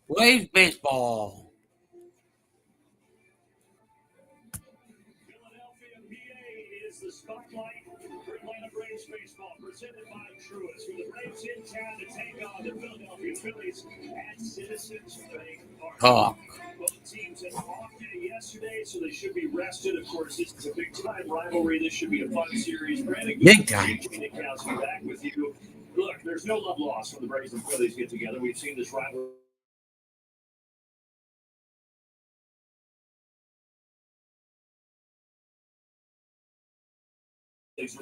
Wave baseball. Philadelphia, PA is the spotlight for Atlanta Braves baseball, presented by Suarez. For the Braves in town to take on the Philadelphia Phillies at Citizens Bank Park. Both teams had an off day yesterday, so they should be rested. Of course, this is a big-time rivalry. This should be a fun series. Brandon, big time. Nikowski back with you. Look, there's no love lost when the Braves and Phillies get together. We've seen this rivalry.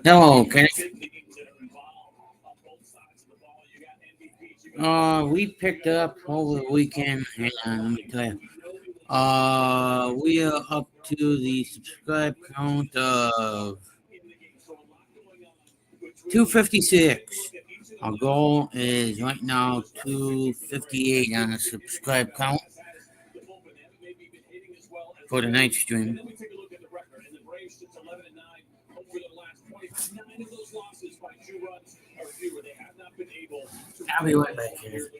No, okay. We picked up over the weekend. Hang on, let me tell you. We are up to the subscribe count of 256. Our goal is right now 258 on the subscribe count for the night stream. I'll be right back here.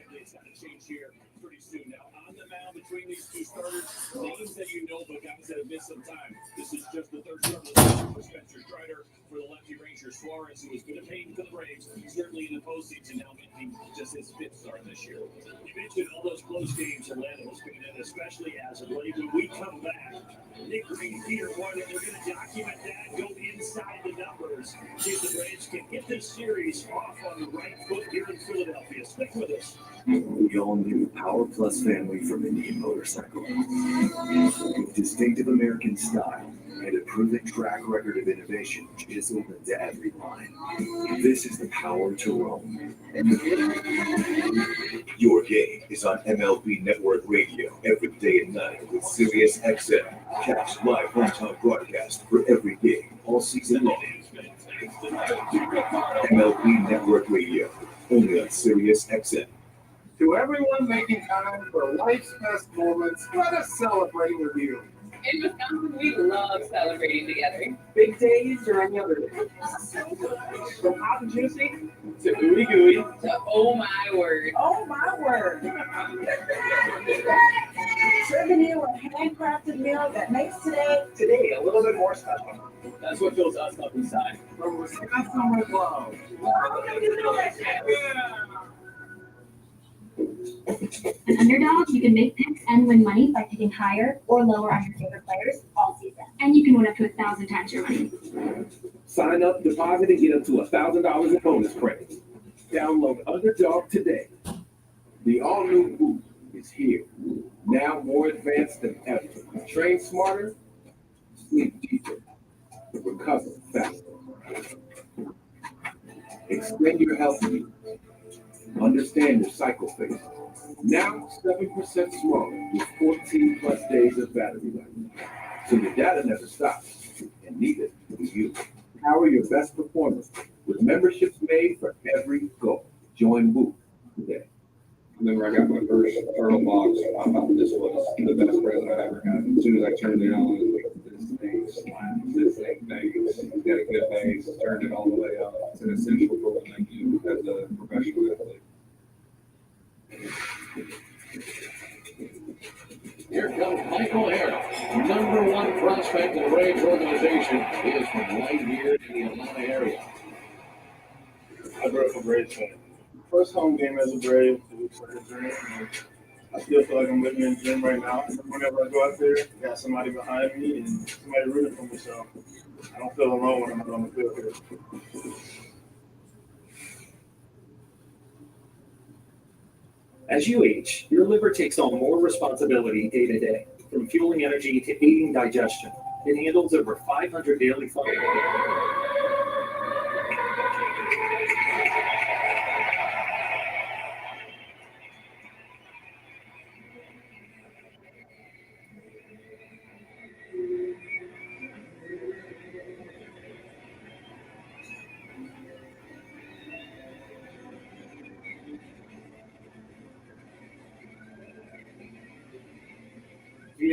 On the mound between these two starters, names that you know, but guys that have missed some time. This is just the third start of the season for Spencer Strider, for the lefty Ranger Suarez, who has been a pain for the Braves, certainly in the postseason, now making just his fifth start this year. You mentioned all those close games Atlanta has been in, especially as of late. When we come back, Nick Green, Peter Warner, we're going to document that, go inside the numbers, see if the Braves can get this series off on the right foot here in Philadelphia. Stick with us. The all-new Power Plus family from Indian Motorcycle. With distinctive American style and a proven track record of innovation chiseled into every line. This is the power to roam. Your game is on MLB Network Radio every day and night with Sirius XM. Catch live hometown broadcast for every game all season long. MLB Network Radio, only on Sirius XM. To everyone making time for life's best moments, let us celebrate with you. In Wisconsin, we love celebrating together. Big days or any other day. From hot and juicy to ooey gooey to oh my word. Oh my word. Serving you a handcrafted meal that makes today a little bit more special. That's what fills us up inside. From Wisconsin with love. An underdog, you can make picks and win money by picking higher or lower on your favorite players all season. And you can win up to 1,000 times your money. Sign up, deposit, and get up to $1,000 in bonus credits. Download Underdog today. The all-new Boot is here. Now more advanced than ever. Train smarter, sleep deeper, recover faster. Extend your health needs. Understand your cycle phase. Now 7% smaller with 14 plus days of battery life. So your data never stops, and neither will you. Power your best performance with memberships made for every goal. Join Whoop today. Whenever I got my first turtle box, I thought this was the best present I ever had. As soon as I turned it on, this thing bangs. It's got a good base, turned it all the way up. It's an essential for what I do as a professional athlete. Here comes Michael Harris, number one prospect in the Braves organization. He is from right here in the Atlanta area. I grew up a Braves fan. First home game as a Brave, it was like a dream. I still feel like I'm living in the gym right now. Whenever I go out there, I got somebody behind me and somebody rooting for me, so I don't feel alone when I'm out on the field here. As you age, your liver takes on more responsibility day to day, from fueling energy to aiding digestion. It handles over 500 daily functions.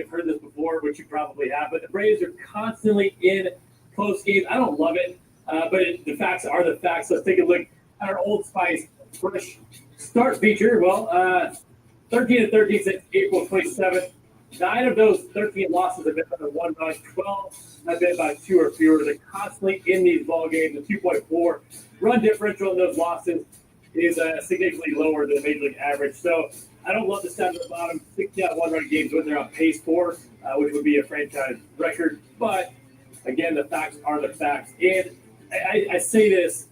have heard this before, which you probably have, but the Braves are constantly in close games. I don't love it, but the facts are the facts. Let's take a look at our Old Spice fresh start feature. Well, 13-13 since April 27th. 9 of those 13 losses have been by 1 run. 12 have been by 2 or fewer. They're constantly in these ball games. The 2.4 run differential in those losses is significantly lower than the major league average. So I don't love the stats at the bottom. 16 out of 1 run games when they're on pace for, which would be a franchise record. But again, the facts are the facts. And I say this,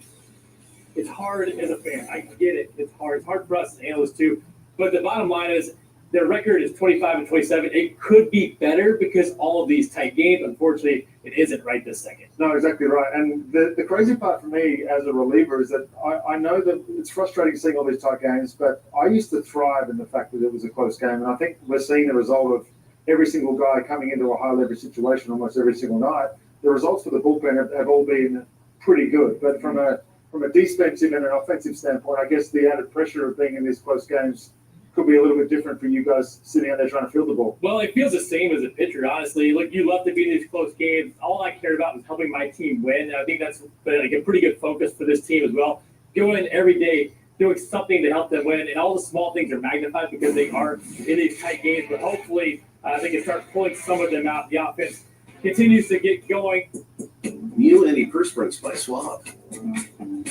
it's hard as a fan. I get it. It's hard. It's hard for us as analysts too. But the bottom line is their record is 25-27. It could be better because all of these tight games. Unfortunately, it isn't right this second. No, exactly right. And the crazy part for me as a reliever is that I know that it's frustrating seeing all these tight games, but I used to thrive in the fact that it was a close game. And I think we're seeing the result of every single guy coming into a high leverage situation almost every single night. The results for the bullpen have all been pretty good. But from a defensive and an offensive standpoint, I guess the added pressure of being in these close games could be a little bit different for you guys sitting out there trying to field the ball. Well, it feels the same as a pitcher, honestly. Look, you love to be in these close games. All I care about is helping my team win. And I think that's like a pretty good focus for this team as well. Going in every day, doing something to help them win. And all the small things are magnified because they are in these tight games. But hopefully they can start pulling some of them out. The offense continues to get going. New antiperspirants by Swab.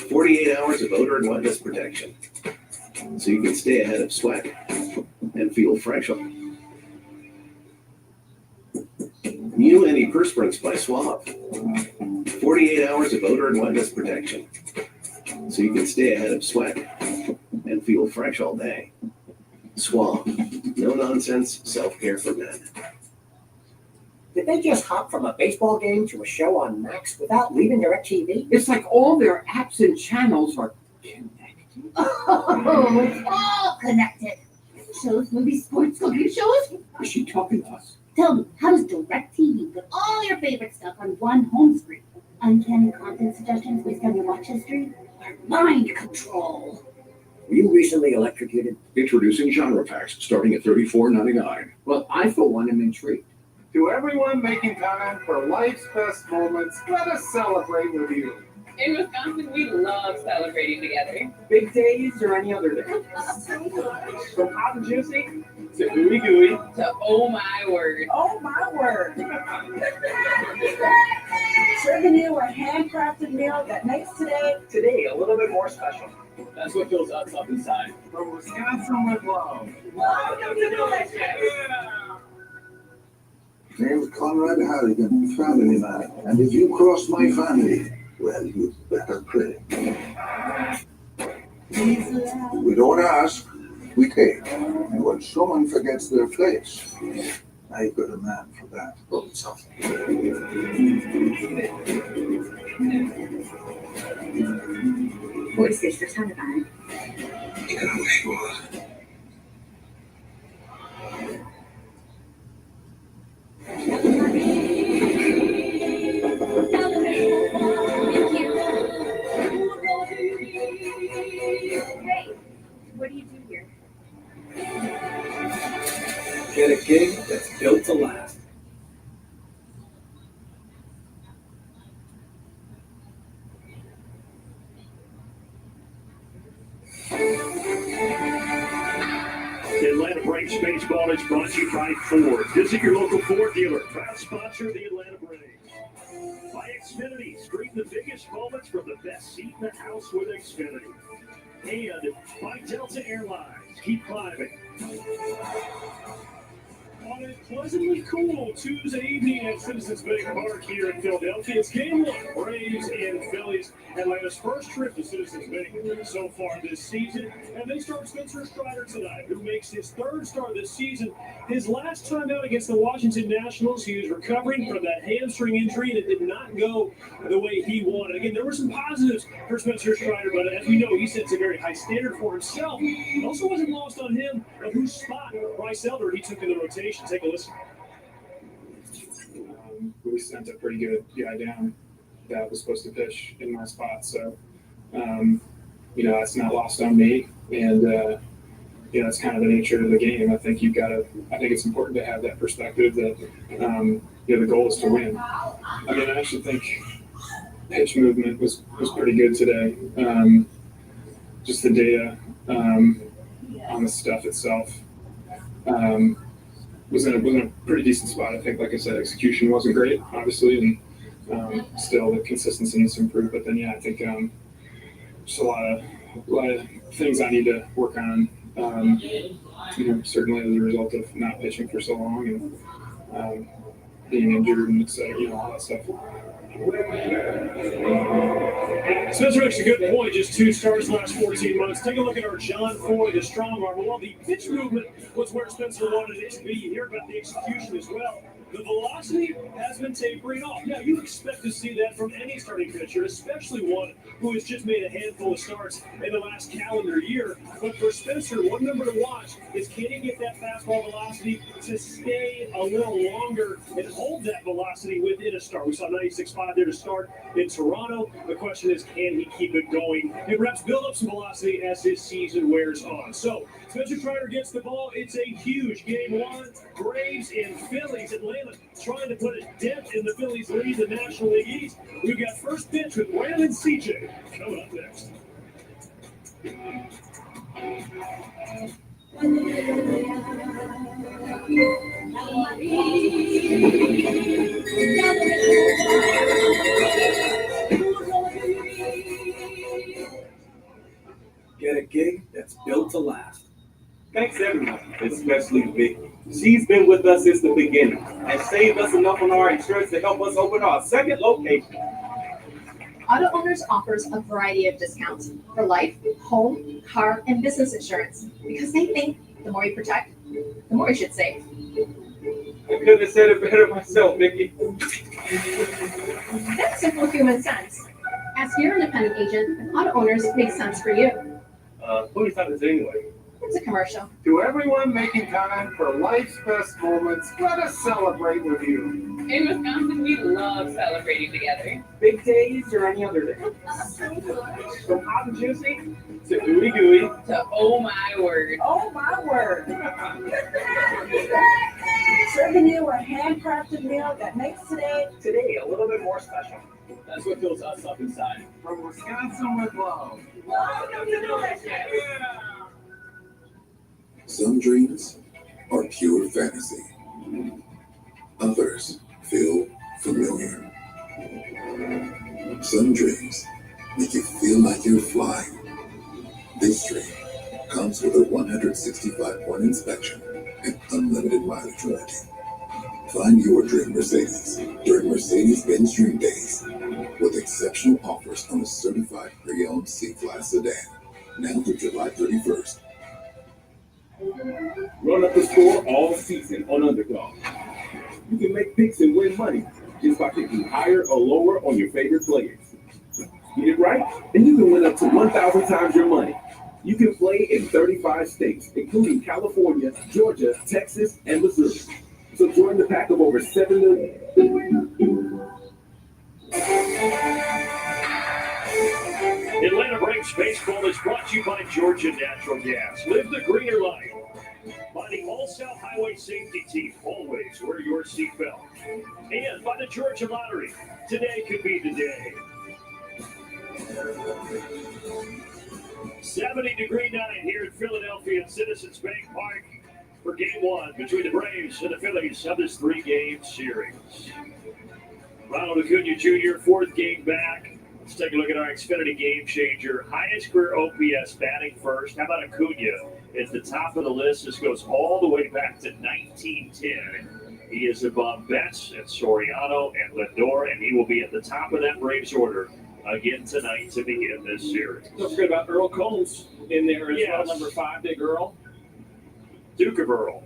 48 hours of odor and wetness protection, so you can stay ahead of sweat and feel fresh. New antiperspirants by Swab. 48 hours of odor and wetness protection, so you can stay ahead of sweat and feel fresh all day. Swab. No nonsense self-care for men. Did they just hop from a baseball game to a show on Max without leaving DirecTV? It's like all their apps and channels are connected. Oh, it's all connected. Shows, movies, sports, cooking shows. Is she talking to us? Tell me, how does DirecTV put all your favorite stuff on one home screen? Uncanny content suggestions based on your watch history? Or mind control? Were you recently electrocuted? Introducing genre packs starting at $34.99. Well, I, for one, am intrigued. To everyone making time for life's best moments, let us celebrate with you. In Wisconsin, we love celebrating together. Big days or any other day. From hot and juicy to ooey gooey to oh my word. Oh my word. Serving you a handcrafted meal that makes today a little bit more special. That's what fills us up inside. From Wisconsin with love. Welcome to Delicious. Name's Conrad Harrigan, family man, and if you cross my family, well, you'd better pray. We don't ask, we take. And when someone forgets their place, I got a man for that. What is this, the Taliban? You can wish you would. Hey, what do you do here? Get a gig that's built to last. The Atlanta Braves baseball is brought to you by Ford. Visit your local Ford dealer. Proud sponsor of the Atlanta Braves. By Xfinity, stream the biggest moments from the best seat in the house with Xfinity. And by Delta Airlines, keep climbing. On a pleasantly cool Tuesday evening at Citizens Bank Park here in Philadelphia, it's Game 1, Braves and Phillies. Atlanta's first trip to Citizens Bank so far this season. And they start Spencer Strider tonight, who makes his third start this season. His last time out against the Washington Nationals, he was recovering from that hamstring injury, and it did not go the way he wanted. Again, there were some positives for Spencer Strider, but as we know, he sets a very high standard for himself. It also wasn't lost on him of whose spot Bryce Elder he took in the rotation. Take a listen. We sent a pretty good guy down that was supposed to pitch in my spot. So, that's not lost on me. And, that's kind of the nature of the game. I think it's important to have that perspective that, the goal is to win. I mean, I actually think pitch movement was pretty good today. Just the data on the stuff itself was in a pretty decent spot. I think, like I said, execution wasn't great, obviously, and still the consistency needs to improve. But then, I think just a lot of things I need to work on. Certainly as a result of not pitching for so long and being injured and all that stuff. Spencer makes a good point. Just 2 starts the last 14 months. Take a look at our John Foy, the strong arm. Well, the pitch movement was where Spencer wanted it to be. You hear about the execution as well. The velocity has been tapering off. Yeah, you expect to see that from any starting pitcher, especially one who has just made a handful of starts in the last calendar year. But for Spencer, one number to watch is, can he get that fastball velocity to stay a little longer and hold that velocity within a start? We saw 96.5 there to start in Toronto. The question is, can he keep it going and perhaps build up some velocity as his season wears on? So Spencer Strider gets the ball. It's a huge game 1. Braves and Phillies. Atlanta trying to put a dent in the Phillies' lead in the National League East. We've got first pitch with Brandon CJ coming up next. Get a gig that's built to last. Thanks everyone, especially Vicky. She's been with us since the beginning and saved us enough on our insurance to help us open our second location. Auto Owners offers a variety of discounts for life, home, car, and business insurance because they think the more you protect, the more you should save. I couldn't have said it better myself, Vicky. That's simple human sense. Ask your independent agent if Auto Owners makes sense for you. Who are you talking to anyway? It's a commercial. To everyone making time for life's best moments, let us celebrate with you. In Wisconsin, we love celebrating together. Big days or any other day. From hot and juicy to ooey gooey to oh my word. Oh my word. Serving you a handcrafted meal that makes today a little bit more special. That's what fills us up inside. From Wisconsin with love. Welcome to delicious. Some dreams are pure fantasy. Others feel familiar. Some dreams make you feel like you're flying. This dream comes with a 165-point inspection and unlimited mileage warranty. Find your dream Mercedes during Mercedes-Benz Dream Days with exceptional offers on a certified pre-owned C-Class sedan now through July 31st. Run up the score all season on Underdog. You can make picks and win money just by picking higher or lower on your favorite players. Get it right, and you can win up to 1,000 times your money. You can play in 35 states, including California, Georgia, Texas, and Missouri. So join the pack of over 7 million. Atlanta Braves Baseball is brought to you by Georgia Natural Gas. Live the greener life. By the All-South Highway Safety Team, always wear your seatbelt. And by the Georgia Lottery, today could be the day. 70-degree night here in Philadelphia at Citizens Bank Park for Game 1 between the Braves and the Phillies of this 3-game series. Ronald Acuna Jr., 4th game back. Let's take a look at our Xfinity Game Changer. Highest career OPS batting first. How about Acuna at the top of the list? This goes all the way back to 1910. He is above Betts and Soriano and Lindor, and he will be at the top of that Braves order again tonight to begin this series. Don't forget about Earl Combs in there as well, number 5, Big Earl. Duke of Earl.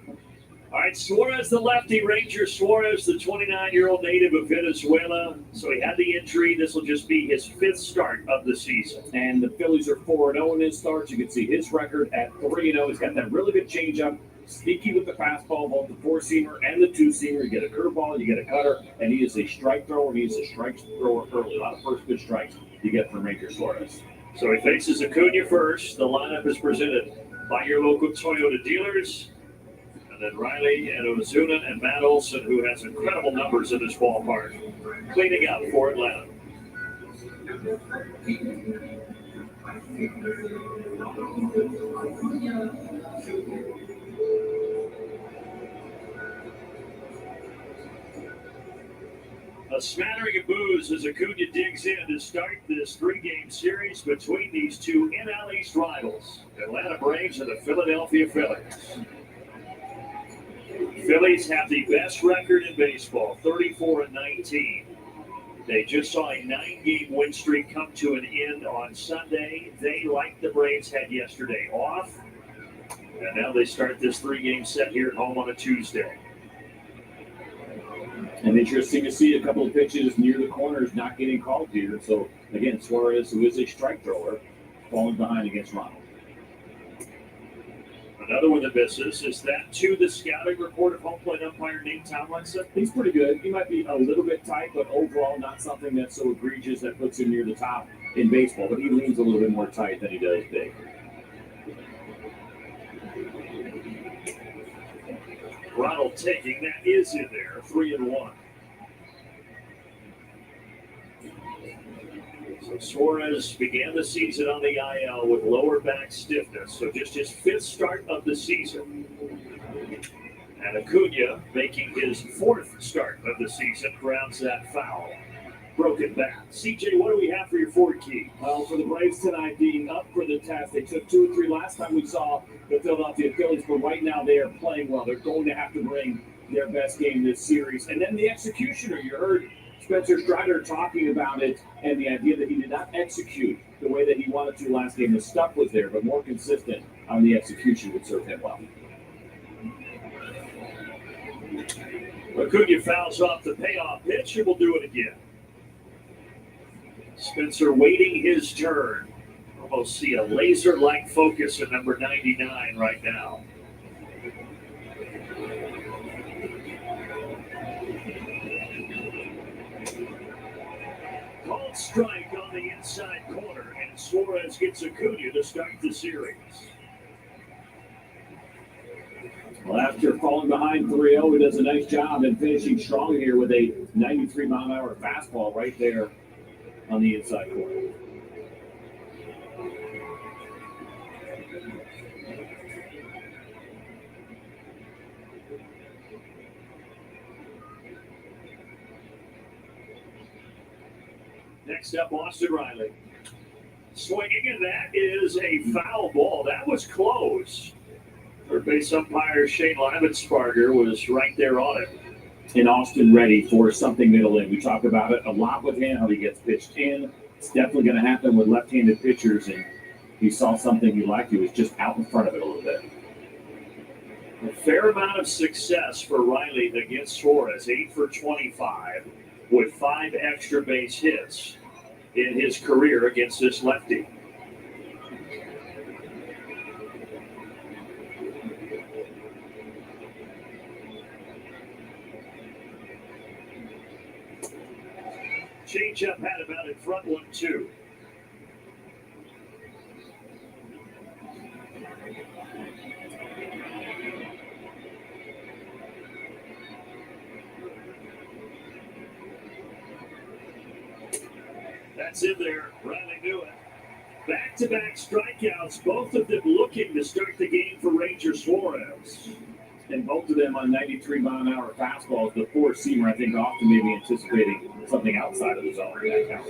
All right, Suarez, the lefty, Ranger Suarez, the 29-year-old native of Venezuela. So he had the injury. This will just be his 5th start of the season. And the Phillies are 4-0 in his starts. You can see his record at 3-0. He's got that really good changeup, sneaky with the fastball, both the 4-seamer and the 2-seamer. You get a curveball, you get a cutter, and he is a strike thrower. He is a strike thrower early. A lot of first pitch strikes you get from Ranger Suarez. So he faces Acuna first. The lineup is presented by your local Toyota dealers. And then Riley and Ozuna and Matt Olson, who has incredible numbers in this ballpark, cleaning up for Atlanta. A smattering of boos as Acuna digs in to start this three-game series between these two NL East rivals, Atlanta Braves and the Philadelphia Phillies. Phillies have the best record in baseball, 34-19. They just saw a 9-game win streak come to an end on Sunday. They, like the Braves, had yesterday off, and now they start this three-game set here at home on a Tuesday. And interesting to see a couple of pitches near the corners not getting called here. So, again, Suarez, who is a strike thrower, falling behind against Ronald. Another one that misses is that to the scouting report of home plate umpire Nate Tomlinson. He's pretty good. He might be a little bit tight, but overall not something that's so egregious that puts him near the top in baseball. But he leans a little bit more tight than he does big. Ronald taking, that is in there, 3-1. So Suarez began the season on the IL with lower back stiffness, so just his 5th start of the season. And Acuna making his 4th start of the season, grounds that foul. Broken bat. CJ, what do we have for your forward key? Well, for the Braves tonight being up for the test, they took 2 or 3 last time we saw the Philadelphia Phillies, but right now they are playing well. They're going to have to bring their best game this series. And then the executioner, you heard Spencer Strider talking about it and the idea that he did not execute the way that he wanted to last game. The stuff was there, but more consistent on the execution would serve him well. Acuna fouls off the payoff pitch, and we'll do it again. Spencer waiting his turn. Almost see a laser-like focus at number 99 right now. Called strike on the inside corner, and Suarez gets Acuna to start the series. Well, after falling behind 3-0, he does a nice job in finishing strong here with a 93-mile-an-hour fastball right there on the inside corner. Next up, Austin Riley. Swinging, and that is a foul ball. That was close. Third base umpire Shane Leibensparger was right there on it. And Austin ready for something middle in. We talk about it a lot with him, how he gets pitched in. It's definitely going to happen with left-handed pitchers, and he saw something he liked. He was just out in front of it a little bit. A fair amount of success for Riley against Suarez, 8 for 25, with 5 extra base hits in his career against this lefty. Changeup had about in front 1-2. That's in there. Riley knew it. Back-to-back strikeouts, both of them looking to start the game for Ranger Suarez. And both of them on 93-mile-an-hour fastballs. The four-seamer, I think, often maybe anticipating something outside of the zone in that count.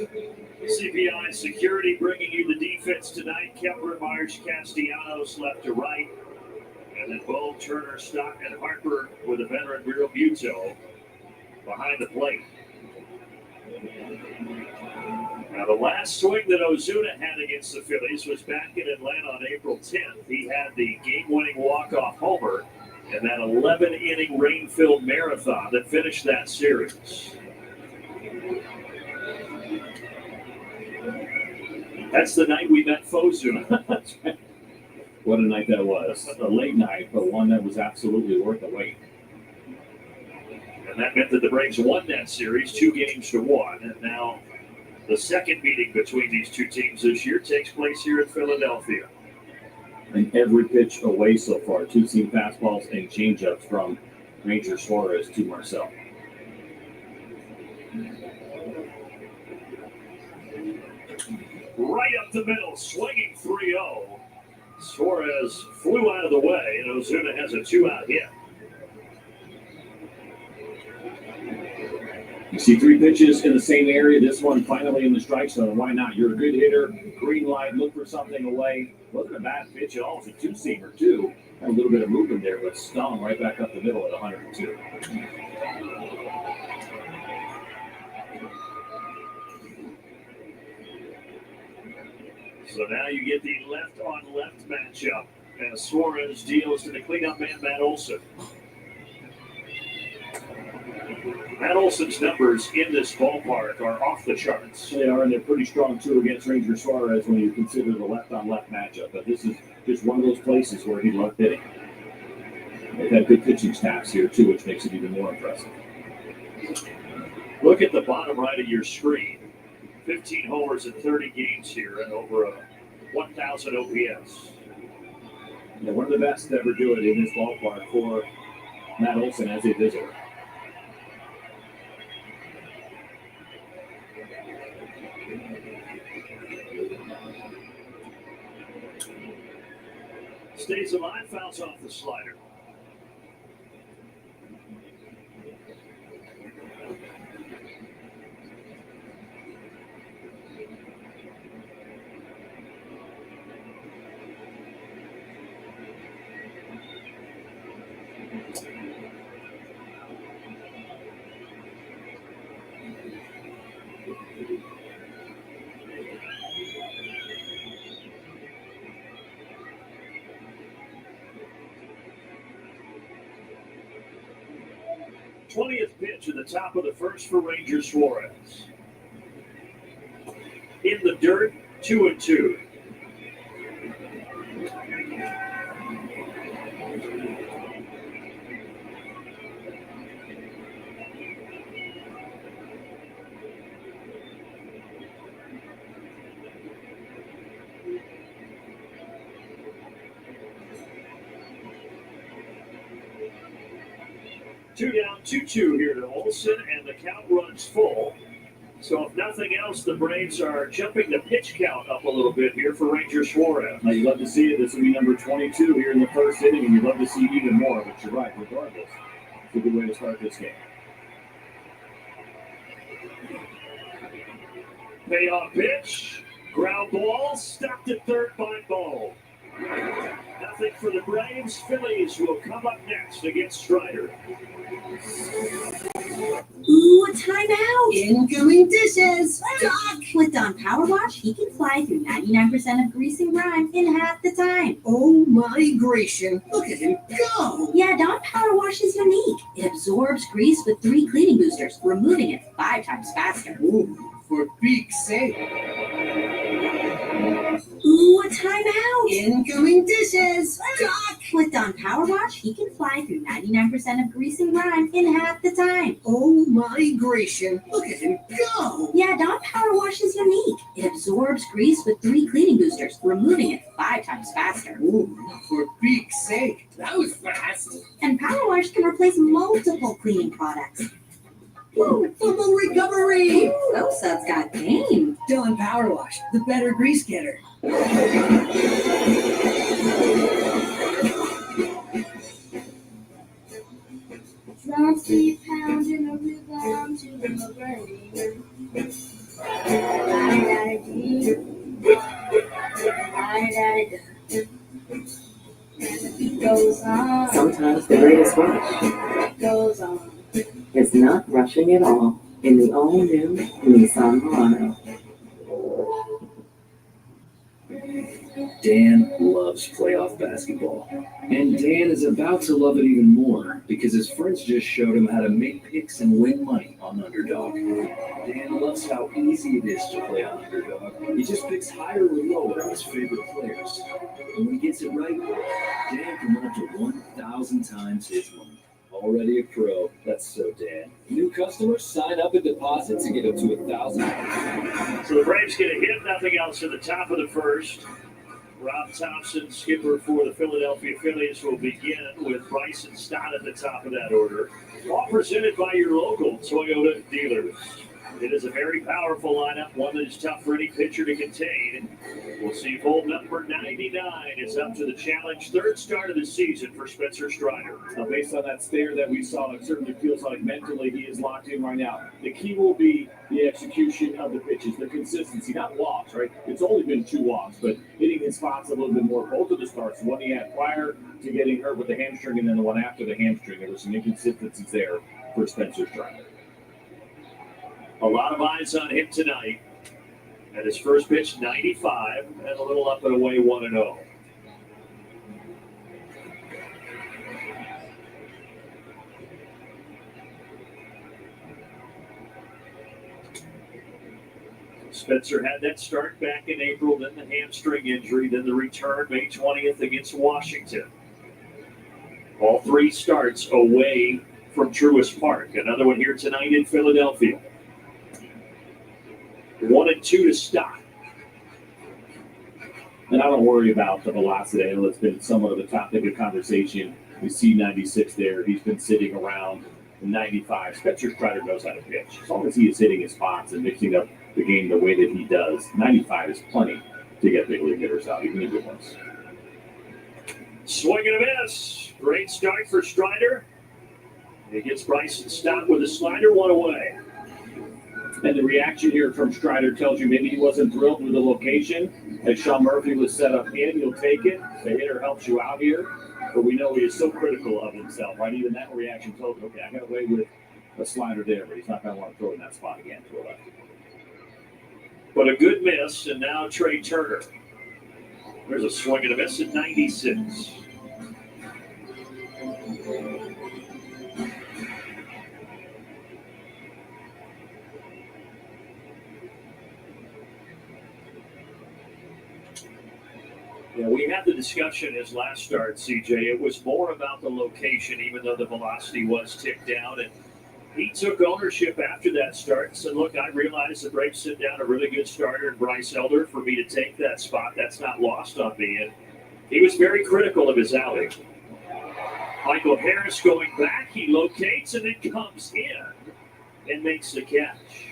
CPI Security bringing you the defense tonight. Kepler, Myers, Castellanos left to right. And then Bo, Turner, Stock, and Harper with a veteran Real Muto behind the plate. Now, the last swing that Ozuna had against the Phillies was back in Atlanta on April 10th. He had the game-winning walk-off homer in that 11-inning rain-filled marathon that finished that series. That's the night we met Ozuna. What a night that was. A late night, but one that was absolutely worth the wait. And that meant that the Braves won that series 2-1. And now the second meeting between these two teams this year takes place here in Philadelphia. And every pitch away so far. Two-seam fastballs and changeups from Ranger Suarez to Marcel. Right up the middle, swinging 3-0. Suarez flew out of the way, and Ozuna has a 2-out hit. You see 3 pitches in the same area. This one finally in the strike zone. Why not? You're a good hitter. Green light. Look for something away. Wasn't a bad pitch at all. It's a two-seamer, too. Had a little bit of movement there, but stung right back up the middle at 102. So now you get the left-on-left matchup as Suarez deals to the cleanup man, Matt Olson. Matt Olson's numbers in this ballpark are off the charts. They are, and they're pretty strong, too, against Ranger Suarez when you consider the left-on-left matchup. But this is just one of those places where he loved hitting. They've had good pitching staffs here, too, which makes it even more impressive. Look at the bottom right of your screen. 15 homers in 30 games here and over a 1,000 OPS. Yeah, one of the best to ever do it in this ballpark for Matt Olson as a visitor. Stays alive, fouls off the slider. th pitch at the top of the first for Ranger Suarez. In the dirt, 2-2. Two down, 2-2 here to Olson, and the count runs full. So if nothing else, the Braves are jumping the pitch count up a little bit here for Ranger Suarez. Now, you love to see it. This will be number 22 here in the first inning, and you'd love to see even more, but you're right, regardless. It's a good way to start this game. Payoff pitch, ground ball, stopped at third by Bo. Nothing for the Braves. Phillies will come up next against Strider. Ooh, a timeout! Incoming dishes! Doc! With Dawn Power Wash, he can fly through 99% of grease and grime in half the time. Oh my Grecian, look at him go! Yeah, Dawn Power Wash is unique. It absorbs grease with 3 cleaning boosters, removing it 5 times faster. Ooh, for Beak's sake. Ooh, a timeout! Incoming dishes! Doc! With Dawn Power Wash, he can fly through 99% of grease and grime in half the time. Oh my Grecian, look at him go! Yeah, Dawn Power Wash is unique. It absorbs grease with 3 cleaning boosters, removing it 5 times faster. Ooh, for Beak's sake, that was fast! And Power Wash can replace multiple cleaning products. Ooh, fumble recovery! Ooh, those subs got game. Dawn Power Wash, the better grease getter. Drums keep pounding a rhythm to the brain. And the beat goes on. Sometimes the greatest rush Goes on. is not rushing at all in the all-new Nissan Murano. Dan loves playoff basketball. And Dan is about to love it even more because his friends just showed him how to make picks and win money on Underdog. Dan loves how easy it is to play on Underdog. He just picks higher or lower on his favorite players. And when he gets it right, Dan can win up to 1,000 times his money. Already a pro. That's so Dan. New customers sign up and deposit to get up to 1,000. So the Braves get a hit, nothing else in the top of the first. Rob Thompson, skipper for the Philadelphia Phillies, will begin with Bryson Stott at the top of that order. All presented by your local Toyota dealers. It is a very powerful lineup, one that is tough for any pitcher to contain. We'll see if hole number 99 is up to the challenge. Third start of the season for Spencer Strider. Now, based on that stare that we saw, it certainly feels like mentally he is locked in right now. The key will be the execution of the pitches, the consistency, not walks, right? It's only been 2 walks, but hitting his spots a little bit more. Both of the starts, one he had prior to getting hurt with the hamstring and then the one after the hamstring. There were some inconsistencies there for Spencer Strider. A lot of eyes on him tonight. At his first pitch, 95, and a little up and away, 1-0. Spencer had that start back in April, then the hamstring injury, then the return May 20th against Washington. All 3 starts away from Truist Park. Another one here tonight in Philadelphia. 1-2 to stop. And I don't worry about the velocity. I know it's been somewhat of a topic of conversation. We see 96 there. He's been sitting around 95. Spencer Strider knows how to pitch. As long as he is hitting his spots and mixing up the game the way that he does, 95 is plenty to get big league hitters out, even the good ones. Swing and a miss. Great start for Strider. He gets Bryson Stott with a slider, 1 away. And the reaction here from Strider tells you maybe he wasn't thrilled with the location. As Sean Murphy was set up in, he'll take it. The hitter helps you out here. But we know he is so critical of himself, right? Even that reaction told you, okay, I got away with a slider there, but he's not going to want to throw in that spot again to a left. But a good miss, and now Trey Turner. There's a swing and a miss at 96. Yeah, we had the discussion his last start, CJ. It was more about the location, even though the velocity was ticked down. And he took ownership after that start and said, look, I realized the Braves sit down a really good starter in Bryce Elder for me to take that spot. That's not lost on me. And he was very critical of his outing. Michael Harris going back. He locates and then comes in and makes the catch.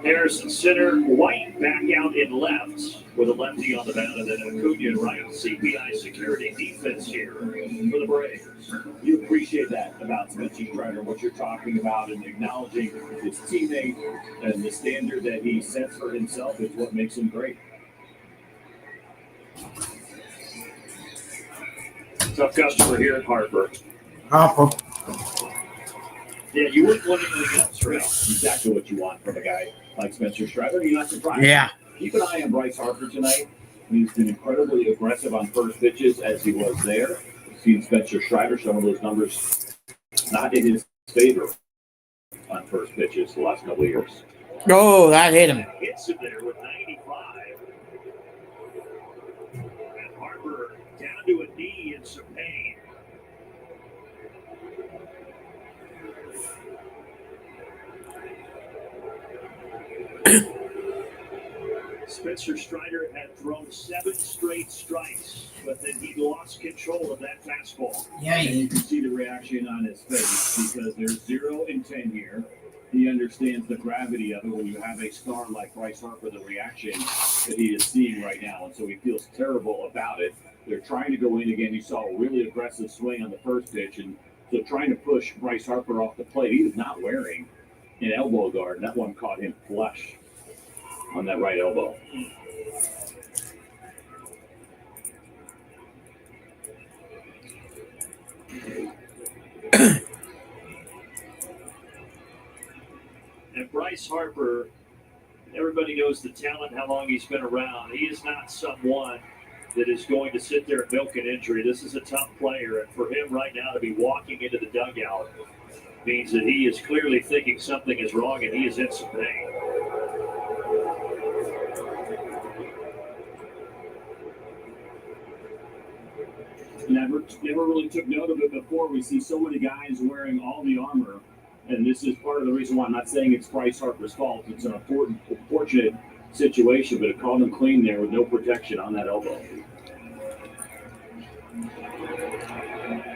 Harrison center, White back out in left with a lefty on the mound, and then Acuna in right. CPI security defense here for the Braves. You appreciate that about Spencer Strider, what you're talking about, and acknowledging his teammate and the standard that he sets for himself is what makes him great. Tough customer here at Harper. Harper. Yeah, you wouldn't want anything else, right? Exactly what you want from a guy like Spencer Strider. You're not surprised. Yeah. Keep an eye on Bryce Harper tonight. He's been incredibly aggressive on first pitches as he was there. We've seen Spencer Strider, some of those numbers not in his favor on first pitches the last couple of years. Oh, that hit him. Hits him there with 95. And Harper down to a knee in some pain. Spencer Strider had thrown 7 straight strikes, but then he lost control of that fastball. Yeah, you can see the reaction on his face because there's 0 and 10 here. He understands the gravity of it when you have a star like Bryce Harper, the reaction that he is seeing right now, and so he feels terrible about it. They're trying to go in again. You saw a really aggressive swing on the first pitch, and so trying to push Bryce Harper off the plate. He is not wearing an elbow guard, and that one caught him flush on that right elbow. And Bryce Harper, everybody knows the talent, how long he's been around. He is not someone that is going to sit there and milk an injury. This is a tough player, and for him right now to be walking into the dugout means that he is clearly thinking something is wrong and he is in some pain. Never really took note of it before. We see so many guys wearing all the armor, and this is part of the reason why I'm not saying it's Bryce Harper's fault. It's an unfortunate situation, but it caught him clean there with no protection on that elbow.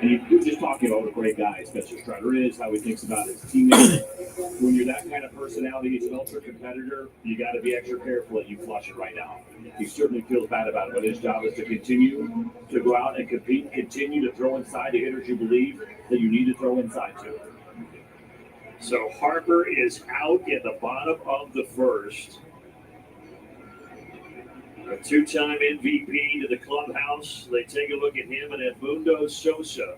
And you're just talking about what a great guy Spencer Strider is, how he thinks about his teammates. When you're that kind of personality, he's an ultra competitor, you got to be extra careful that you flush it right now. He certainly feels bad about it, but his job is to continue to go out and compete, continue to throw inside the hitters you believe that you need to throw inside to. So Harper is out at the bottom of the first. A two-time MVP to the clubhouse. They take a look at him, and Edmundo Sosa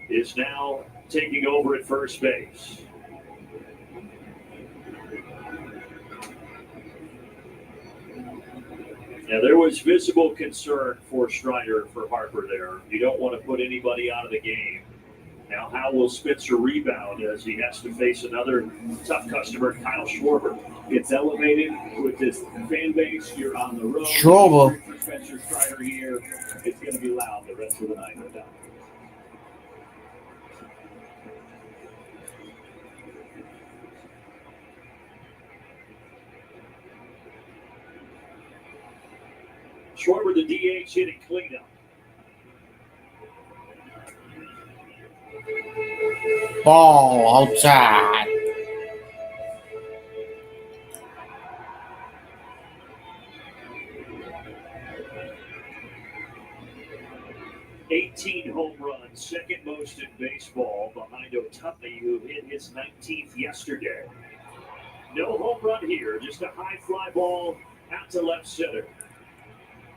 is now taking over at first base. Now, there was visible concern for Strider for Harper there. You don't want to put anybody out of the game. Now, how will Spencer rebound as he has to face another tough customer, Kyle Schwarber? It's elevated with this fan base. You're on the road. Schwarber. For Spencer Strider here, it's going to be loud the rest of the night, no doubt. Schwarber, the DH, hitting cleanup. Ball outside. Home runs, second most in baseball, behind Ohtani, who hit his 19th yesterday. No home run here, just a high fly ball out to left center.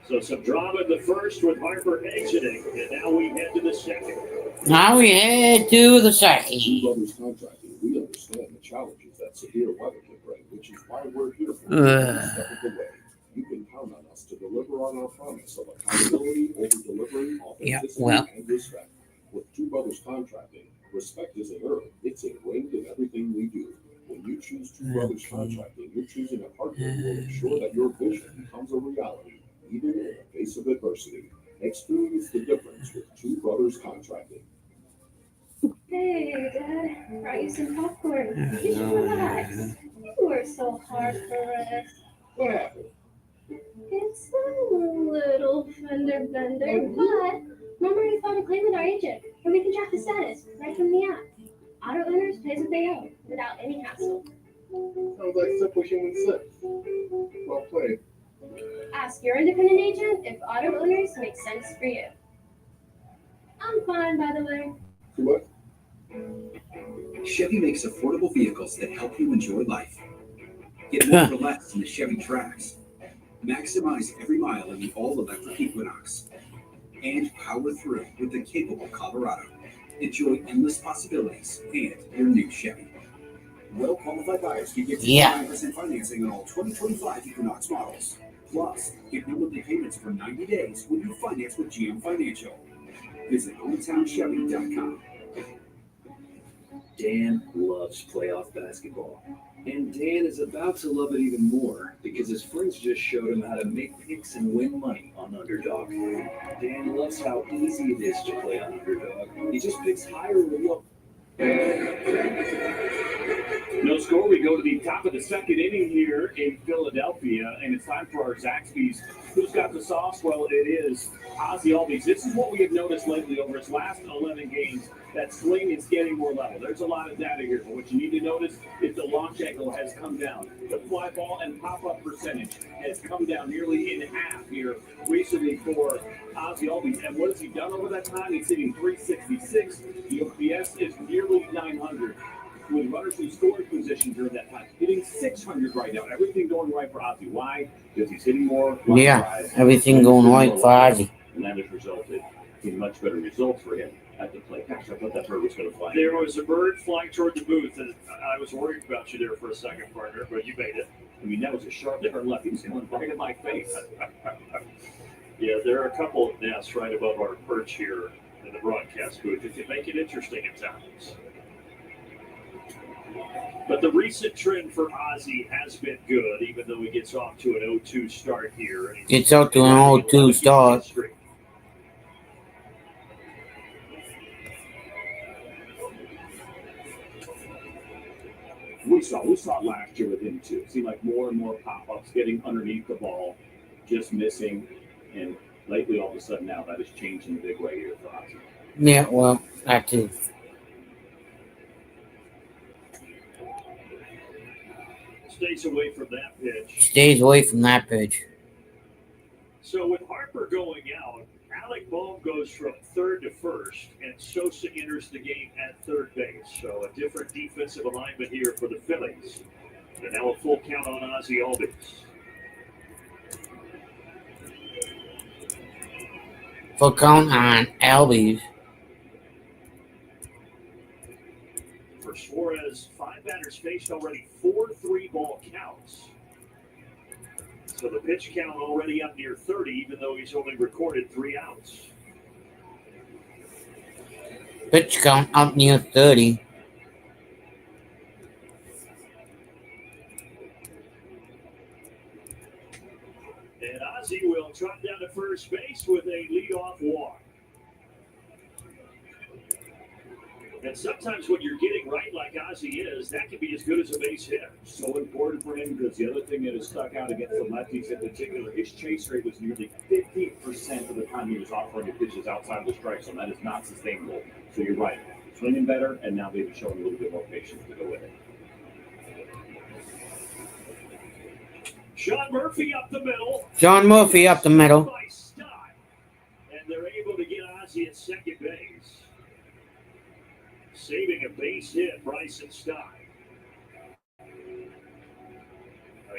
So some drama in the first with Harper exiting, and now we head to the second. Now we head to the second. Two Brothers Contracting, we understand the challenges that severe weather can bring, which is why we're here for you every step of the way. You can count on us to deliver on our promise of accountability, over-delivery, authenticity, and respect. With Two Brothers Contracting, respect isn't earned, it's ingrained in everything we do. When you choose Two Brothers Contracting, you're choosing a partner who will ensure that your vision becomes a reality, even in the face of adversity. Experience the difference with Two Brothers Contracting. Hey, Dad, brought you some popcorn. You should relax. You work so hard for us. What happened? It's a little fender bender, but Mom already filed a claim with our agent, and we can track the status right from the app. Auto owners pays what they owe without any hassle. Sounds like simple human sense. Well played. Ask your independent agent if auto owners make sense for you. I'm fine, by the way. What? Chevy makes affordable vehicles that help you enjoy life. Get more relaxed in the Chevy Trax. Maximize every mile in the all-electric Equinox. And power through with the capable Colorado. Enjoy endless possibilities and your new Chevy. Well-qualified buyers can get 9% financing on all 2025 Equinox models. Plus, get no monthly payments for 90 days when you finance with GM Financial. Visit HometownChevy.com. Dan loves playoff basketball. And Dan is about to love it even more because his friends just showed him how to make picks and win money on Underdog. Dan loves how easy it is to play on Underdog. He just picks higher with low. No score. We go to the top of the second inning here in Philadelphia, and it's time for our Zaxby's. Who's got the sauce? Well, it is Ozzy Albies. This is what we have noticed lately over his last 11 games. That swing is getting more level. There's a lot of data here, but what you need to notice is the launch angle has come down. The fly ball and pop-up percentage has come down nearly in half here recently for Ozzy Albies. And what has he done over that time? He's hitting 366. The OPS is nearly 900. With runners in scoring position during that time, hitting 600 right now. Everything going right for Ozzy. Why? Because he's hitting more. Yeah, everything going right for Ozzy. And that has resulted in much better results for him at the plate. Gosh, I thought that bird was going to fly. There was a bird flying toward the booth, and I was worried about you there for a second, partner, but you made it. I mean, that was a sharp turn left. He was going right in my face. Yeah, there are a couple of nests right above our perch here in the broadcast booth. It can make it interesting at times. But the recent trend for Ozzy has been good, even though he gets off to an 0-2 start here. Gets out to an 0-2 start. We saw it last year with him too. It seemed like more and more pop-ups, getting underneath the ball, just missing, and lately all of a sudden now that has changed in a big way here for Ozzy. Yeah, well, that too. Stays away from that pitch. Stays away from that pitch. So with Harper going out, Alec Bohm goes from third to first, and Sosa enters the game at third base. So a different defensive alignment here for the Phillies. And now a full count on Ozzy Albies. Full count on Albies. For Suarez, 5 batters faced already, 4 3-ball counts. So the pitch count already up near 30, even though he's only recorded 3 outs. Pitch count up near 30. And Ozzy will trot down to first base with a leadoff walk. And sometimes when you're getting right like Ozzy is, that can be as good as a base hit. So important for him because the other thing that has stuck out against the lefties in particular, his chase rate was nearly 50% of the time he was offering the pitches outside of the strike zone. That is not sustainable. So you're right. Swinging better, and now maybe showing a little bit more patience to go with it. Sean Murphy up the middle. Sean Murphy up the middle. And they're able to get Ozzy at second base. Saving a base hit, Bryson Stott.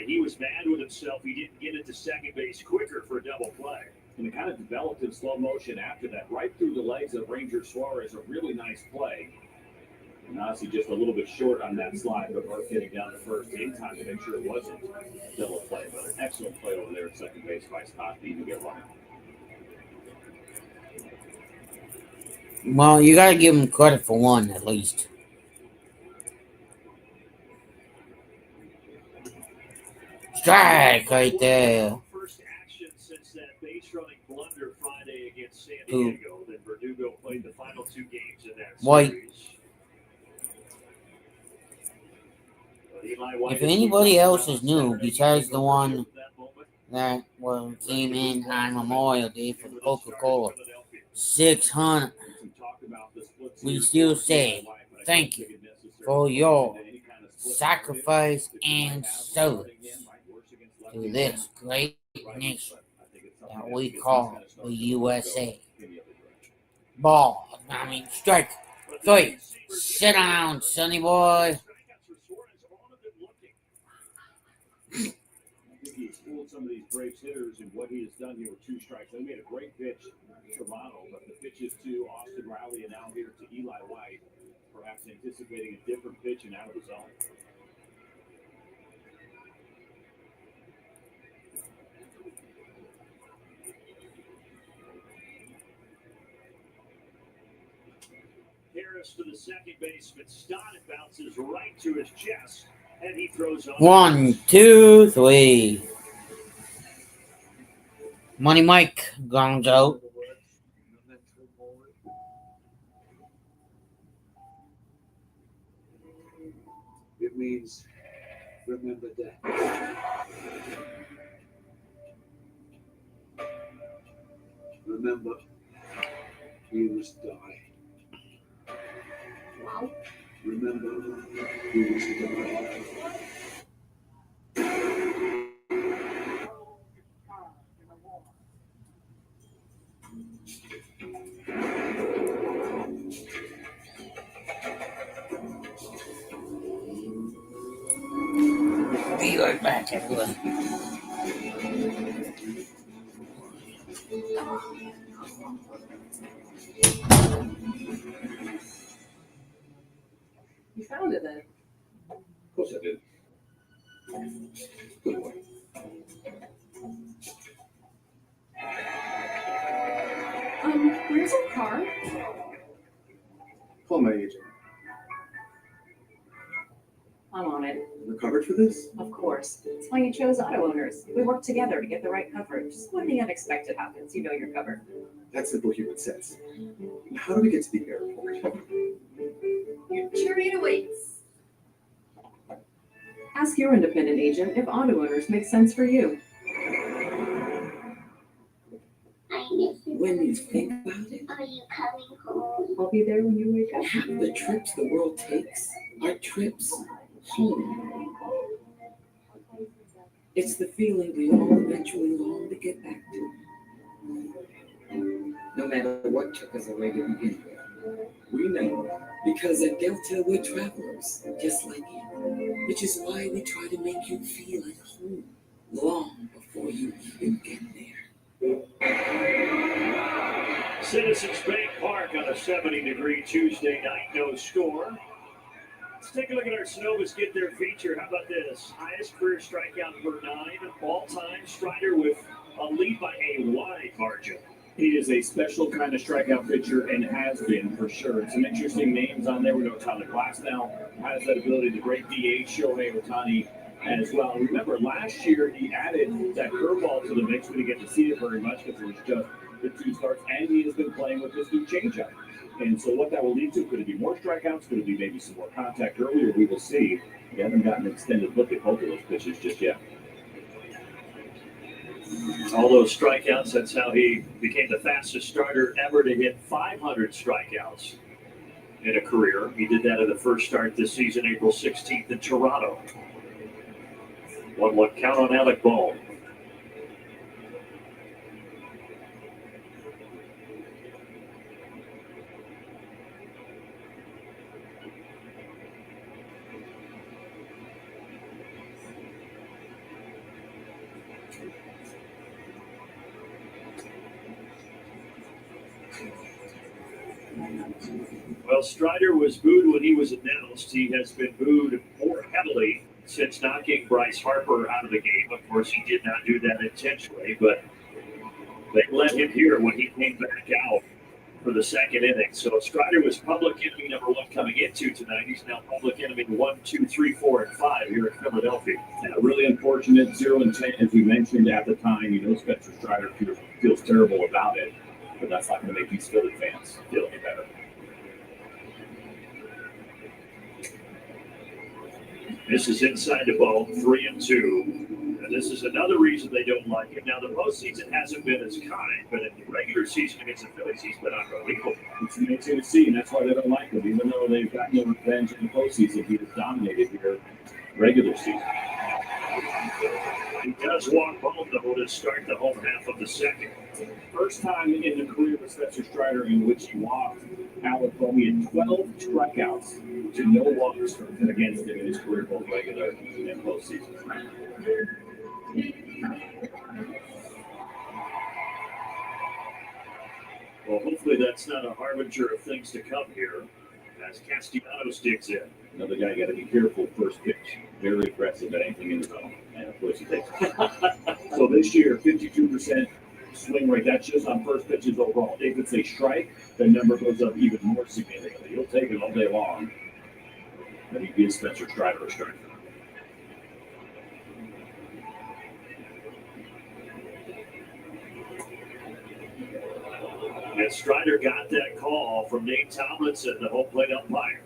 He was mad with himself. He didn't get it to second base quicker for a double play. And it kind of developed in slow motion after that, right through the legs of Ranger Suarez. A really nice play. And Ozzy just a little bit short on that slide, but Murphy getting down to first in time to make sure it wasn't a double play. But an excellent play over there at second base by Stott to even get one. Well, you got to give him credit for one, at least. Strike right there. First action since that base running blunder Friday against San Diego. Then Verdugo played the final 2 games in that White. series. If anybody else is new, besides the one that came in on Memorial Day for the Coca-Cola, 600, we still say thank you for your sacrifice and service to this great nation that we call the USA. Ball, strike 3. Sit down, sonny boy. He's fooled some of these Braves hitters and what he has done here with 2 strikes. They made a great pitch to Toronto, but the pitches to Austin Riley and now here to Eli White, perhaps anticipating a different pitch and out of the zone. Harris to the second baseman. Stott, it bounces right to his chest. And he throws on 1, 2, 3. Money Mike grounds out. It means remember death. Remember, we must die. Wow. Remember, we must die. Be right back, everyone. You found it then. Of course I did. Good boy. Where's our car? Call my agent. I'm on it. We're covered for this? Of course. It's why you chose auto owners. We work together to get the right coverage. So when the unexpected happens, you know you're covered. That's simple human sense. How do we get to the airport? Your train awaits. Ask your independent agent if auto owners make sense for you. When you think about it, Are you coming home? I'll be there when you wake up. half the trips the world takes are trips home. It's the feeling we all eventually long to get back to. No matter what took us away to begin with. We know because at Delta we're travelers, just like you. Which is why we try to make you feel at home long before you even get there. Citizens Bank Park on a 70-degree Tuesday night, no score. Let's take a look at our Synovus Get Their feature. How about this? Highest career strikeout per 9, all-time Strider with a lead by a wide margin. He is a special kind of strikeout pitcher and has been for sure. Some interesting names on there. We know Tyler Glasnow has that ability. The great DH Shohei Ohtani as well. Remember, last year he added that curveball to the mix. We didn't get to see it very much because it was just the 2 starts, and he has been playing with this new changeup. And so what that will lead to, could it be more strikeouts? Could it be maybe some more contact earlier? We will see. We haven't gotten an extended look at both of those pitches just yet. All those strikeouts, that's how he became the fastest starter ever to hit 500 strikeouts in a career. He did that at the first start this season, April 16th in Toronto. 1-1 count on Alec Bohm. Well, Strider was booed when he was announced. He has been booed more heavily since knocking Bryce Harper out of the game. Of course, he did not do that intentionally, but they let him hear when he came back out for the second inning. So Strider was public enemy number 1 coming into tonight. He's now public enemy 1, 2, 3, 4, and 5 here at Philadelphia. Really unfortunate, 0 and 10, as we mentioned at the time. You know, Spencer Strider feels terrible about it, but that's not going to make these Philly fans feel any better. This is inside the ball, 3-2. And this is another reason they don't like him. Now, the postseason hasn't been as kind, but in the regular season against the Phillies, he's been unbelievable. It's amazing to see, and that's why they don't like him. Even though they've got no revenge in the postseason, he has dominated here regular season. He does walk home, though, to start the home half of the second. First time in the career of Spencer Strider in which he walked Alec Bohm. He had 12 strikeouts to no walks against him in his career, both regular and postseason. Well, hopefully that's not a harbinger of things to come here as Castellanos digs in. Another guy got to be careful first pitch. Very aggressive at anything in the zone. And of course he takes it. So this year, 52% swing rate. That's just on first pitches overall. If it's a strike, the number goes up even more significantly. He'll take it all day long. But he gives Spencer Strider a strike. And Strider got that call from Nate Tomlinson, the home plate umpire.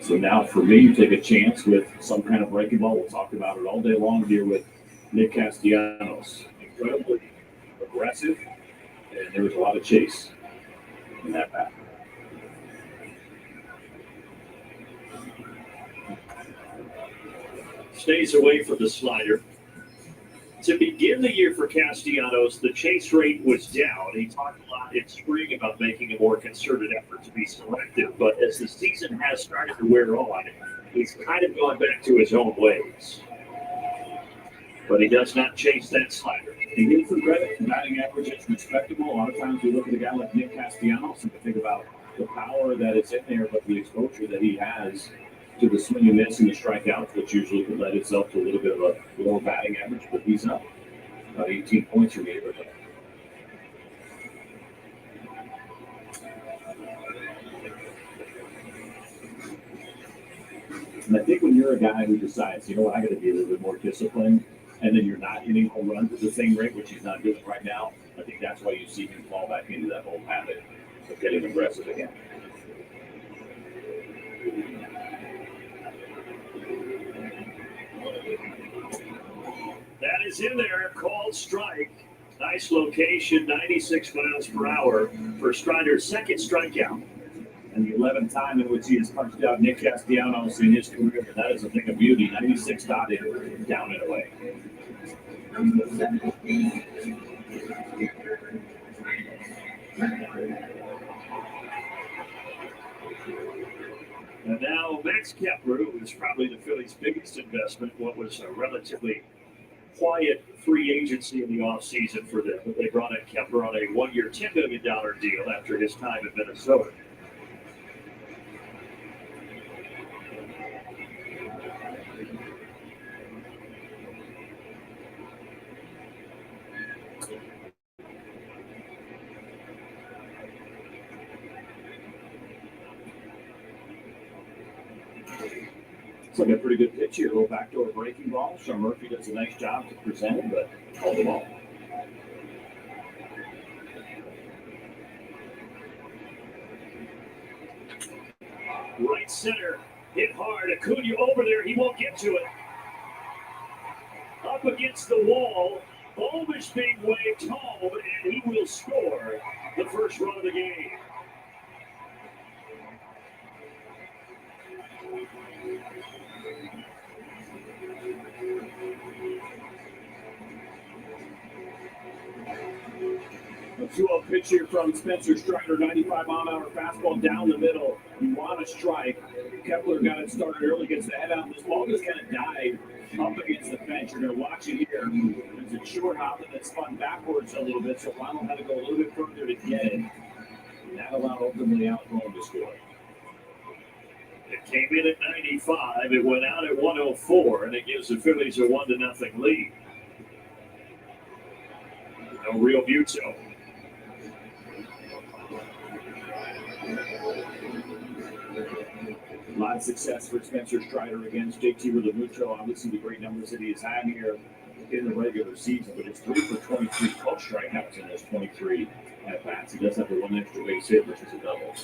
So now for me, you take a chance with some kind of breaking ball. We'll talk about it all day long here with Nick Castellanos. Incredibly aggressive, and there was a lot of chase in that bat. Stays away from the slider. To begin the year for Castellanos, the chase rate was down. He talked a lot in spring about making a more concerted effort to be selective, but as the season has started to wear on, he's kind of gone back to his own ways. But he does not chase that slider. He gives some credit. Batting average is respectable. A lot of times we look at a guy like Nick Castellanos and we think about the power that is in there, but the exposure that he has to the swing and miss and the strikeouts, which usually could lend itself to a little bit of a low batting average, but he's up about 18 points from here. And I think when you're a guy who decides, you know what, I got to be a little bit more disciplined, and then you're not hitting home runs at the same rate, which he's not doing right now, I think that's why you see him fall back into that old habit getting aggressive again. That is in there, called strike. Nice location, 96 miles per hour for Strider's second strikeout. And the 11th time in which he has punched out Nick Castellanos in his career. That is a thing of beauty. 96 dotted down and away. And now Max Kepler, who is probably the Phillies' biggest investment, what was a relatively quiet free agency in the offseason for them. But they brought in Kepler on a one-year, $10 million deal after his time in Minnesota. It's like a pretty good pitch here. A little backdoor breaking ball. Sean Murphy does a nice job to present it, but call the ball. Right center. Hit hard. Acuna over there. He won't get to it. Up against the wall. Almost being waved home, and he will score the first run of the game. A 2-0 pitch here from Spencer Strider, 95-mile-an-hour fastball down the middle. You want a strike. Kepler got it started early, gets the head out. This ball just kind of died up against the fence. You're going to watch it here. There's a short hop that spun backwards a little bit, so Ronald had to go a little bit further to get it. And that allowed ultimately Alcone to score. It came in at 95. It went out at 104, and it gives the Phillies a 1-0 lead. No real Buto. A lot of success for Spencer Strider against JT Realmuto. Obviously, the great numbers that he has had here in the regular season, but it's 3 for 23 called strikeouts in those 23 at bats. He does have the one extra base hit, which is a double.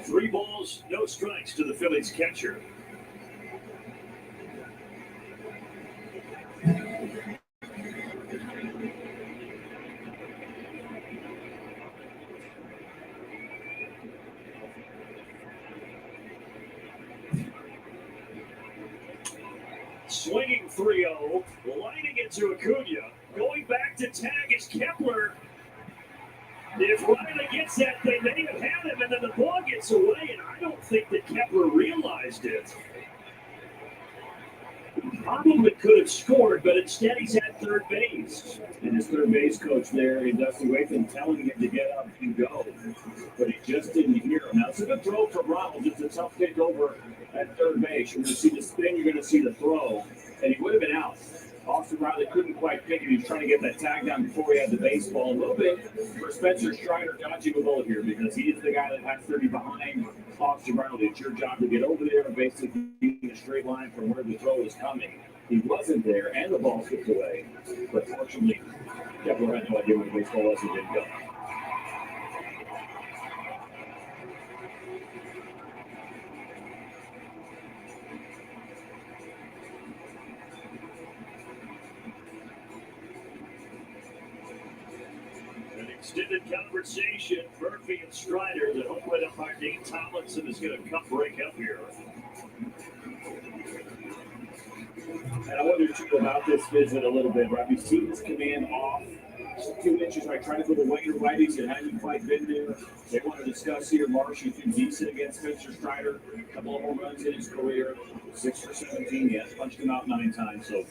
Three balls, no strikes to the Phillies catcher. Swinging 3-0, lining into Acuna. Going back to tag is Kepler. If Riley gets that, they may have had him, and then the ball gets away, and I don't think that Kepler realized it. Probably could have scored, but instead he's at third base. And his third base coach there, Dusty Wakeman, telling him to get up and go. But he just didn't hear him. Now, it's a good throw from Ronald. It's a tough pick over at third base. You're going to see the spin, you're going to see the throw. And he would have been out. Austin Riley couldn't quite pick it. He was trying to get that tag down before he had the baseball. A little bit for Spencer Strider dodging a bullet here because he is the guy that has 30 behind Austin Riley. It's your job to get over there and basically be in a straight line from where the throw is coming. He wasn't there, and the ball slipped away. But fortunately, Kepler had no idea where the baseball was and didn't go. Extended conversation, Murphy and Strider. The home plate umpire, Dean Tomlinson, is going to come break up here. And I wonder too about this visit a little bit, right? We've seen his command off just a few inches, right? Trying to go away to righties. It hasn't quite been there. They want to discuss here. Marsh, he's been decent against Spencer Strider. A couple of home runs in his career. 6 for 17. He has punched him out 9 times. So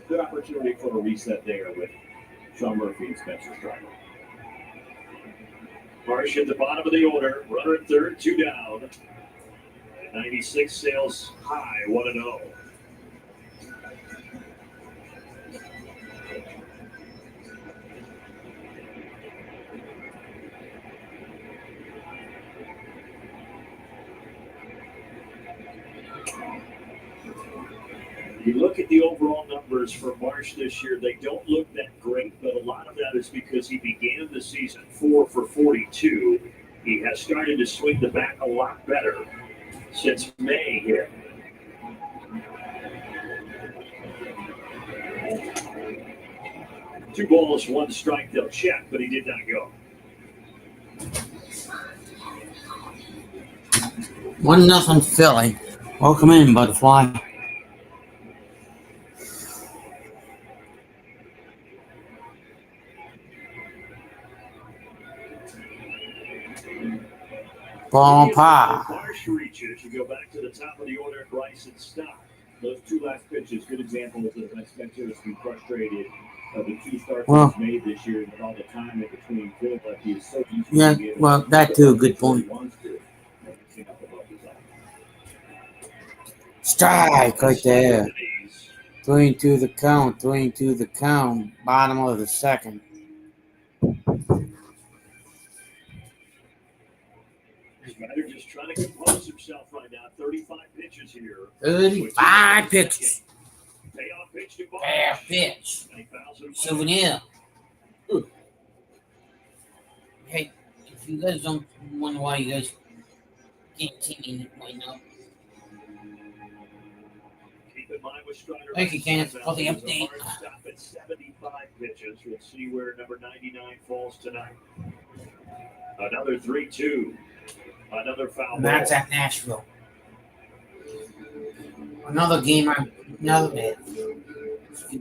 good opportunity for a reset there with Sean Murphy and Spencer Strider. Marsh at the bottom of the order. Runner at third, 2 down. 96 sails high, 1-0. You look at the overall numbers for Marsh this year, they don't look that great, but a lot of that is because he began the season 4 for 42. He has started to swing the bat a lot better since May here. Two balls, 1 strike, they'll check, but he did not go. 1-0 Philly. Welcome in, Butterfly. Ball pie. Marsh reaches. You go back to the top of the order, Bryce and Stock. Those 2 last pitches, good examples of an expected to be frustrated of the 2 starts he's made this year, and all the time in between Philadelphia is so easy. Yeah, well, that too, good point. Strike right there. 3-2 the count, 3-2 the count, bottom of the second. Ryder just trying to compose himself right now. 35 pitches here. 35 pitches. Payoff pitch to Marsh. Payoff pitch. Souvenir. Ooh. Hey, if you guys don't wonder why you guys can't see me right now. Thank you, Kenneth, for the update. Stop at 75 pitches. We'll see where number 99 falls tonight. Another 3-2. Another foul. And that's at Nashville. Another game, another bit.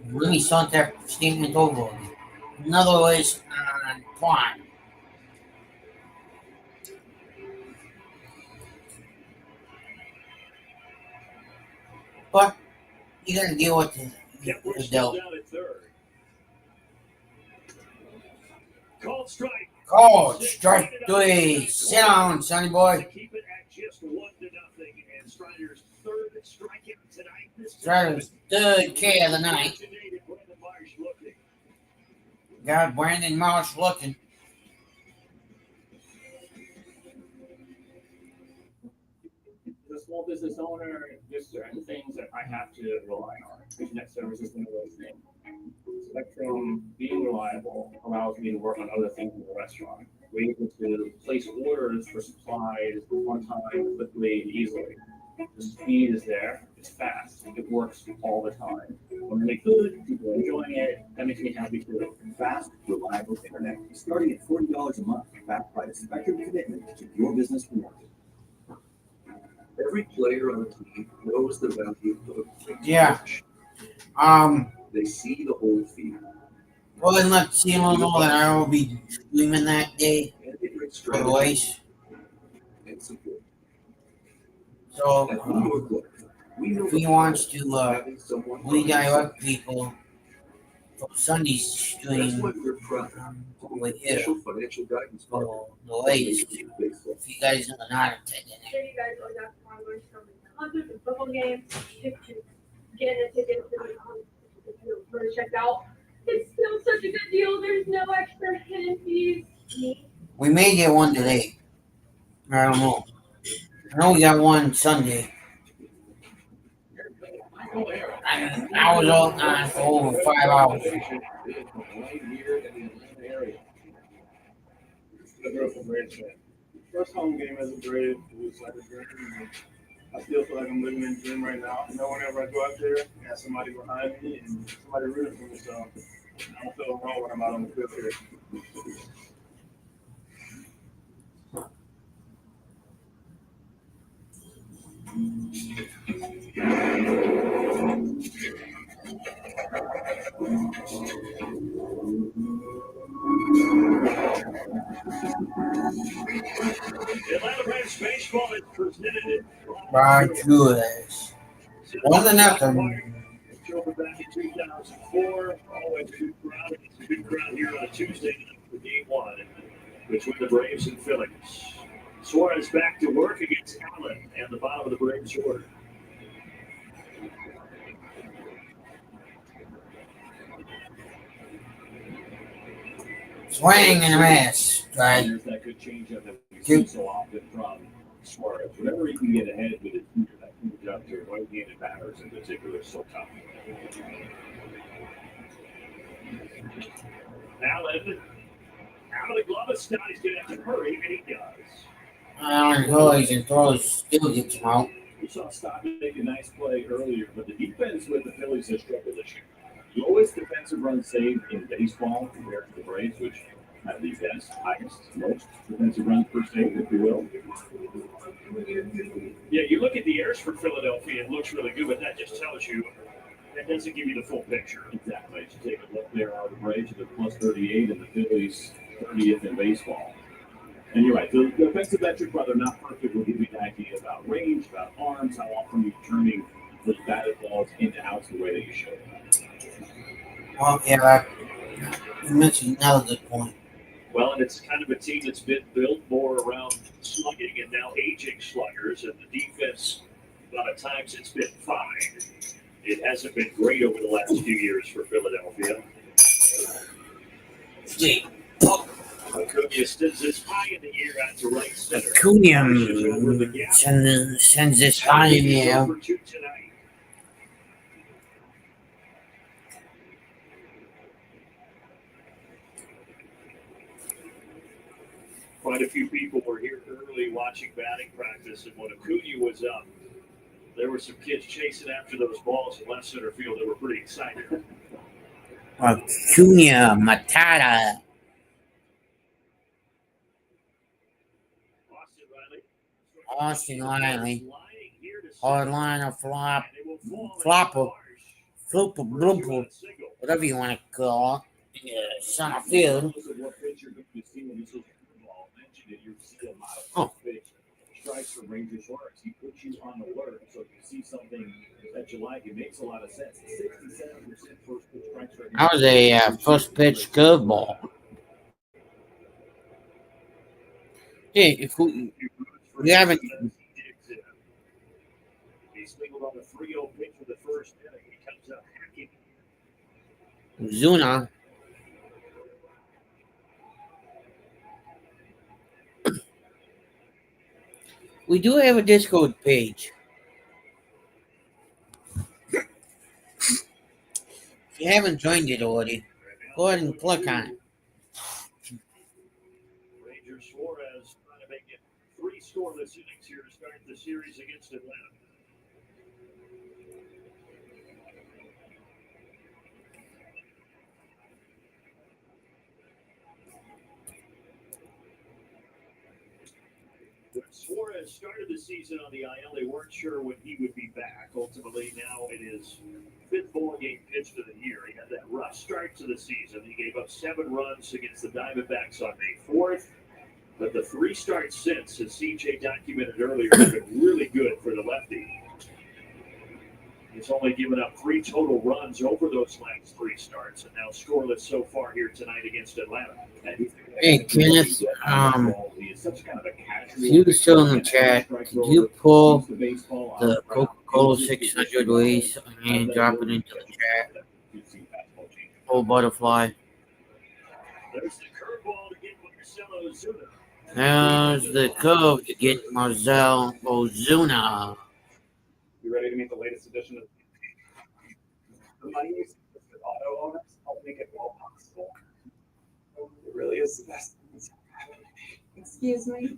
Really sent that statement over. Another was on point. But you gotta deal with the Dell. Called strike. Called strike 3. Sit down, sonny boy. Keep it at just 1-0. And Strider's third strikeout tonight. Strider's third K of the night. Got Brandon Marsh looking. As a small business owner, there's certain things that I have to rely on. Internet service is one of those things. Spectrum being reliable allows me to work on other things in the restaurant. We're able to place orders for supplies on time, quickly, and easily. The speed is there, it's fast, it works all the time. When I make food, people are enjoying it, that makes me happy too. Fast, reliable internet, starting at $40 a month, backed by the Spectrum commitment to keep your business connected. Every player on the team knows the value of a quick pitch. They see the whole field. Well, then let's see a little more that I will be streaming that day for the race. And support. So, if he wants to redirect people from Sunday's stream with him for the race, if you guys are not attending it. Sure, you guys always have to from concerts and football games. Get a ticket for checked out. It's still such a good deal. There's no extra hidden fees. We may get one today. I don't know. I know we got one Sunday. I was on for over 5 hours. First home game as a grade was like a dream. I still feel like I'm living in a dream right now. You know, whenever I go out there, I have somebody behind me and somebody rooting for me, so I don't feel wrong when I'm out on the field here. Atlanta Braves baseball is presented By Julius. 1-0. Over back in 2004, always a good crowd. It's a good crowd here on a Tuesday night for Game 1. between the Braves and Phillies. Suarez back to work against Allen and the bottom of the Braves order. Swing and a miss. Right. There's that good changeup that we see so often from Suarez. Whenever he can get ahead with his finger, that changeup to right-handed batters in particular is so tough. Allen, out of the glove of Scott, he's going to have to hurry, and he does. Allen goes and throws, still gets him out. We saw Scott make a nice play earlier, but the defense with the Phillies has struggled this year. Lowest defensive run saved in baseball compared to the Braves, which have the highest, most defensive runs per save, if you will. Yeah, you look at the errors for Philadelphia, it looks really good, but that just tells you, that doesn't give you the full picture. Exactly. You take a look there on the Braves, the plus 38, and the Phillies 30th in baseball. And you're right, the defensive metric, while they're not perfect, will give you an idea about range, about arms, how often you're turning those batted balls into outs the way that you should. Well, yeah, you mentioned another good point. Well, and it's kind of a team that's been built more around slugging and now aging sluggers, and the defense, a lot of times it's been fine. It hasn't been great over the last few years for Philadelphia. Acuna sends this high in the air out to right center. Acuna sends this high in the air. Quite a few people were here early watching batting practice, and when Acuna was up, there were some kids chasing after those balls in left center field that were pretty excited. Acuna Matata. Austin Riley. Hard liner, flopper, flooper, blooper, whatever you want to call it. Center field. Oh. Strikes from Ranger Suarez. He puts you on alert, so if you see something that you like, it makes a lot of sense. 67% first pitch strikes right now. That was a first pitch curveball. Hey, if we haven't. He swinged on a 3-0 pitch for the first inning. He comes out hacking. Zuna. We do have a Discord page. If you haven't joined it already, go ahead and click on it. Ranger Suarez trying to make it 3 scoreless innings here to start the series against Atlanta. When Suarez started the season on the IL, they weren't sure when he would be back. Ultimately, now it is 5th ball game pitch of the year. He had that rough start to the season. He gave up 7 runs against the Diamondbacks on May 4th. But the 3 starts since, as CJ documented earlier, have been really good for the lefty. He's only given up 3 total runs over those last 3 starts, and now scoreless so far here tonight against Atlanta. Hey, Kenneth, if you're still in the chat, could you pull the Coca-Cola 600 race and drop it into the chat? Pull butterfly. There's the curveball to get Marcelo Ozuna. There's the curve to get Marcelo Ozuna. You ready to meet the latest edition of the money you see with auto owners? I'll make it well possible. It really is the best thing that's ever happened to me. Excuse me?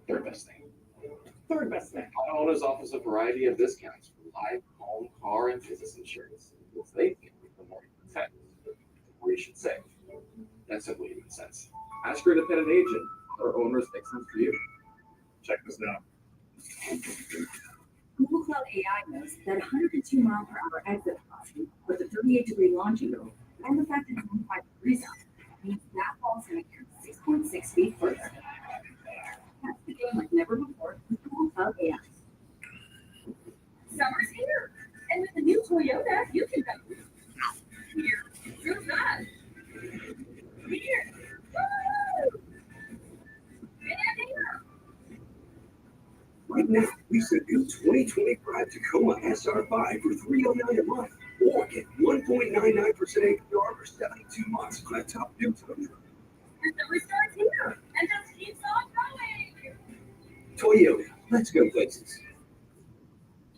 Third best thing. Third best thing. Auto owners offers a variety of discounts for life, home, car, and business insurance. If they think the more you protect, the more you should save. That simply makes sense. Ask your independent agent or owners make sense for you. Check this out. Google Cloud AI knows that 102 mile per hour exit velocity with a 38-degree launch angle and the fact that it's only 5 degrees out means that ball's going to carry 6.6 feet further. That's the game like never before with Google Cloud AI. Summer's here, and with the new Toyota, you can go here, through that, here, woo! Right now, lease a new 2025 Tacoma SR5 for $309 a month. Or get 1.99% APR for 72 months on a top new tow truck. The summer starts here and just keeps on going. Toyota, let's go places.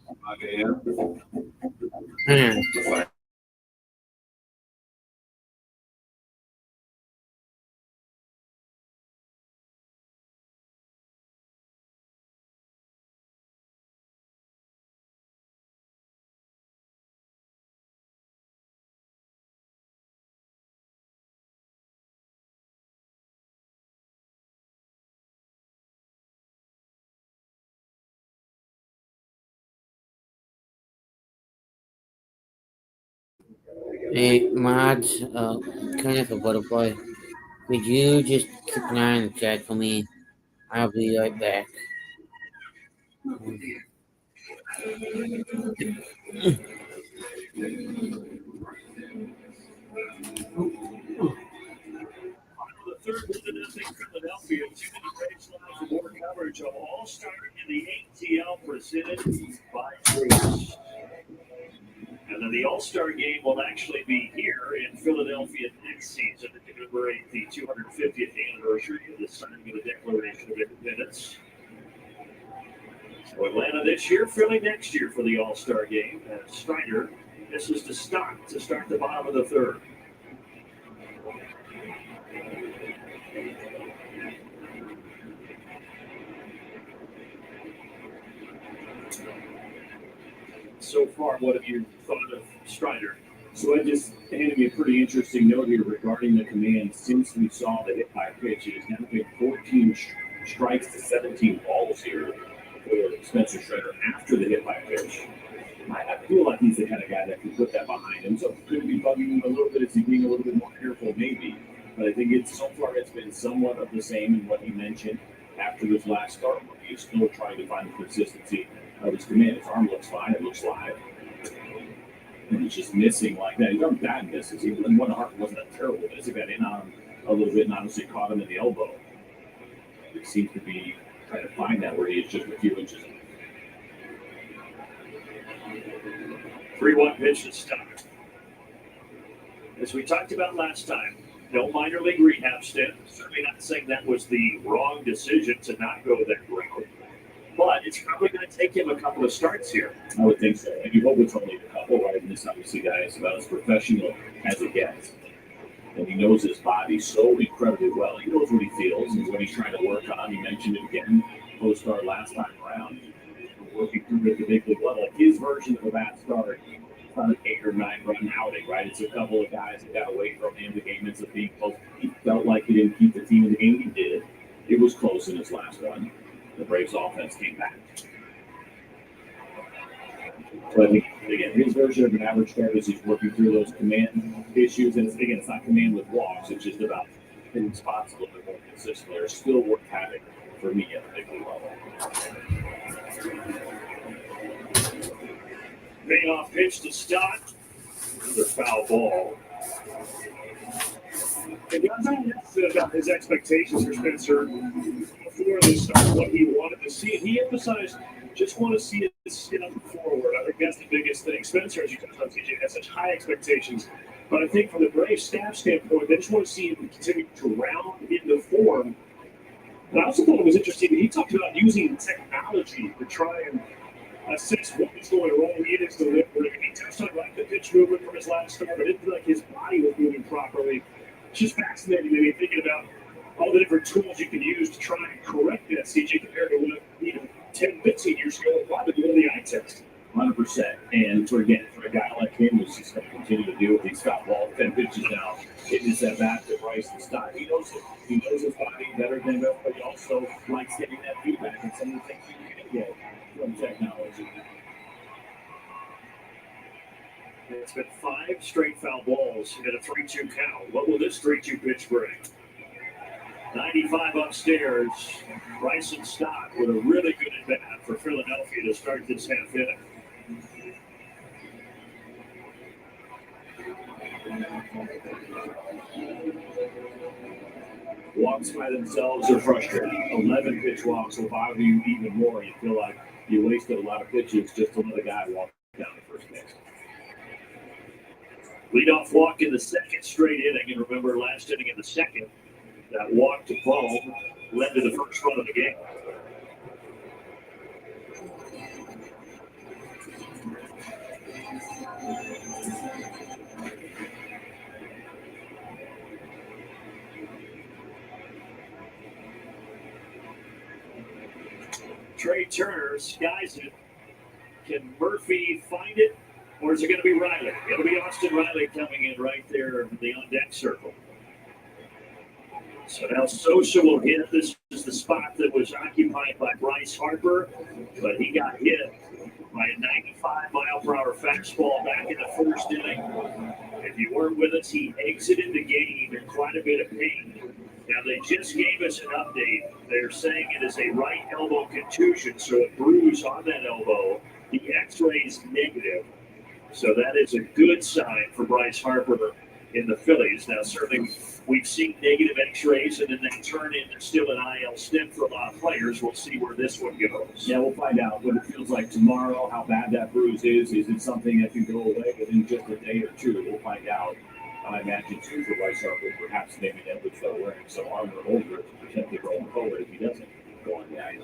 5 a.m. Hey, mods, kind of a butterfly. Could you just keep an eye on the chat for me? I'll be right back. The third was the nothing Philadelphia. Too many Braves live for more coverage of All-Star in the ATL presented by Suarez. And then the All-Star game will actually be here in Philadelphia next season to commemorate the 250th anniversary of the signing of the Declaration of Independence. So Atlanta this year, Philly next year for the All-Star game. And Strider misses to start the bottom of the third. So far, what have you thought of Strider? So I just handed me a pretty interesting note here regarding the command. Since we saw the hit by pitch, it has now been 14 strikes to 17 balls here for Spencer Strider after the hit by pitch. I feel like he's the kind of guy that can put that behind him. So it could be bugging him a little bit. Is he being a little bit more careful? Maybe. But I think so far it's been somewhat of the same in what he mentioned after his last start, where he's still trying to find the consistency of his command. His arm looks fine. It looks live. And he's just missing like that. He's done bad misses. Even when one heart wasn't a terrible miss. He got in on him a little bit and honestly caught him in the elbow. He seems to be trying to find that where he is just a few inches. 3-1 pitch to start. As we talked about last time, no minor league rehab stint. Certainly not saying that was the wrong decision to not go that route. But it's probably going to take him a couple of starts here. I would think so. And you hope it's only a couple, right? And this obviously guy is about as professional as it gets. And he knows his body so incredibly well. He knows what he feels and what he's trying to work on. He mentioned it again post-start last time around. Working through at the big league level. Like his version of a bad start, it's not an 8 or 9 run outing, right? It's a couple of guys that got away from him. The game ends up being close. He felt like he didn't keep the team in the game. He did. It was close in his last one. The Braves offense came back. So I think, again, his version of an average start is he's working through those command issues. And it's not command with walks. It's just about hitting spots a little bit more consistently. They're still worth having for me at the big league level. Payoff pitch to Stott. Another foul ball. And God's not about his expectations for Spencer before they start, what he wanted to see. And he emphasized just want to see it step forward. I think that's the biggest thing. Spencer, as you talked about, TJ, has such high expectations. But I think from the Braves staff standpoint, they just want to see him continue to round into form. And I also thought it was interesting that he talked about using technology to try and assess what was going wrong in his delivery. He touched on like the pitch movement from his last start, but it didn't feel like his body was moving properly. It's just fascinating to me thinking about all the different tools you can use to try and correct that, CJ, compared to what, 10, 15 years ago, probably doing the eye test. 100%. And for a guy like him who's just going to continue to do it, he's got ball 10 pitches now. It is that back to Bryce and Stott. He knows it. He knows his body better than everybody, but he also likes getting that feedback and some of the things you can get from technology. It's been 5 straight foul balls and a 3-2 count. What will this 3-2 pitch bring? 95 upstairs. Bryson Stott with a really good at-bat for Philadelphia to start this half inning. Walks by themselves are frustrating. 11 pitch walks will bother you even more. You feel like you wasted a lot of pitches just to let a guy walk down the first base. Leadoff walk in the second straight inning. And remember, last inning in the second, that walk to Bohm led to the first run of the game. Trey Turner skies it. Can Murphy find it, or is it going to be Riley? It'll be Austin Riley coming in right there in the on-deck circle. So now Sosa will hit. This is the spot that was occupied by Bryce Harper, but he got hit by a 95-mile-per-hour fastball back in the first inning. If you weren't with us, he exited the game in quite a bit of pain. Now, they just gave us an update. They're saying it is a right elbow contusion, so a bruise on that elbow. The x-ray is negative. So that is a good sign for Bryce Harper in the Phillies. Now, certainly, we've seen negative x-rays, and then they turn into still an IL stint for a lot of players. We'll see where this one goes. Yeah, we'll find out what it feels like tomorrow, how bad that bruise is. Is it something that can go away within just a day or two? We'll find out. I imagine, too, for Bryce Harper, perhaps maybe that would start wearing some armor over it to protect it going forward if he doesn't go on the ice.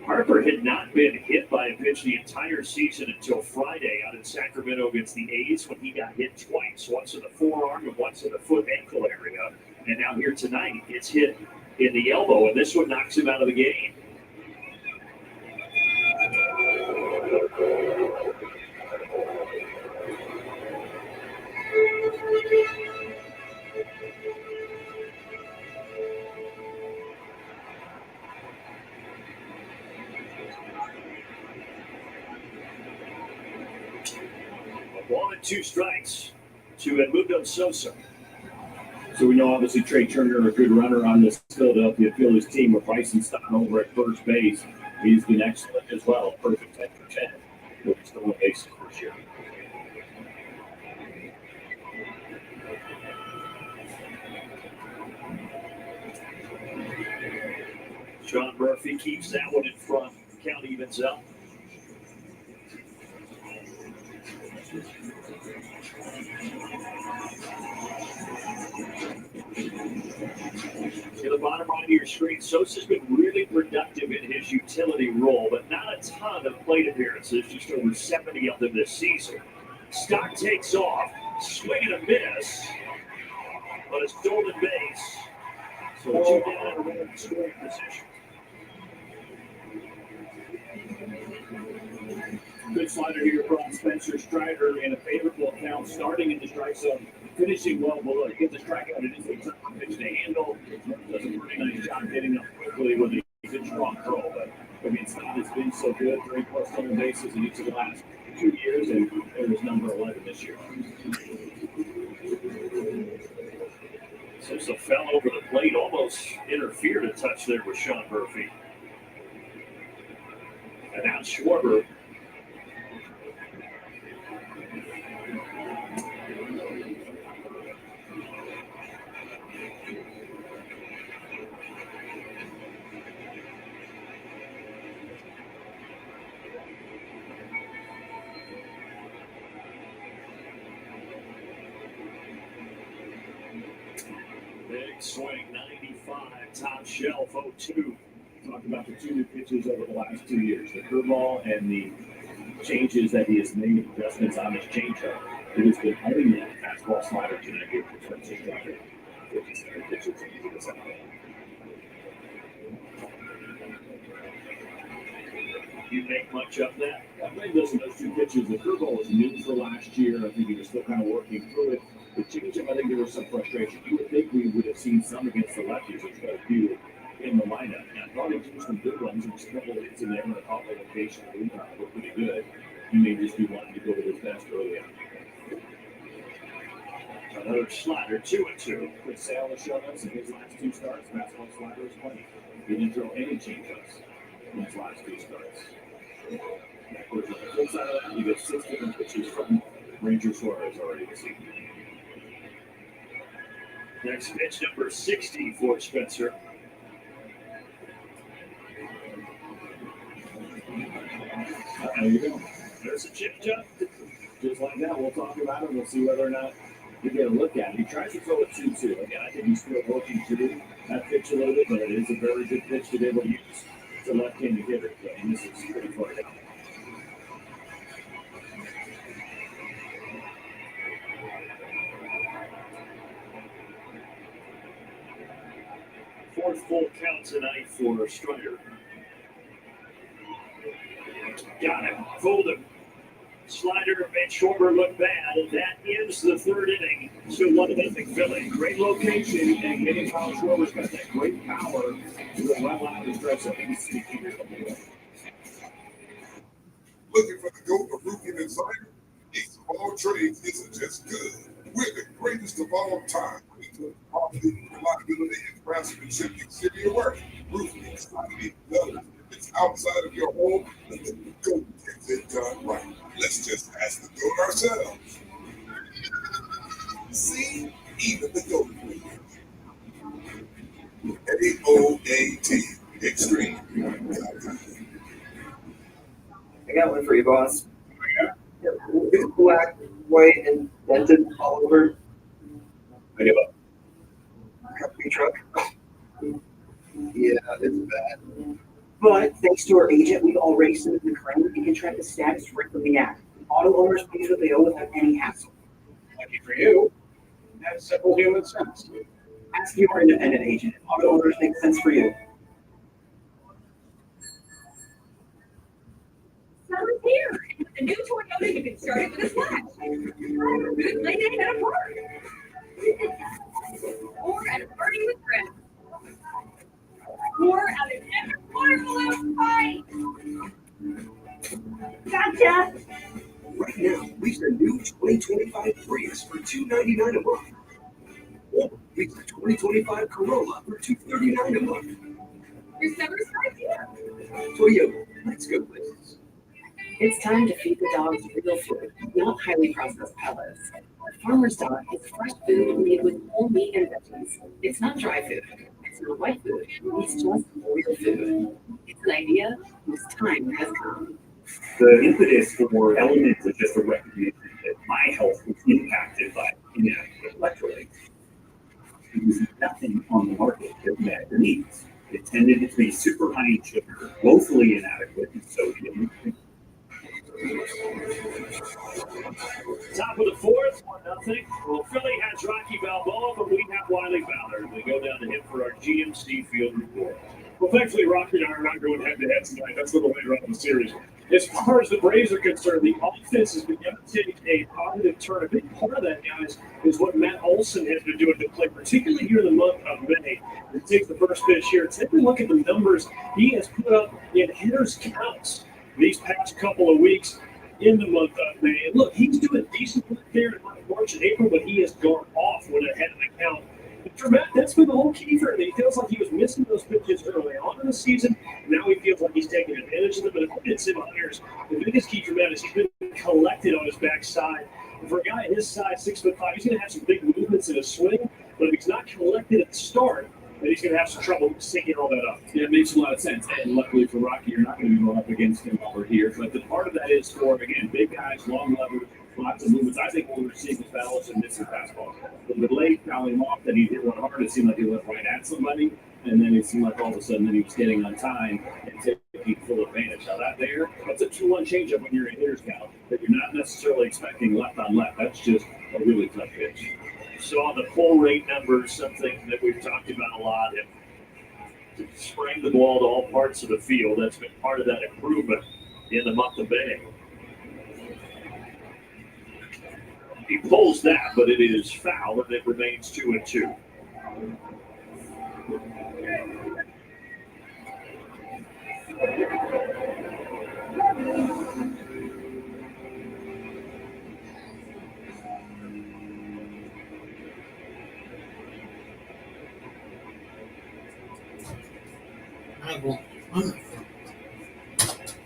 Harper had not been hit by a pitch the entire season until Friday out in Sacramento against the A's when he got hit twice, once in the forearm and once in the foot ankle area. And now here tonight, it's hit in the elbow, and this one knocks him out of the game. One and two strikes to Edmundo Sosa. So we know, obviously, Trey Turner, a good runner on this Philadelphia Phillies team with Bryson Stott over at first base. He's been excellent as well. Perfect 10 for 10 with stolen bases this year. Sean Murphy keeps that one in front. Count evens up. To the bottom right of your screen, Sosa's been really productive in his utility role, but not a ton of plate appearances, just over 70 of them this season. Stott takes off, swing and a miss, but a stolen base. So 2 down and a in scoring position. Good slider here from Spencer Strider in a favorable count, starting in the strike zone, finishing well below. He gets a strikeout. It is a tough pitch to handle. Does a pretty nice job getting up quickly with a good strong throw. But I mean, Scott has been so good, 3+ stolen bases in each of the last 2 years, and it was number 11 this year. Sosa fell over the plate, almost interfered a touch there with Sean Murphy. And now Schwarber. Big swing, 95, top shelf, 0-2. Talked about the 2 new pitches over the last 2 years, the curveball and the changes that he has made, adjustments on his changeup. It has been only that fastball slider tonight here for Spencer Strider. 57 pitches into the second. You make much of that? I played those 2 pitches. The curveball was new for last year. I think he was still kind of working through it. The changeup, I think there was some frustration. You would think we would have seen some against the lefties, which got a few in the lineup. And I thought he threw some good ones. There was a couple of hits in there in a couple of locations. We thought were pretty good. He may just be wanting to go with his best early on. Another slider, 2-2. Chris Sale has shown us in his last 2 starts. Fastball slider is plenty. He didn't throw any changeups in his last 2 starts. Of course, on the flip side of that, you get 6 different pitches from Ranger Suarez already this evening. Next pitch, number 60 for Spencer. There you go. There's a chip jump. Just like that, we'll talk about it. We'll see whether or not you get a look at it. He tries to throw it 2-2. Again, I think he's still working through that pitch a little bit, but it is a very good pitch to be able to use. It's a left-handed hitter, and this is pretty far down. Fourth full count tonight for Strider. Got him. Fooled him. Slider made Schwarber look bad, and that ends the third inning. Still 1-0 Philly. Great location, and getting Kyle Schwarber's got that great power to go well out of the stretch. Looking for the GOAT of Roofing and Siding? Ace of all trades isn't just good. We're the greatest of all time. Quality, reliability, and craftsmanship exterior work. Roofing, siding, gutters. If it's outside of your home, then the GOAT gets it done right. Let's just ask the GOAT ourselves. See, even the GOAT agrees. AOAT Extreme. I got one for you, boss. It's black, white, and dented all over. I give up. Company truck. Yeah, it's bad. But thanks to our agent, we've already submitted the claim and can track the status right from the app. Auto owners pay what they owe without any hassle. Lucky for you, that's simple human sense. Ask your independent agent if auto owners make sense for you. Summer's here, and with the new Toyota, you can start it with a splash. Good play date at a park. Or at a party with friends. Or at an epic water balloon fight. Gotcha! Right now, lease the new 2025 Prius for $299 a month. Or lease the 2025 Corolla for $239 a month. Your summer starts here. Toyota, let's go places. It's time to feed the dogs real food, not highly processed pellets. A farmer's dog is fresh food made with whole meat and veggies. It's not dry food. It's not white food. It's just real food. It's an idea whose time has come. The impetus for Elements is just a recognition that my health was impacted by inadequate electrolytes. There was nothing on the market that met the needs. It tended to be super high in sugar, woefully inadequate in sodium. Top of the fourth, 1-0. Well, Philly has Rocky Balboa, but we have Wiley Fowler. We go down to him for our GMC Field report. Well, thankfully, Rocky and I are not going head-to-head tonight. That's a little later on in the series. As far as the Braves are concerned, the offense has begun to take a positive turn. A big part of that, guys, is what Matt Olson has been doing to play, particularly here in the month of May. He takes the first pitch here. Take a look at the numbers he has put up in hitters counts these past couple of weeks in the month of May. And look, he's doing decent work there in March and April, but he has gone off when ahead of the count. But for Matt, that's been the whole key for him. He feels like he was missing those pitches early on in the season. Now he feels like he's taking advantage of them. But according to Sim Myers, the biggest key for Matt is he's been collected on his backside. And for a guy his size, 6'5", he's going to have some big movements in his swing. But if he's not collected at the start, then he's going to have some trouble syncing all that up. Yeah, it makes a lot of sense. And luckily for Rocky, you're not going to be going up against him over here. But the part of that is for, again, big guys, long leverage, lots of movements. I think what we're seeing is Ballas and missing fastball. A little bit late, fouling him off, then he hit one hard. It seemed like he went right at somebody. And then it seemed like all of a sudden that he was getting on time and taking full advantage. Now that there, that's a 2-1 changeup when you're in hitter's count that you're not necessarily expecting left on left. That's just a really tough pitch. So on the pull rate numbers, something that we've talked about a lot, to spraying the ball to all parts of the field, that's been part of that improvement in the month of May. He pulls that, but it is foul, and it remains 2-2.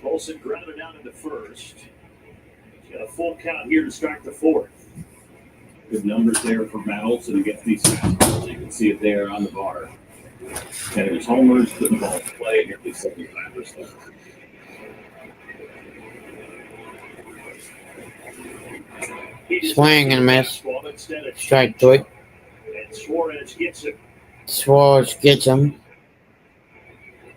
Olsen grounded down into first. Got a full count here to start the fourth. Good numbers there for Matt Olson against these fastballs. You can see it there on the bar. And it was homers, put the ball in play, nearly 75%. Swing and a miss. Strike 3. And Suarez gets it. Suarez gets him.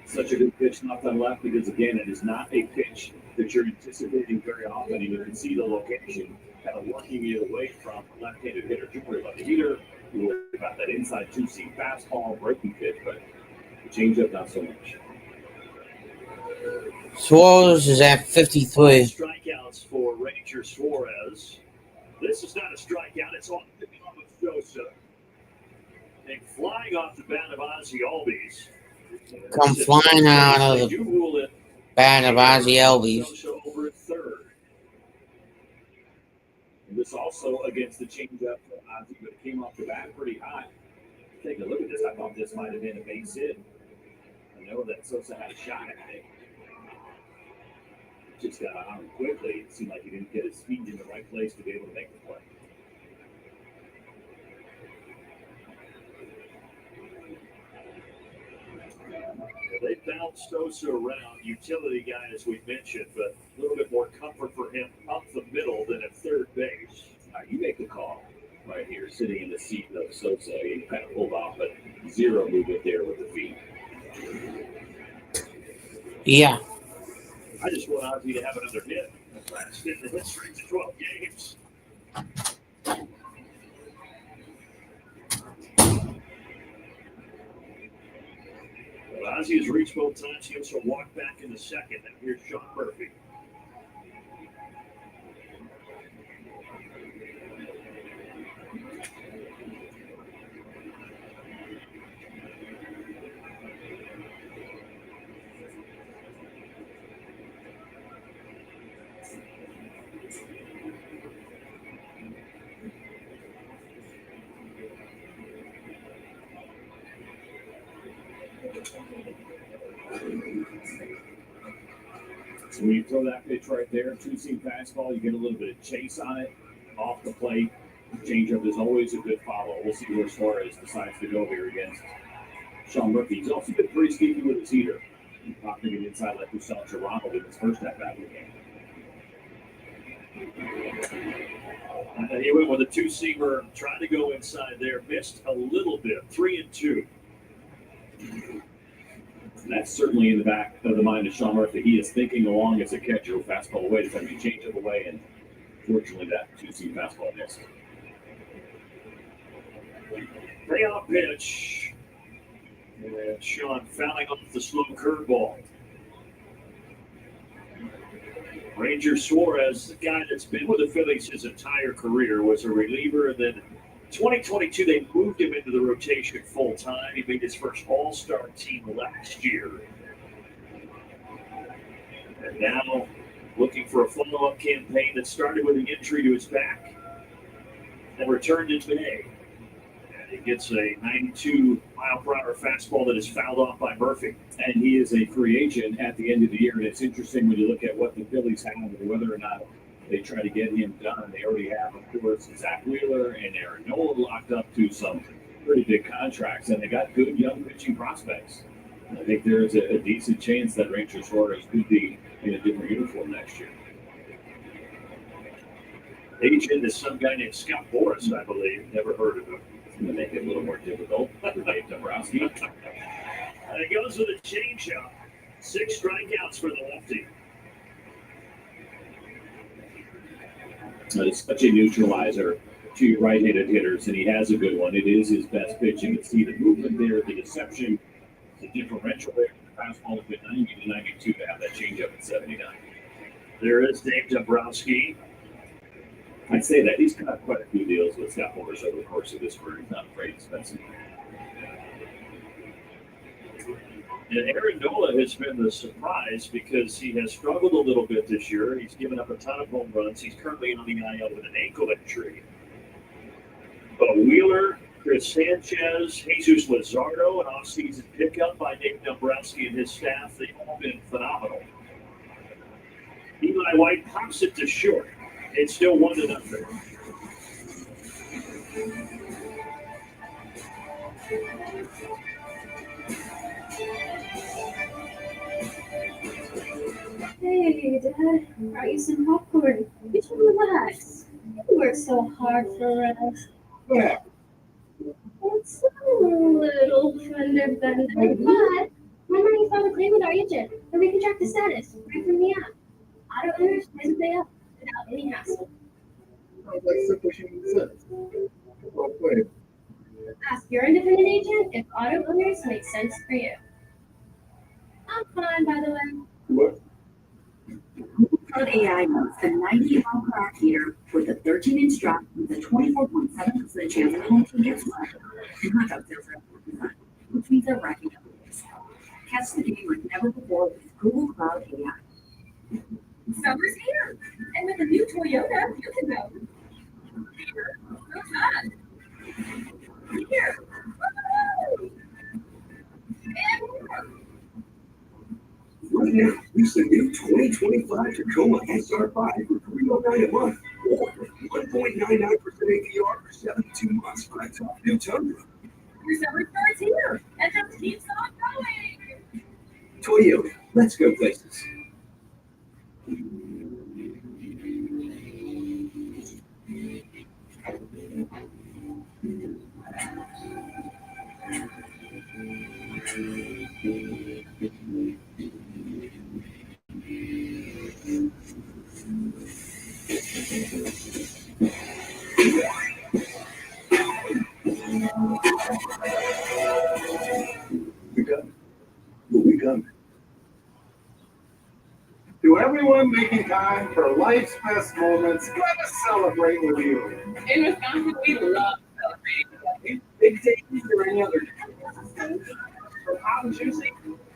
Such a good pitch knocked on left because, again, it is not a pitch that you're anticipating very often. And you can see the location kind of working you away from a left-handed hitter. You worry about the heater, you worry about that inside two-seam fastball, breaking pitch, but the changeup, not so much. Suarez is at 53. Strikeouts for Ranger Suarez. This is not a strikeout. It's on the Sosa. And flying off the bat of Ozzie Albies. Come flying out of the bat of Ozzie Albies. Over at third. And this also against the changeup for Ozzie, but it came off the bat pretty high. Take a look at this. I thought this might have been a base hit. I know that Sosa had a shot at it. Just got on him quickly. It seemed like he didn't get his feet in the right place to be able to make the play. They bounced Sosa around, utility guy as we mentioned, but a little bit more comfort for him up the middle than at third base. You make the call right here, sitting in the seat of Sosa. He kind of pulled off, but zero movement there with the feet. Yeah. I just want Ozzie to have another hit. Last hit in the history to 12 games. Well, Ozzie has reached both times. He also walked back in the second. And here's Sean Murphy. So when you throw that pitch right there, two-seam fastball, you get a little bit of chase on it, off the plate. Changeup is always a good follow. We'll see where Suarez decides to go here against Sean Murphy. He's also been pretty sneaky with his heater. Popping it inside like we saw Toronto in his first at-bat of the game. And he went with a two-seamer, trying to go inside there, missed a little bit, 3-2. And that's certainly in the back of the mind of Sean Murphy. He is thinking along as a catcher, fastball away, it's going to be changeup away, and fortunately that two-seam fastball missed. Payoff pitch. And Sean fouling off the slow curveball. Ranger Suarez, the guy that's been with the Phillies his entire career, was a reliever. And then 2022, they moved him into the rotation full time. He made his first All-Star team last year. And now looking for a follow-up campaign that started with an injury to his back and returned in May. And he gets a 92-mile-per-hour fastball that is fouled off by Murphy. And he is a free agent at the end of the year. And it's interesting when you look at what the Phillies have and whether or not they try to get him done. They already have, of course, Zach Wheeler and Aaron Nola locked up to some pretty big contracts. And they got good young pitching prospects. I think there's a decent chance that Ranger Suarez could be in a different uniform next year. Agent is some guy named Scott Boras, I believe. Never heard of him. It's going to make it a little more difficult for Dave Dombrowski. And it goes with a changeup. 6 strikeouts for the lefty. It's such a neutralizer to your right-handed hitters, and he has a good one. It is his best pitch. You can see the movement there, the deception, the differential there. The fastball has been 90 to 92 to have that changeup at 79. There is Dave Dombrowski. I'd say that he's got quite a few deals with Scott Boras over the course of his career. He's not afraid to spend some money. And Aaron Nola has been the surprise because he has struggled a little bit this year. He's given up a ton of home runs. He's currently on the IL with an ankle injury. But Wheeler, Chris Sanchez, Jesus Luzardo, an offseason pickup by Dave Dombrowski and his staff, they've all been phenomenal. Eli White pops it to short. It's still 1-0. Hey, Dad, brought you some popcorn. You should relax. You work so hard for us. Yeah. It's a little fender bender, but remember you found a claim with our agent, and we can track the status right from the app. Auto owners pays what they owe without any hassle. Sounds like simple human sense. Well played. Ask your independent agent if auto owners make sense for you. I'm fine, by the way. What? Cloud AI mounts a 90-mile-per-hour heater with a 13-inch strap with a 24.7% chance of home team gets wet and hot dog sales are up 1%, which means they're racking up wins. Catch the game like never before with Google Cloud AI. Summer's here, and with a new Toyota, you can go here, go fast. Here, woo! And more. Right now, lease the new 2025 Tacoma SR5 for $309 a month, or 1.99% APR for 72 months for a top new Tundra. Your summer starts here, and just keeps on going. Toyota, let's go places. We done. We done. To everyone making time for life's best moments, let us celebrate with you. In Wisconsin, we love celebrating. Big days or any other day. From hot and juicy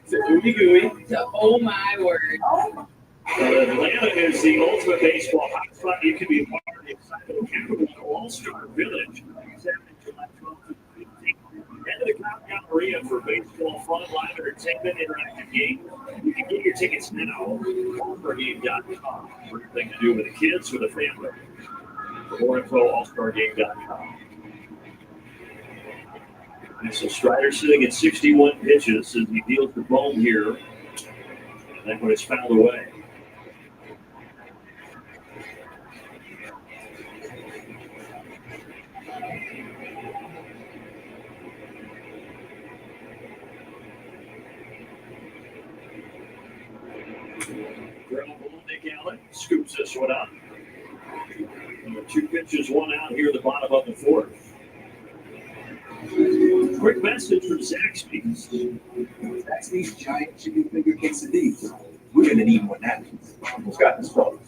to ooey gooey to oh my word. Atlanta is the ultimate baseball hotspot. You can be a part of the exciting capital All-Star Village. July 12th to 15th. Head to the Countdown Arena for baseball fun, live entertainment, interactive games. You can get your tickets now at allstargame.com. Everything to do with the kids, with the family. For more info, allstargame.com. And so Strider sitting at 61 pitches as he deals the bone here. And that one is fouled away. Ground ball, Nick Allen scoops this one up. And 2 pitches, 1 out here at the bottom of the 4th. Quick message from Zaxby's. Zaxby's giant chicken finger quesadillas. We're going to need more napkins. Who's got this phone?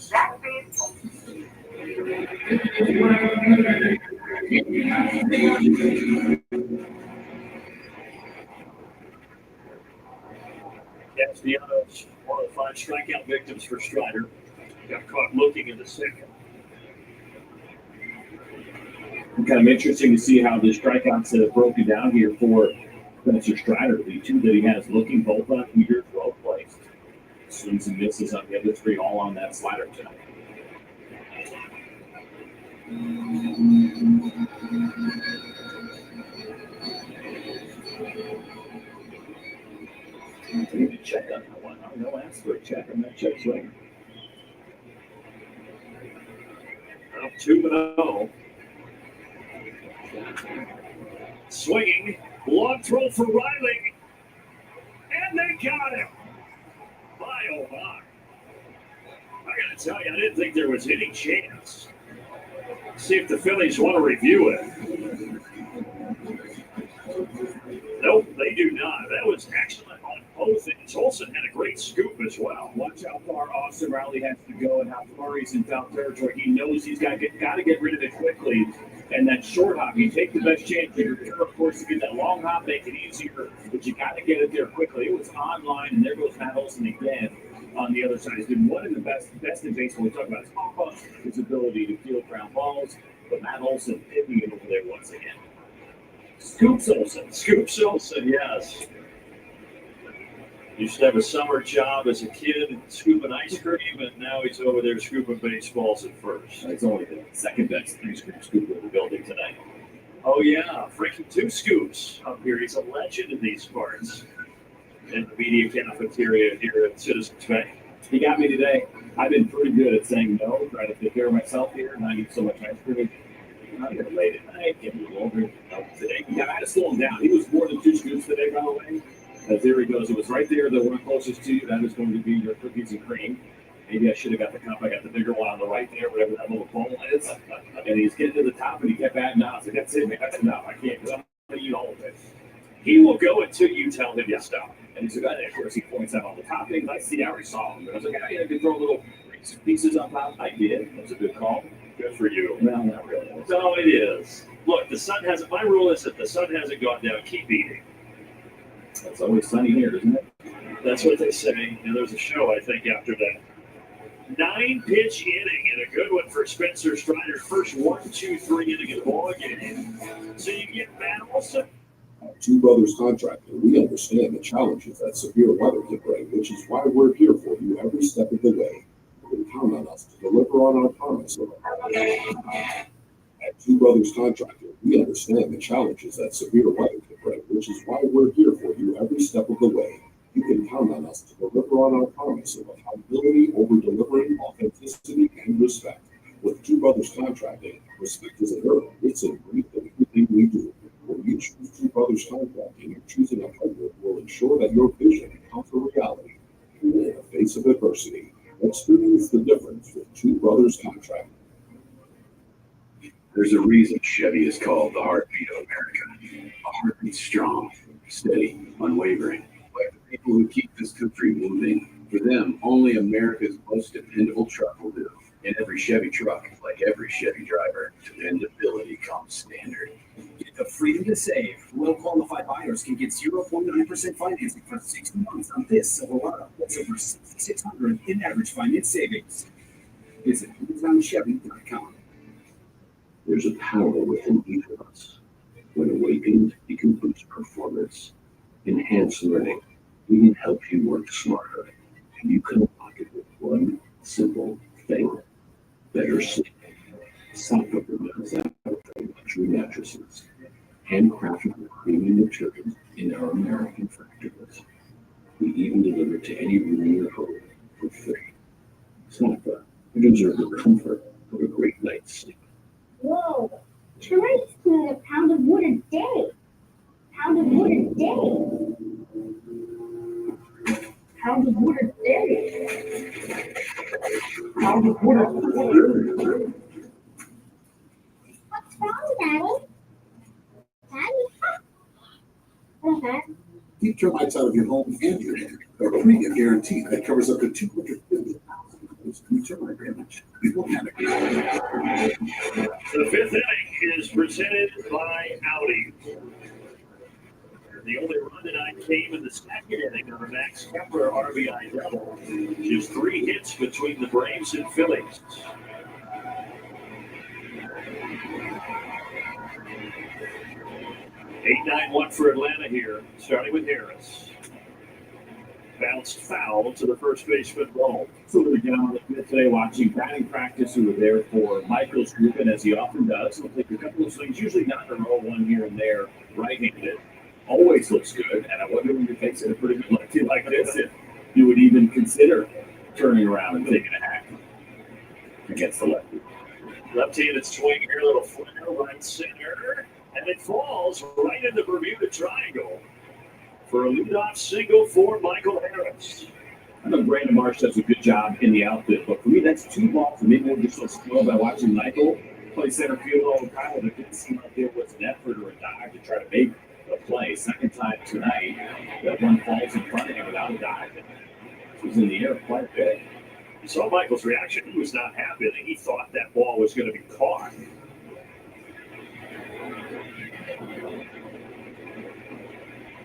Castellanos, one of the 5 strikeout victims for Strider. Got caught looking in the second. Kind of interesting to see how the strikeouts have broken down here for Spencer Strider. The 2 that he has looking both on heaters, well placed. Swings and misses on the other 3, all on that slider tonight. I need to check on that one. I'll ask for a check on that check swing. Up 2-0. Swinging, block throw for Riley, and they got him. My oh my! I gotta tell you, I didn't think there was any chance. See if the Phillies want to review it. Nope, they do not. That was excellent on both ends. Olsen had a great scoop as well. Watch how far Austin Riley has to go and how far he's in foul territory. He knows he's got to get rid of it quickly. And that short hop, you take the best chance. You of course, to get that long hop, make it easier, but you got to get it there quickly. It was online, and there goes Matt Olson again on the other side. He's been one of the best in baseball. We talk about his pop-up, his ability to field ground balls, but Matt Olson hitting it over there once again. Scoops Olsen, yes. Used to have a summer job as a kid scooping ice cream, and now he's over there scooping baseballs at first. It's only the second best ice cream scoop in the building tonight. Oh, yeah, freaking 2 scoops up here. He's a legend in these parts. In the media cafeteria here at Citizens Bank. He got me today. I've been pretty good at saying no, trying to take care of myself here, and I eat so much ice cream. I'm getting late at night, getting a little older. Today, I had to slow him down. He was more than 2 scoops today, by the way. There he goes. It was right there, the one closest to you. That is going to be your cookies and cream. Maybe I should have got the cup. I got the bigger one on the right there, whatever that little bowl is. And he's getting to the top, and he kept adding on. I was like, that's it, man. That's enough. I can't, because I'm going to eat all of it. He will go until you tell him to stop. And he's a guy that, of course, he points out all the toppings. I see, I already saw him. But I was like, I could throw little pieces up out. I did. That was a good call. Good for you. No, not really. No, it is. Look, the sun hasn't, my rule is that the sun hasn't gone down. Keep eating. It's always sunny here, isn't it? That's what they say. And there's a show, I think, after that. 9-pitch inning and a good one for Spencer Strider. First 1-2-3 inning of the ball game. So you get Matt Olson. Two Brothers Contractor, we understand the challenges that severe weather can bring, which is why we're here for you every step of the way. You can count on us to deliver on our promise. At Two Brothers Contractor, we understand the challenges that severe weather can bring, which is why we're here for you every step of the way. You can count on us to deliver on our promise of accountability over delivering authenticity and respect. With Two Brothers Contracting, respect is an herb. It's in everything we do. When you choose Two Brothers Contracting, you're choosing a partner who will ensure that your vision becomes a reality, even in the face of adversity. Experience the difference with Two Brothers Contracting. There's a reason Chevy is called the heartbeat of America. A heartbeat strong, steady, unwavering. Like the people who keep this country moving. For them, only America's most dependable truck will do. In every Chevy truck, like every Chevy driver, dependability comes standard. Get the freedom to save. Well-qualified buyers can get 0.9% financing for 60 months on this Silverado. That's over $6,600 in average finance savings. Visit newtownchevy.com. There's a power within each of us. When awakened, it can boost performance, enhance learning, even help you work smarter. And you can unlock it with one simple thing: better sleep. Software provides that from luxury mattresses, handcrafted with premium materials in our American factories. We even deliver to any room in your home for free. Software, you deserve the comfort of a great night's sleep. Whoa, Terrain's cleaning a pound of wood a day. Pound of wood a day. Pound of wood a day. Pound of wood a day. What's wrong, Daddy? Daddy? What's that? Keep termites out of your home and your hair. A premium guarantee that covers up to $250,000 in termite damage. People panic. The fifth inning is presented by Audi. The only run tonight came in the second inning on a Max Kepler RBI double. Just 3 hits between the Braves and Phillies. Eight 9-1 for Atlanta here, starting with Harris. Bounced foul to the first baseman ball. So we down on the fifth today watching batting practice. We were there for Michael's group, and as he often does, he'll take a couple of swings, usually not in a row, one here and there, right-handed. Always looks good, and I wonder when you're facing a pretty good lefty like this, if you would even consider turning around and taking a hack against the lefty. Left-handed swing here, a little flare, right center, and it falls right in the Bermuda Triangle for a leadoff single for Michael Harris. I know Brandon Marsh does a good job in the outfit, but for me, that's 2 balls. And maybe we're just so spoiled by watching Michael play center field all the time, but it didn't seem like there was an effort or a dive to try to make a play. Second time tonight, that one falls in front of him without a dive. He was in the air quite a bit. You saw Michael's reaction. He was not happy. He thought that ball was going to be caught.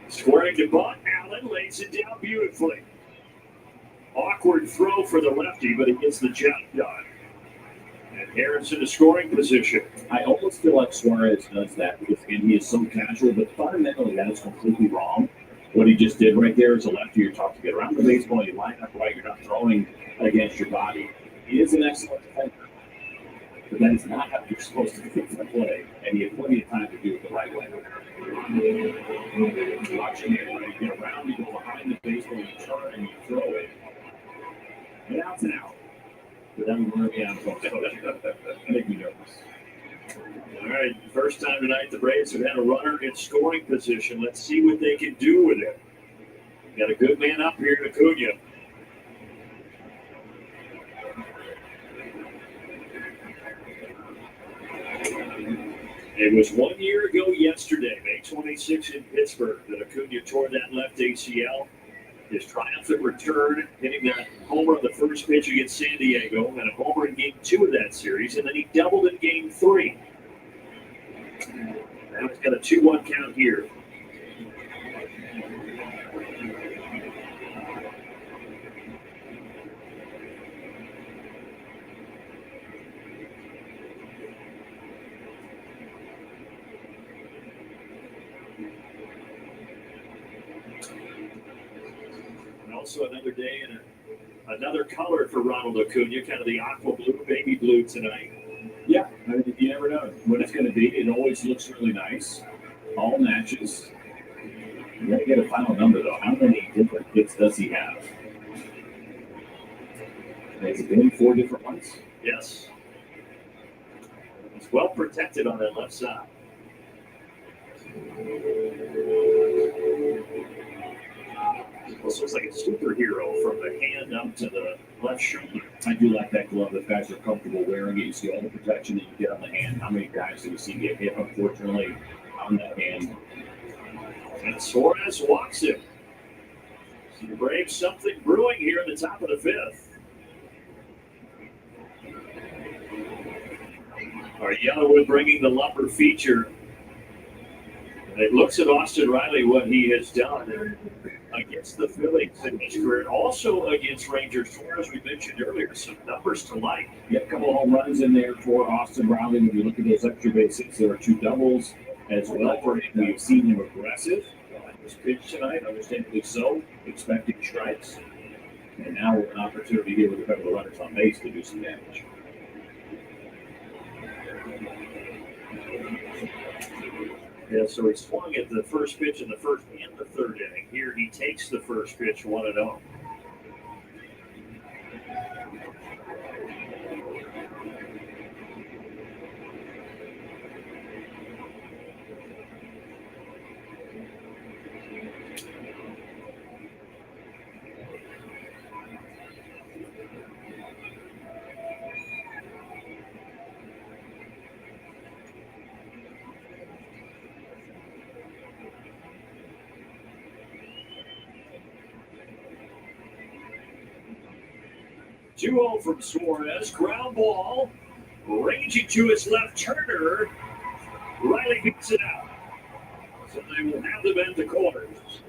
Squaring to bunt, Allen lays it down beautifully. Awkward throw for the lefty, but he gets the job done. And Harris in a scoring position. I almost feel like Suarez does that because, again, he is so casual, but fundamentally that is completely wrong. What he just did right there is a lefty. You're taught to get around the baseball. You line up right. You're not throwing against your body. He is an excellent defender. But that is not how you're supposed to fix the play. And he had plenty of time to do it the right way. Watching it, right? You get around, you go behind the baseball, you turn, and you throw it. And out's an out. But that would run me out of I make me nervous. All right, first time tonight the Braves have had a runner in scoring position. Let's see what they can do with it. Got a good man up here in Acuna. It was 1 year ago yesterday, May 26 in Pittsburgh, that Acuna tore that left ACL. His triumphant return, hitting that homer on the first pitch against San Diego, and a homer in Game 2 of that series, and then he doubled in Game 3. Now he's got a 2-1 count here. And also another day and another color for Ronald Acuna, kind of the aqua blue, baby blue tonight. Yeah, I mean, you never know what it's going to be. It always looks really nice. All matches. You got to get a final number, though. How many different hits does he have? Has it been 4 different ones? Yes. He's well protected on that left side. This looks like a superhero from the hand up to the left shoulder. I do like that glove. If guys are comfortable wearing it, you see all the protection that you get on the hand. How many guys do we see get hit, unfortunately, on that hand? And Suarez walks him. So the Braves, something brewing here in the top of the 5th. Our Yellowwood bringing the lumber feature. And it looks at Austin Riley, what he has done against the Phillies in his career, and also against Rangers. Suarez, we mentioned earlier, some numbers to like. Yeah, a couple of home runs in there for Austin Riley. When you look at those extra base hits, there are 2 doubles as well for him. We've seen him aggressive. His pitch tonight, understandably so, expecting strikes. And now with an opportunity here with a couple of runners on base to do some damage. Yeah, so he swung at the first pitch in the first and the third inning. Here he takes the first pitch 1-0. Two-0 from Suarez. Ground ball. Ranging to his left, Turner. Riley beats it out. So they will have them at the corners.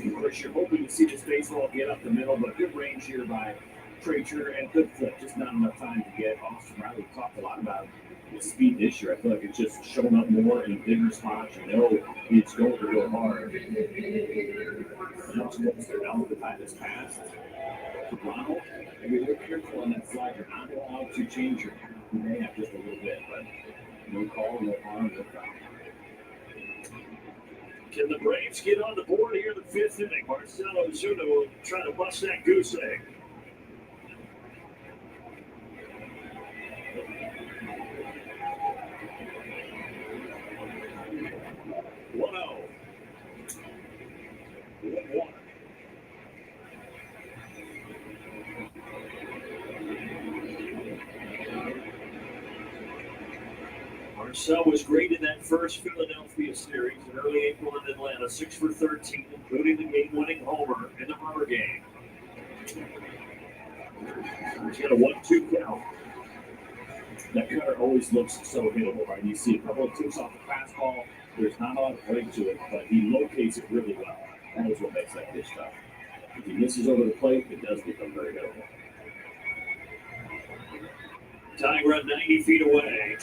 Of course, you're hoping to see this baseball get up the middle, but good range here by Trey Turner and good flip. Just not enough time to get Austin Riley. We talked a lot about his speed this year. I feel like it's just showing up more in bigger spots. You know it's going to go hard. Now it's down the time has passed. For Ronald, maybe we're careful on that slide. You're not allowed to change your path. You may have just a little bit, but no call, no harm, no foul. Can the Braves get on the board here in the 5th inning? Marcelo Ozuna will try to bust that goose egg. Marcel was great in that first Philadelphia series in early April in Atlanta, 6 for 13, including the game-winning homer in the rubber game. He's got a 1-2 count. That cutter always looks so hittable, right? You see a couple of tips off the fastball. There's not a lot of break to it, but he locates it really well. That is what makes that pitch tough. If he misses over the plate, it does become very hittable. Tying run 90 feet away.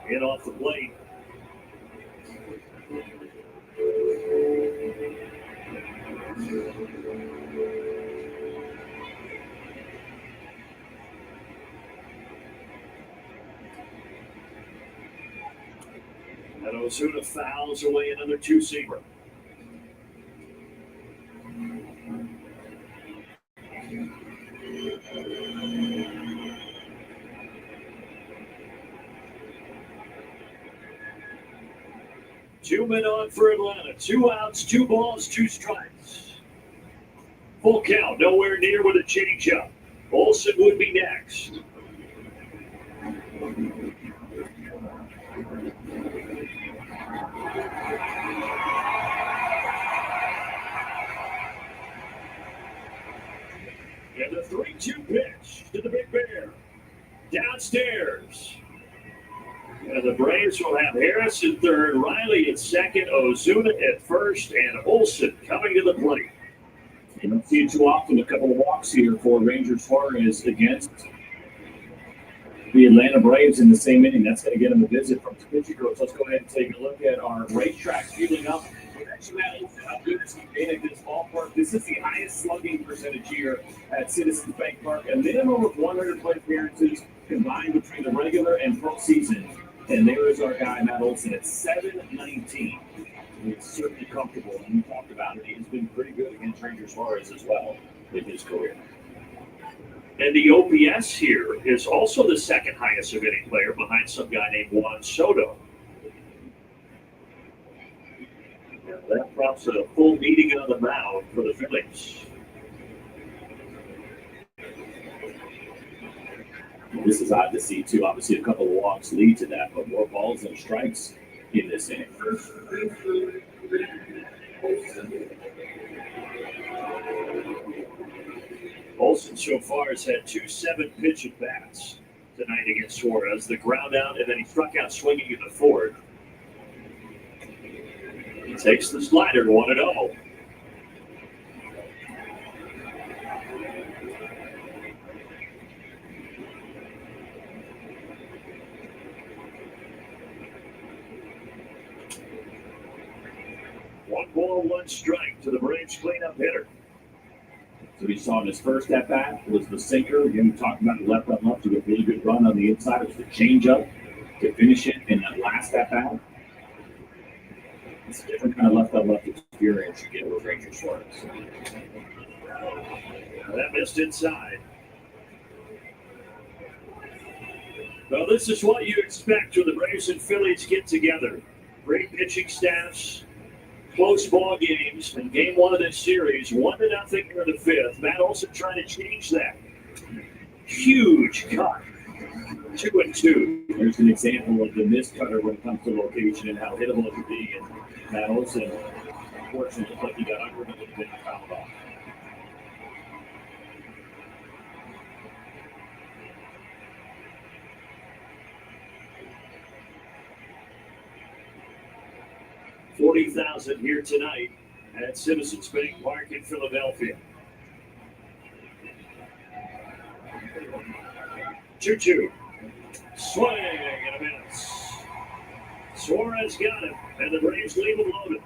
In off the plate. And Ozuna fouls away another two-seamer. Two men on for Atlanta. 2 outs, 2 balls, 2 strikes. Full count, nowhere near with a changeup. Olsen would be next. And the 3-2 pitch to the Big Bear. Downstairs. And the Braves will have Harris at third, Riley at second, Ozuna at first, and Olsen coming to the plate. You don't see it too often. A couple of walks here for Rangers Suarez against the Atlanta Braves in the same inning. That's going to get him a visit from the pitching coach. Let's go ahead and take a look at our racetrack fueling up. How good has he been at this ballpark? This is the highest slugging percentage here at Citizens Bank Park. A minimum of 100 plate appearances combined between the regular and postseason. And there is our guy, Matt Olson, at 719. He's certainly comfortable, and we talked about it. He's been pretty good against Ranger Suarez as well in his career. And the OPS here is also the second highest of any player behind some guy named Juan Soto. And that prompts a full meeting on the mound for the Phillies. This is odd to see, too. Obviously, a couple of walks lead to that, but more balls and strikes in this inning. Olsen so far has had 2 7-pitch at-bats tonight against Suarez. The ground out, and then he struck out swinging in the fourth. He takes the slider, 1-0. One ball, 1 strike to the Braves cleanup hitter. So we saw in his first at-bat was the sinker. Again, we talked about the left on left to get a really good run on the inside. It was the changeup to finish it in that last at-bat. It's a different kind of left on left experience you get with Ranger Suarez. That missed inside. Well, this is what you expect when the Braves and Phillies get together. Great pitching staffs. Close ball games, and game 1 of this series, 1-0 here in the 5th. Matt Olson trying to change that. Huge cut. 2-2. There's an example of the missed cutter when it comes to location and how hittable it could be. And Matt Olson, unfortunately, looked like he got under it a little bit and fouled off. $40,000 here tonight at Citizens Bank Park in Philadelphia. 2-2. Swing and a miss. Suarez got him, and the Braves leave him loaded.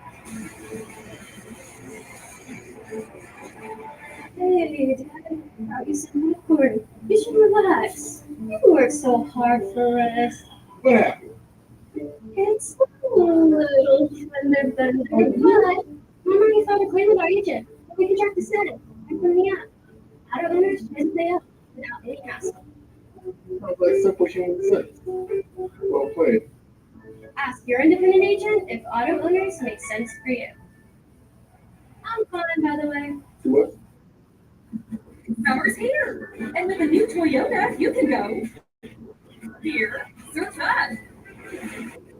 Hey, Dad, how you so awkward? You should relax. You work so hard for us. What happened? It's a little fender bender, but remember you thought to claim with our agent. We can track the status right from the app. Auto owners visit the app without any hassle. Sounds like simple human sense. Well played. Ask your independent agent if auto owners make sense for you. I'm fine, by the way. What? Summer's here, and with a new Toyota, you can go here, through Todd.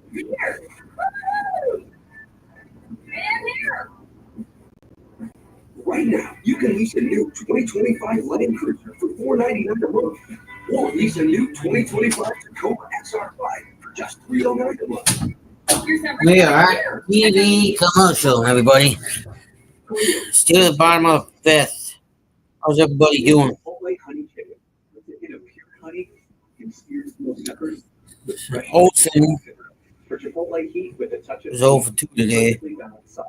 Here, woo! And here. Right now, you can lease a new 2025 Land Cruiser for $499 a month, or lease a new 2025 Tacoma XR5 for just $309 a month. We are at TV commercial, everybody. Still at the bottom of 5th. How's everybody doing? Chipotle honey chicken. It Olsen For Chipotle heat with a touch of was over 2 today. perfectly balanced sauce.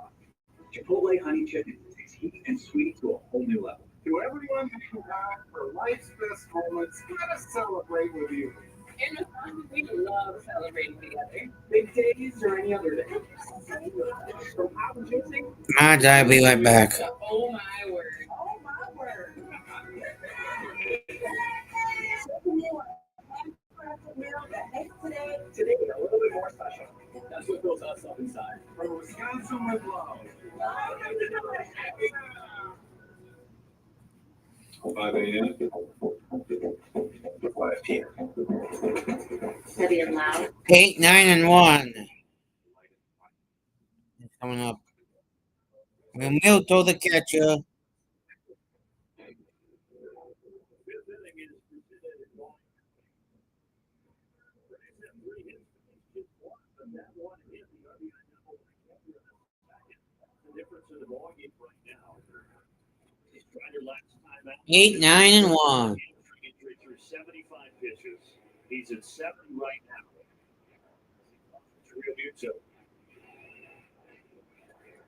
Chipotle honey chicken takes heat and sweet to a whole new level. To everyone making time for life's best moments, let us celebrate with you. And we love celebrating together. Big days or any other day. From apple juicing. I'll be right back. Oh my word. Oh my word. Today, a little bit more special. That's what fills us up inside. From Wisconsin with love. 5 a.m. 5 p.m. Heavy and loud. 8, 9, and 1. Coming up. Milto the catcher. Eight, 9, and 1. 75 pitches. He's at 7 right now.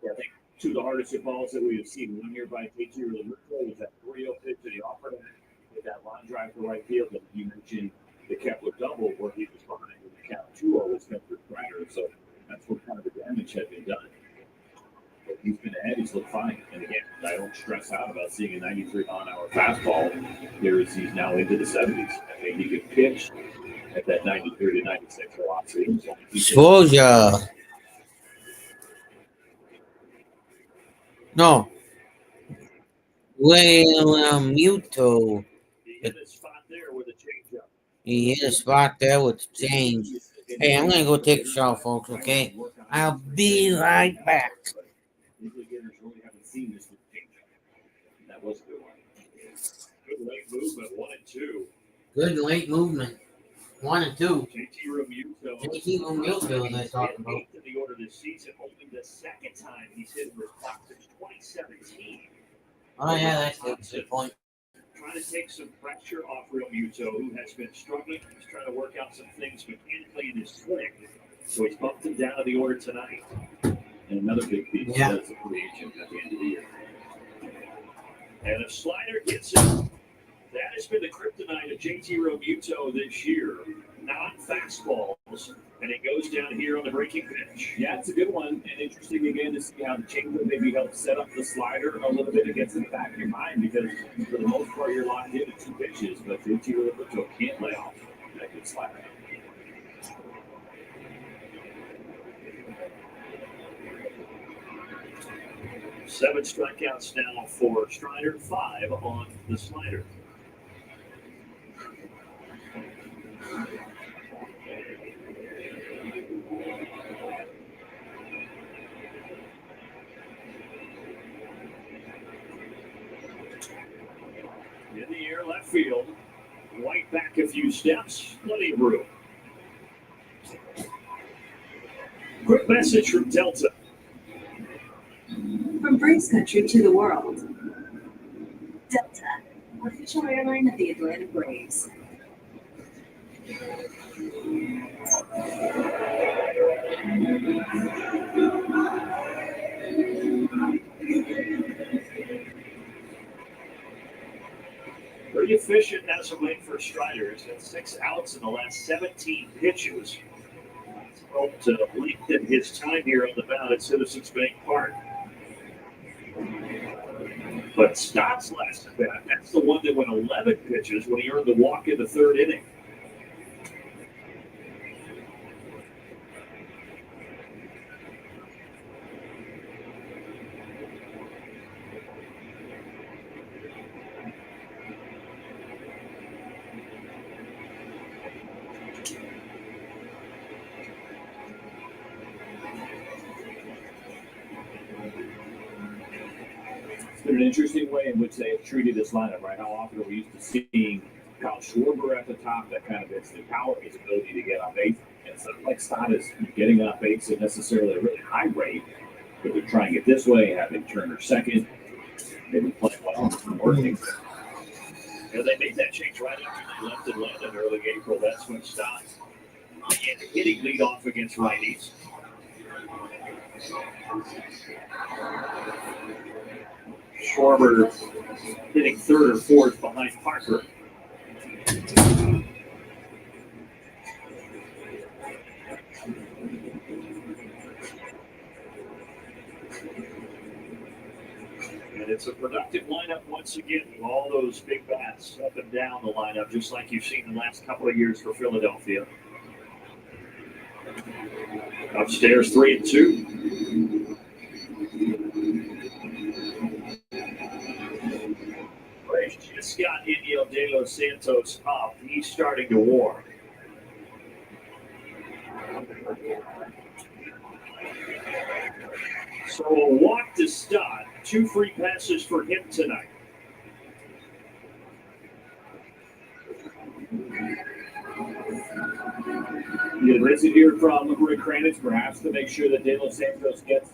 Yeah, I think two of the hardest hit balls that we have seen. One here by JT was that 3-0 pitch that he offered him with that line drive to right field. And you mentioned the Kepler double where he was behind with the count 2-0 was Kepler Strider. So that's what kind of the damage had been done. But he's been ahead. He's looked fine. And again, I don't stress out about seeing a 93-mile-an-hour fastball. Here as he's now into the 70s. I think he could pitch at that 93 to 96 velocity. Exposure. No. Muto. He hit a spot there with the change. Hey, I'm going to go take a shower, folks, okay? I'll be right back. That was a good one. Good late movement, 1 and 2. Good late movement. 1 and 2. JT Realmuto that I talked about. In the order this season, only the second time he's hit in this box since 2017. Oh, yeah, that's a good point. Trying to take some pressure off Realmuto, who has been struggling. He's trying to work out some things mechanically in his swing. So he's bumped him down to the order tonight. And another big piece that's a free agent at the end of the year. And a slider gets him. That has been the kryptonite of JT Realmuto this year. Non-fastballs. And it goes down here on the breaking pitch. Yeah, it's a good one. And interesting again to see how the changeup maybe helps set up the slider a little bit against the back of your mind because for the most part you're locked in at 2 pitches, but JT Realmuto can't lay off that good slider. Seven strikeouts now for Strider, 5 on the slider. In the air, left field. White back a few steps. Plenty of room. Quick message from Delta. From Braves Country to the world. Delta, official airline of the Atlanta Braves. Pretty efficient as of late for Strider. He's got 6 outs in the last 17 pitches. He's helped lengthen his time here on the mound at Citizens Bank Park. But Stott's last at bat, that's the one that went 11 pitches when he earned the walk in the 3rd inning. It's been an interesting way in which they have treated this lineup, right? How often are we used to seeing Kyle Schwarber at the top, that kind of instant power, his ability to get on base. And it's not like Stott is getting on base at necessarily a really high rate, but they're trying it this way, having Turner second, maybe playing well and working. Yeah, they made that change right after they left Atlanta in early April. That's when Stott began hitting leadoff against righties. Schwarber hitting third or fourth behind Parker. And it's a productive lineup once again with all those big bats up and down the lineup, just like you've seen the last couple of years for Philadelphia. Upstairs, 3-2. Braves just got Inigo de los Santos up. He's starting to warm. So a walk to Stott. 2 free passes for him tonight. You listen here from Rick Kranitz, perhaps to make sure that De Los Santos gets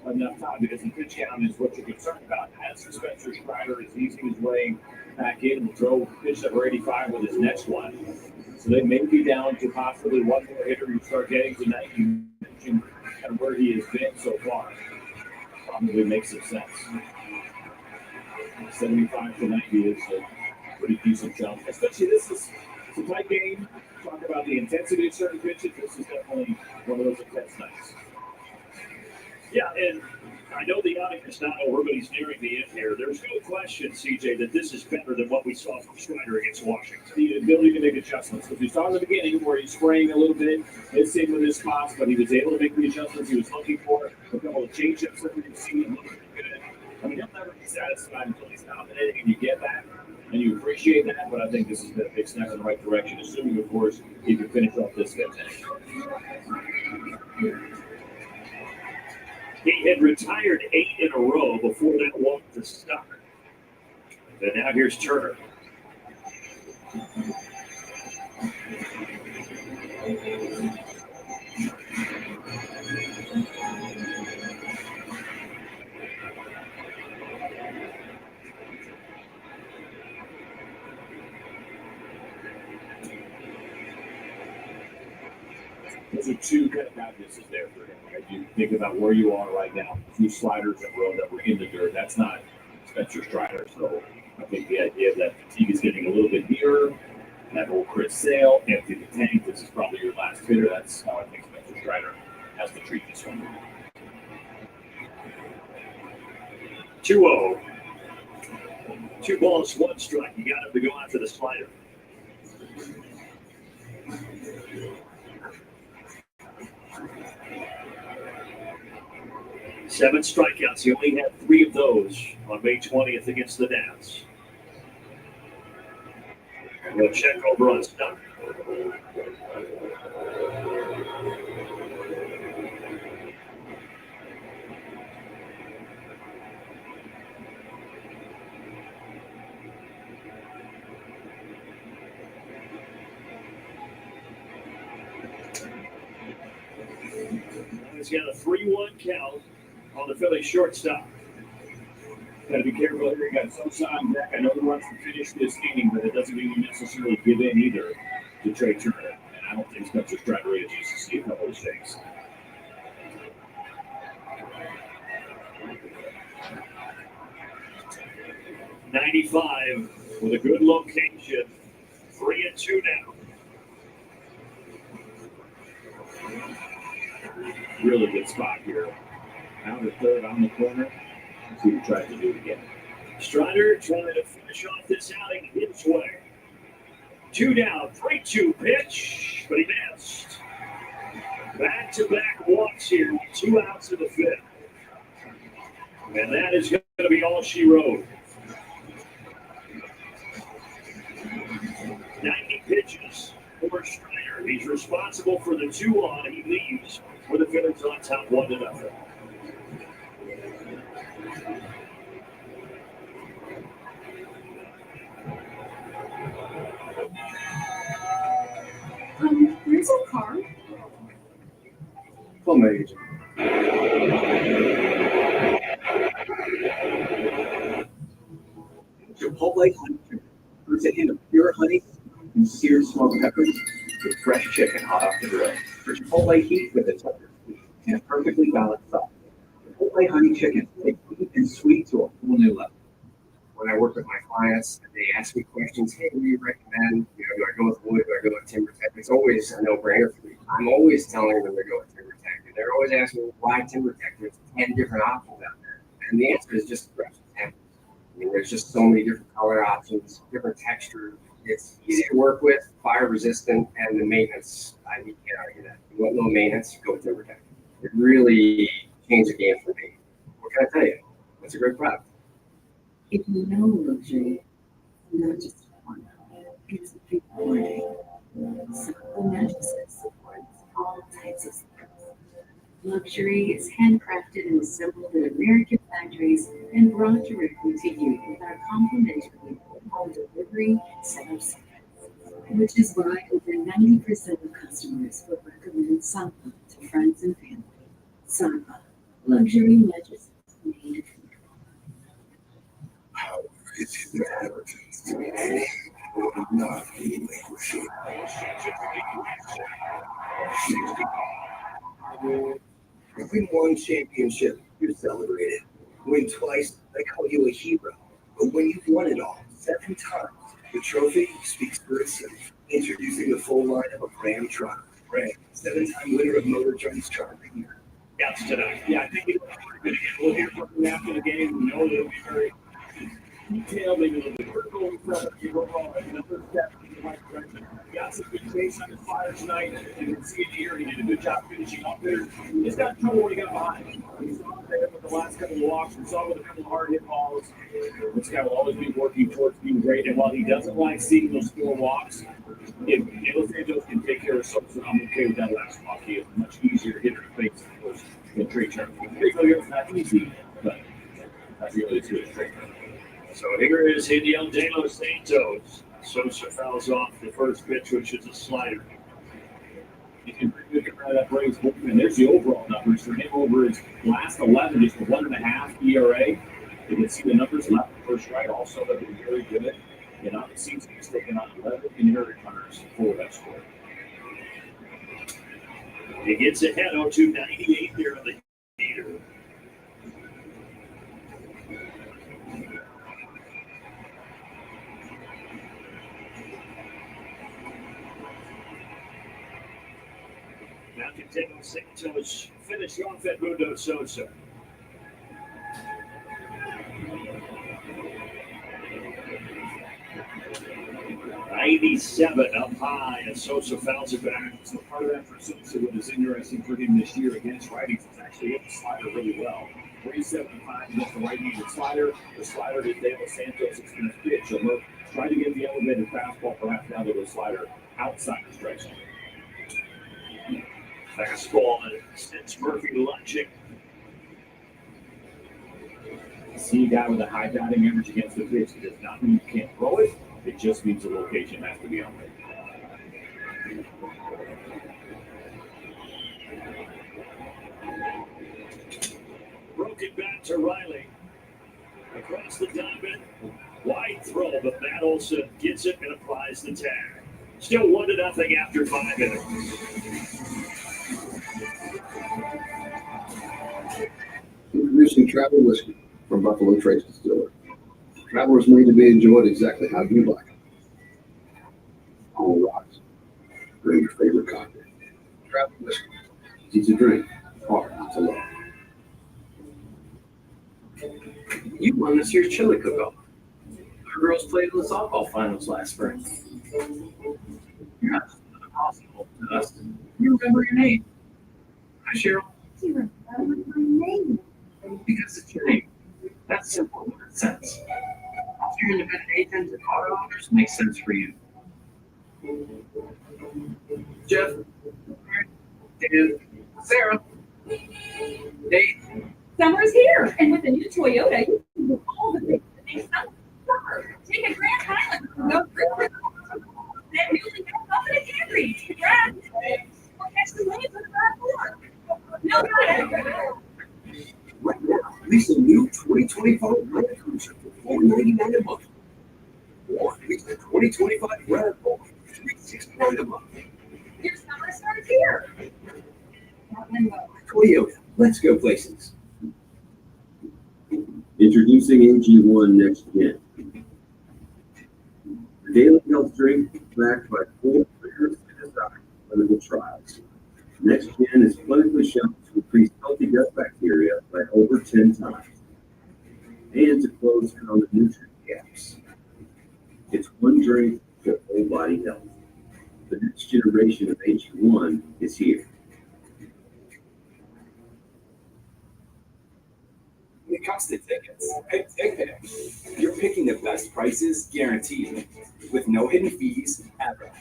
enough time, because the pitch count is what you're concerned about. As Spencer Strider is easing his way back in and throw pitch number 85 with his next one. So they may be down to possibly one more hitter you start getting tonight. You mentioned kind of where he has been so far. Probably makes some sense. 75 to 90 is a pretty decent jump. Especially this is a tight game. Talk about the intensity of certain pitches. This is definitely one of those intense nights. Yeah, and I know the outing is not over, but he's nearing the end here. There's no question, CJ, that this is better than what we saw from Strider against Washington. The ability to make adjustments. Because we saw in the beginning where he's spraying a little bit, it's in with his spots, but he was able to make the adjustments he was looking for. A couple of change-ups that we've seen. I mean, he'll never be satisfied until he's dominating, and you get that, and you appreciate that, but I think this has been a big step in the right direction, assuming, of course, he can finish off this fifth inning. He had retired 8 in a row before that walk to Stott. And now here's Turner. Those are 2 kind of practices there for him. Right? You think about where you are right now. 2 sliders in a row that were in the dirt. That's not Spencer Strider. So I think the idea that fatigue is getting a little bit nearer, that old Chris Sale, empty the tank, this is probably your last hitter. That's how I think Spencer Strider has to treat this one. 2-0. 2 balls, 1 strike. You got him to go after the slider. Seven strikeouts. He only had 3 of those on May 20th against the Nats. We'll check over on Stott. He's got a 3-1 count on the Phillies shortstop. Got to be careful here. You got Sosa on deck. I know he wants to finish this inning, but it doesn't mean you necessarily give in either to Trey Turner. And I don't think Spencer Strider is used to see a couple of mistakes. '95 with a good location. 3-2 now. Really good spot here. Out at third on the corner. Let's see if he tries to do it again. Strider trying to finish off this outing his way. 2 down, 3-2 pitch, but he missed. Back-to-back walks here, 2 outs in the 5th. And that is going to be all she wrote. 90 pitches for Strider. He's responsible for the 2 on. He leaves with the Phillies on top 1-0. Where's our car? Call my agent. Chipotle Honey Chicken. It's a hint of pure honey and seared smoked peppers with fresh chicken hot off the grill. For Chipotle heat with a touch of sweet and a perfectly balanced sauce. Chipotle honey chicken takes heat and sweet to a whole new level. When I work with my clients and they ask me questions, hey, what do you recommend? You know, do I go with wood? Do I go with TimberTech? It's always a no-brainer for me. I'm always telling them to go with TimberTech. And they're always asking me why TimberTech. There's 10 different options out there. And the answer is just fresh tempers. I mean, there's just so many different color options, different textures. It's easy to work with, fire resistant, and the maintenance, I can't argue that. You want no maintenance, go with TimberTech. It really changed the game for me. What can I tell you? It's a great product. If you know luxury, not just one, it's a big quantity. Simple mattresses supports all types of sleep. Luxury is handcrafted and assembled in American factories and brought directly to you with our complimentary home delivery setup service, which is why over 90% of customers will recommend Sampa to friends and family. Sampa, luxury mattresses made for Power is inheritance to be not relinquishing. Win one championship, you're celebrated. Win twice, they call you a hero. But when you've won it all 7 times, the trophy speaks for itself. Introducing the full lineup of Ram truck. Ram, 7-time winner of Motor Trend's Truck of the Year. Yes, tonight. Yeah, I think it's pretty good. We'll hear from them after the game. We know that it'll be very detailed, maybe a little bit vertical. Overall, another step in the right direction. He got some good chase on his flyer tonight. You can see it here. He did a good job finishing up there. He's got trouble when he got behind. We saw it there with the last couple of walks. We saw it with a couple of hard hit balls. This guy will always be working towards being great. And while he doesn't like seeing those 4 walks, if Los Angeles can take care of something, I'm okay with that last walk. He is a much easier hitter to face than Trey Turner. It's not easy, but that's really good. So here is Hideo De Los Santos. Sosa fouls off the first pitch, which is a slider. You can pretty good compare that Braves bullpen. There's the overall numbers for him over his last 11, just a 1.5 ERA. You can see the numbers left and first right also have been very good. And on the season, he's taken on 11 inherited runners for that score. He gets ahead 0-2-98 there on the heater. Now Contento Santos finish off at Mundo Sosa. '97 up high, and Sosa fouls it back. So part of that for Sosa, what is interesting for him this year against righties, is actually hit the slider really well. 375 against the right-handed slider. The slider that De Los Santos is going to pitch. Although trying to get the elevated fastball perhaps down to the slider outside the strike zone. Fastball that sends Murphy lunging. See a guy with a high batting average against the pitch. It does not mean you can't throw it. It just means the location has to be on there. Broken back to Riley. Across the diamond. Wide throw, but Matt Olson gets it and applies the tag. Still 1-0 after 5 innings. Introducing Travel Whiskey from Buffalo Trace Distiller. Travel is made to be enjoyed exactly how you like it. All rocks. Bring your favorite cocktail. Travel Whiskey. Easy to drink, hard not to love. You won this year's chili cook-off. Our girls played in the softball finals last spring. You're not just impossible to us. You remember your name. Hi, Cheryl. You remember my name? Because it's your name. That's simple in that sense. All your independent agents and auto owners make sense for you. Jeff, Dan, Sarah, Dave. Summer's here, and with the new Toyota, you can do all the things that make summer. Take a Grand Highland and go through that newly built Covenant Camry. Congrats! Or catch the waves on the back porch. No, not Right now, lease a new 2025 Land Cruiser for $499 a month. Or It's the 2025 Red Bull, $369 a month. Your summer starts here. Toyota, let's go places. Introducing AG1 Next Gen. The daily health drink backed by 4 rigorous clinical trials. Next Gen is clinically shown to increase healthy gut bacteria by over 10 times and to close common nutrient gaps. It's one drink for whole body health. The next generation of AG1 is here. When it comes to tickets, pick TickPick. You're picking the best prices guaranteed, with no hidden fees ever.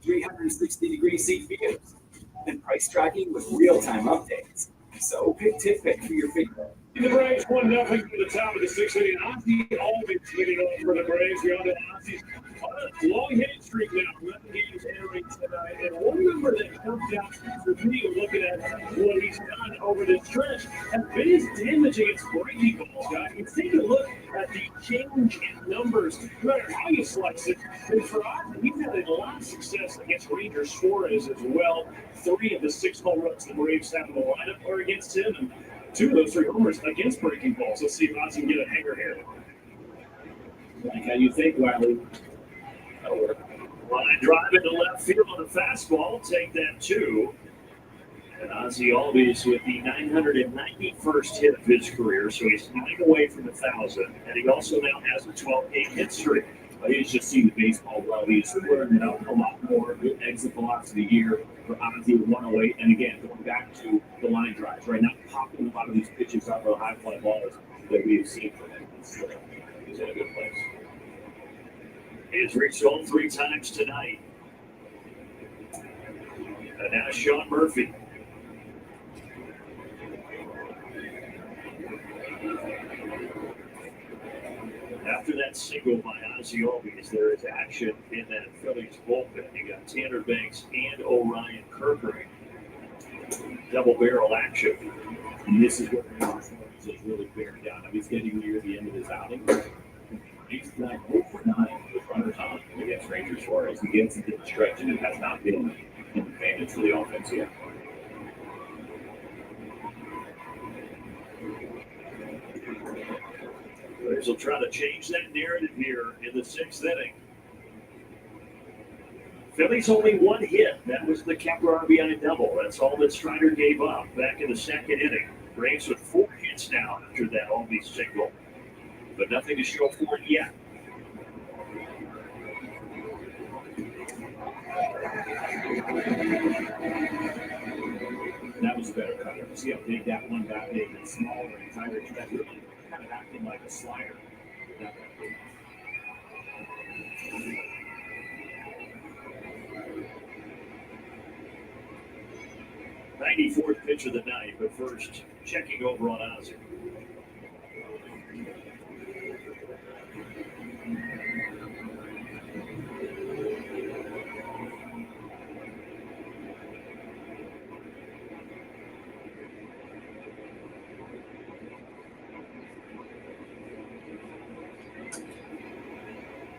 360-degree seat views, and price tracking with real-time updates. So pick TickPick for your favorite. The Braves 1-0 to the top of the 6th inning. Ozzie always hitting on for the Braves. We're on to Ozzie's long hitting streak now. 11 games entering tonight. And one number that comes out for me looking at what he's done over the stretch has been his damage against breaking balls, guys. You take a look at the change in numbers, no matter how you slice it. And for Ozzie, he's had a lot of success against Ranger Suarez as well. 3 of the 6 home runs the Braves have in the lineup are against him. And 2 of those 3 homers against breaking balls. Let's see if Ozzie can get a hanger here. Like how you think, Wiley. That'll work. Line drive into left field on a fastball. Take that 2. And Ozzie Albies with the 991st hit of his career, so he's 9 away from 1,000. And he also now has a 12-game hit streak. But he's just seen the baseball well. He's learned a lot more. Good exit velocity here for Ozzie with 108. And again, going back to the line drives, right? Not popping a lot of these pitches out of high fly balls that we've seen from him. He's in a good place. He's reached home 3 times tonight. And now Sean Murphy. After that single by Ozzie Albies, there is action in that Phillies bullpen. You got Tanner Banks and Orion Kirkering. Double barrel action. And this is what Suarez is really bearing down. I mean, he's getting near the end of his outing. He's like 0 for 9 with runners on against Ranger Suarez. He gets into the stretch and it has not been an advantage for the offense yet. Braves will try to change that narrative here in the 6th inning. Phillies only 1 hit. That was the Kepler RBI double. That's all that Strider gave up back in the 2nd inning. Braves with 4 hits now after that Albies single, but nothing to show for it yet. That was a better cutter. See how big that one got, big and smaller and tighter. That really kind of acting like a slider. Not that big. 94th pitch of the night, but first checking over on Ozzie.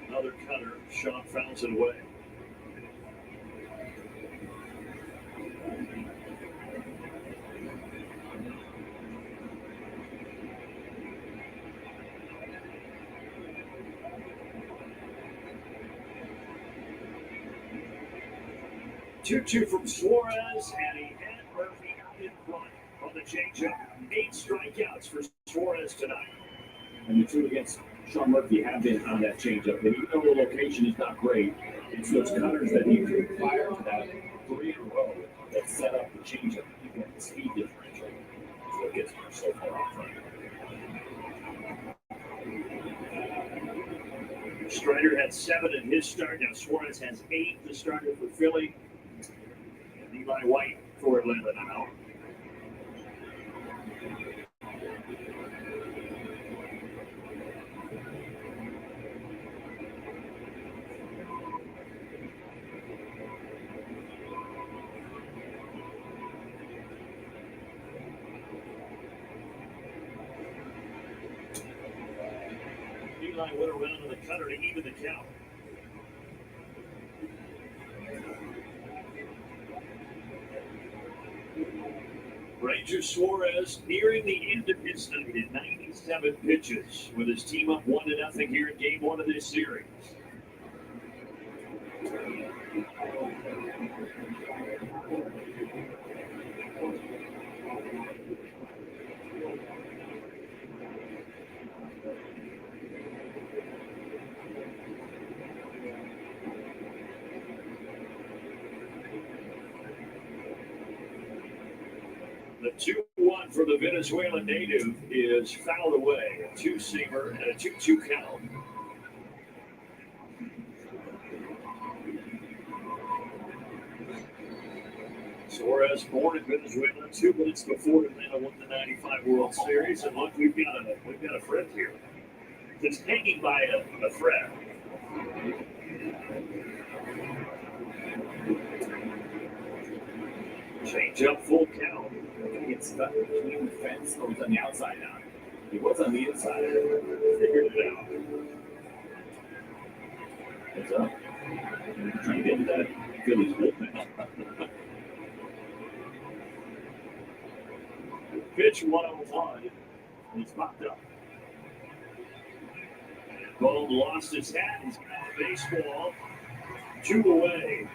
Another cutter. Sean fouls it away. Two from Suarez, and he had Murphy out in front on the changeup. 8 strikeouts for Suarez tonight. And the 2 against Sean Murphy have been on that changeup. And even though the location is not great, it's those cutters that he can fire to that 3 in a row that set up the changeup. You get the speed differential. That's what gets him so far off front. Strider had 7 in his start. Now Suarez has 8. The starter for Philly. And Eli White for Atlanta now. Eli went around to the cutter to even the count. Ranger Suarez nearing the end of his night in 97 pitches with his team up 1-0 here in Game 1 of this series. The 2-1 for the Venezuelan native is fouled away. A two-seamer and a 2-2 count. Suarez born in Venezuela 2 minutes before Atlanta won the '95 World Series, and look, we've got a friend here. It's hanging by a thread. Change up, full count. It's stuck between the fence or was on the outside now. He was on the inside. Figured it out. What's up? Trying to get into that Phillies bullpen. Pitch 101. He's popped up. Bone lost his hat. He's got the baseball. 2 away.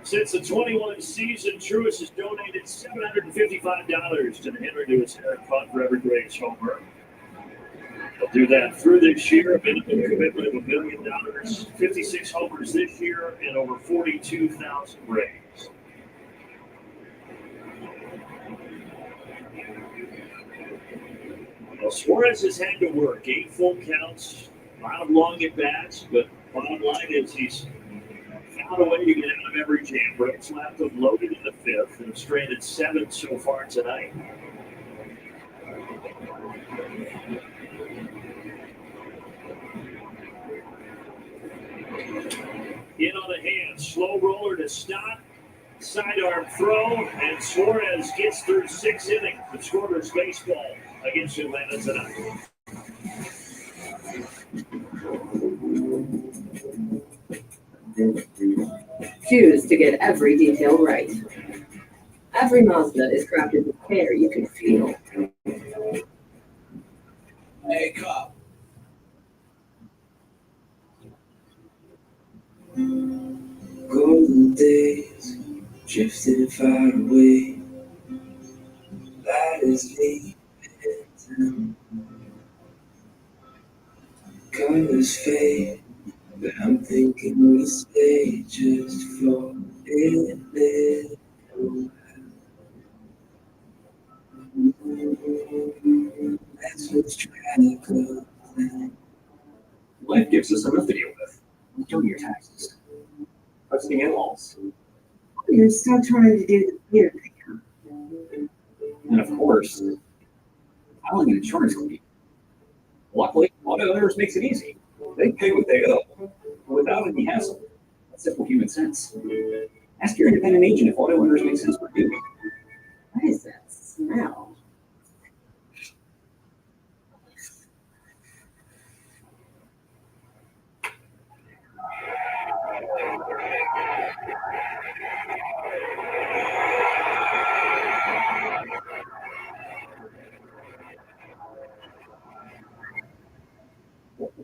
Since the 21 season, Truist has donated $755 to the Henry Lewis Herrick Fund for every Braves homer. They'll do that through this year, a minimum commitment of $1 million, 56 homers this year, and over 42,000 Braves. Well, Suarez has had to work 8 full counts, a lot of long at bats, but bottom line is he's found a way to get out of every jam. Braves left him loaded in the 5th and have stranded 7 so far tonight. In on the hand, slow roller to stop, sidearm throw, and Suarez gets through 6 innings of scoreless baseball against Atlanta tonight. Choose to get every detail right. Every Mazda is crafted with care you can feel. Hey, cop. Golden days drifting far away. Light is leaving. Colors fade, but I'm thinking we stay just for a little while. That's what's trying to go down. Life gives us enough to deal with. Doing your taxes. Posting in-laws. You're still trying to do the weird thing. And of course, filing an insurance claim. Luckily, auto owners makes it easy. They pay what they owe without any hassle. That's simple human sense. Ask your independent agent if auto owners make sense for you. What is that smell?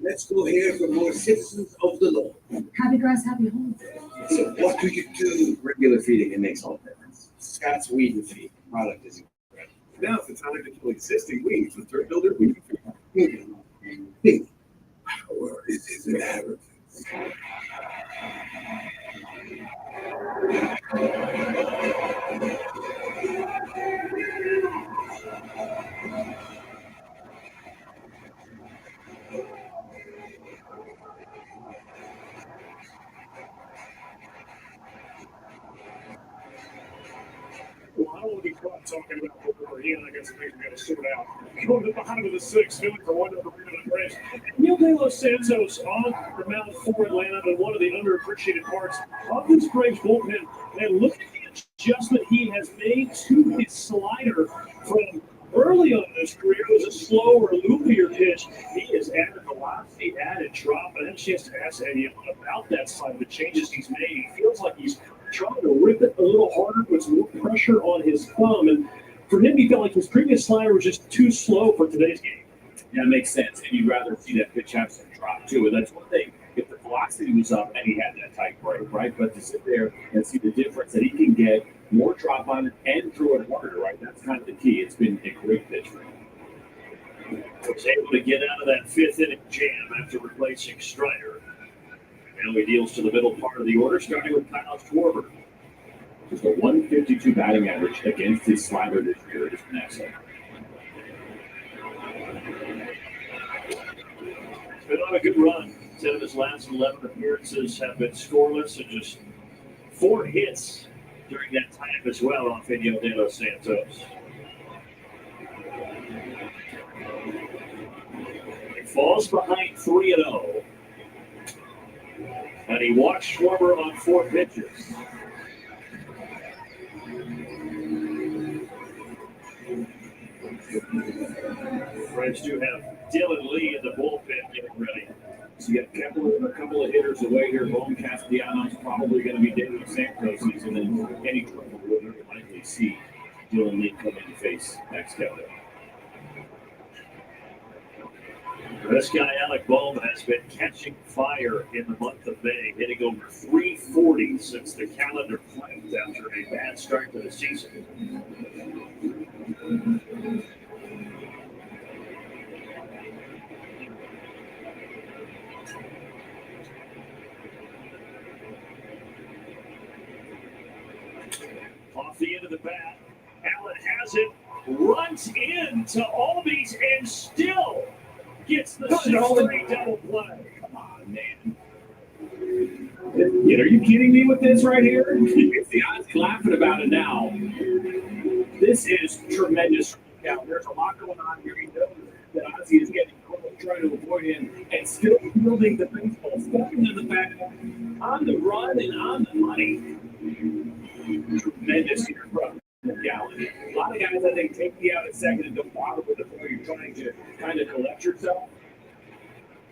Let's go here for more citizens of the law. Happy grass, happy home. So what do you do? Regular feeding, it makes all the difference. Scott's Weed and Feed. Product is incredible. Now's the time to kill existing weeds with Dirt Builder Weed and Feed. Power is his inheritance. Well, I don't want to be caught talking about what we're in. I guess things we got to sort out. Going to the bottom of the 6th, feeling for one over the Braves. Neil De Los Santos on the mound for Atlanta, but one of the underappreciated parts of this Braves bullpen. And look at the adjustment he has made to his slider from early on in his career. It was a slower, loopier pitch. He has added velocity, added drop, and I had a chance to ask Eddie about that side of the changes he's made. He feels like he's trying to rip it a little harder, puts a little thumb, and for him, he felt like his previous slider was just too slow for today's game. Yeah, it makes sense. And you'd rather see that pitch have some drop too. And that's one thing. If the velocity was up and he had that tight break, right? But to sit there and see the difference that he can get more drop on it and throw it harder, right? That's kind of the key. It's been a great pitch for him. Was able to get out of that fifth inning jam after replacing Strider. Now he deals to the middle part of the order, starting with Kyle Schwarber. Just a 152 batting average against his slider this year is an asset. He's been on a good run. 10 of his last 11 appearances have been scoreless, and just 4 hits during that time as well off Inyo de los Santos. He falls behind 3-0. And he walked Schwarber on 4 pitches. Braves do have Dylan Lee in the bullpen getting ready. So you got a couple of hitters away here. Bone Castellanos probably going to be De Los Santos, and then any trouble we'll very likely see Dylan Lee come in to face Max Kepler. This guy, Alec Bohm, has been catching fire in the month of May, hitting over 340 since the calendar flipped after a bad start to the season. Off the end of the bat, Allen has it, runs into Albies, and still gets the 6-3 double play. Come on, man. Are you kidding me with this right here? It's the odds laughing about it now. This is tremendous. Now, there's a lot going on here. He knows that Ozzy is getting close, trying to avoid him, and still fielding the baseball, stepping to the bat, on the run and on the money. Tremendous here from Gallen. A lot of guys, I think, take me out at second and don't bother with it before you're trying to kind of collect yourself.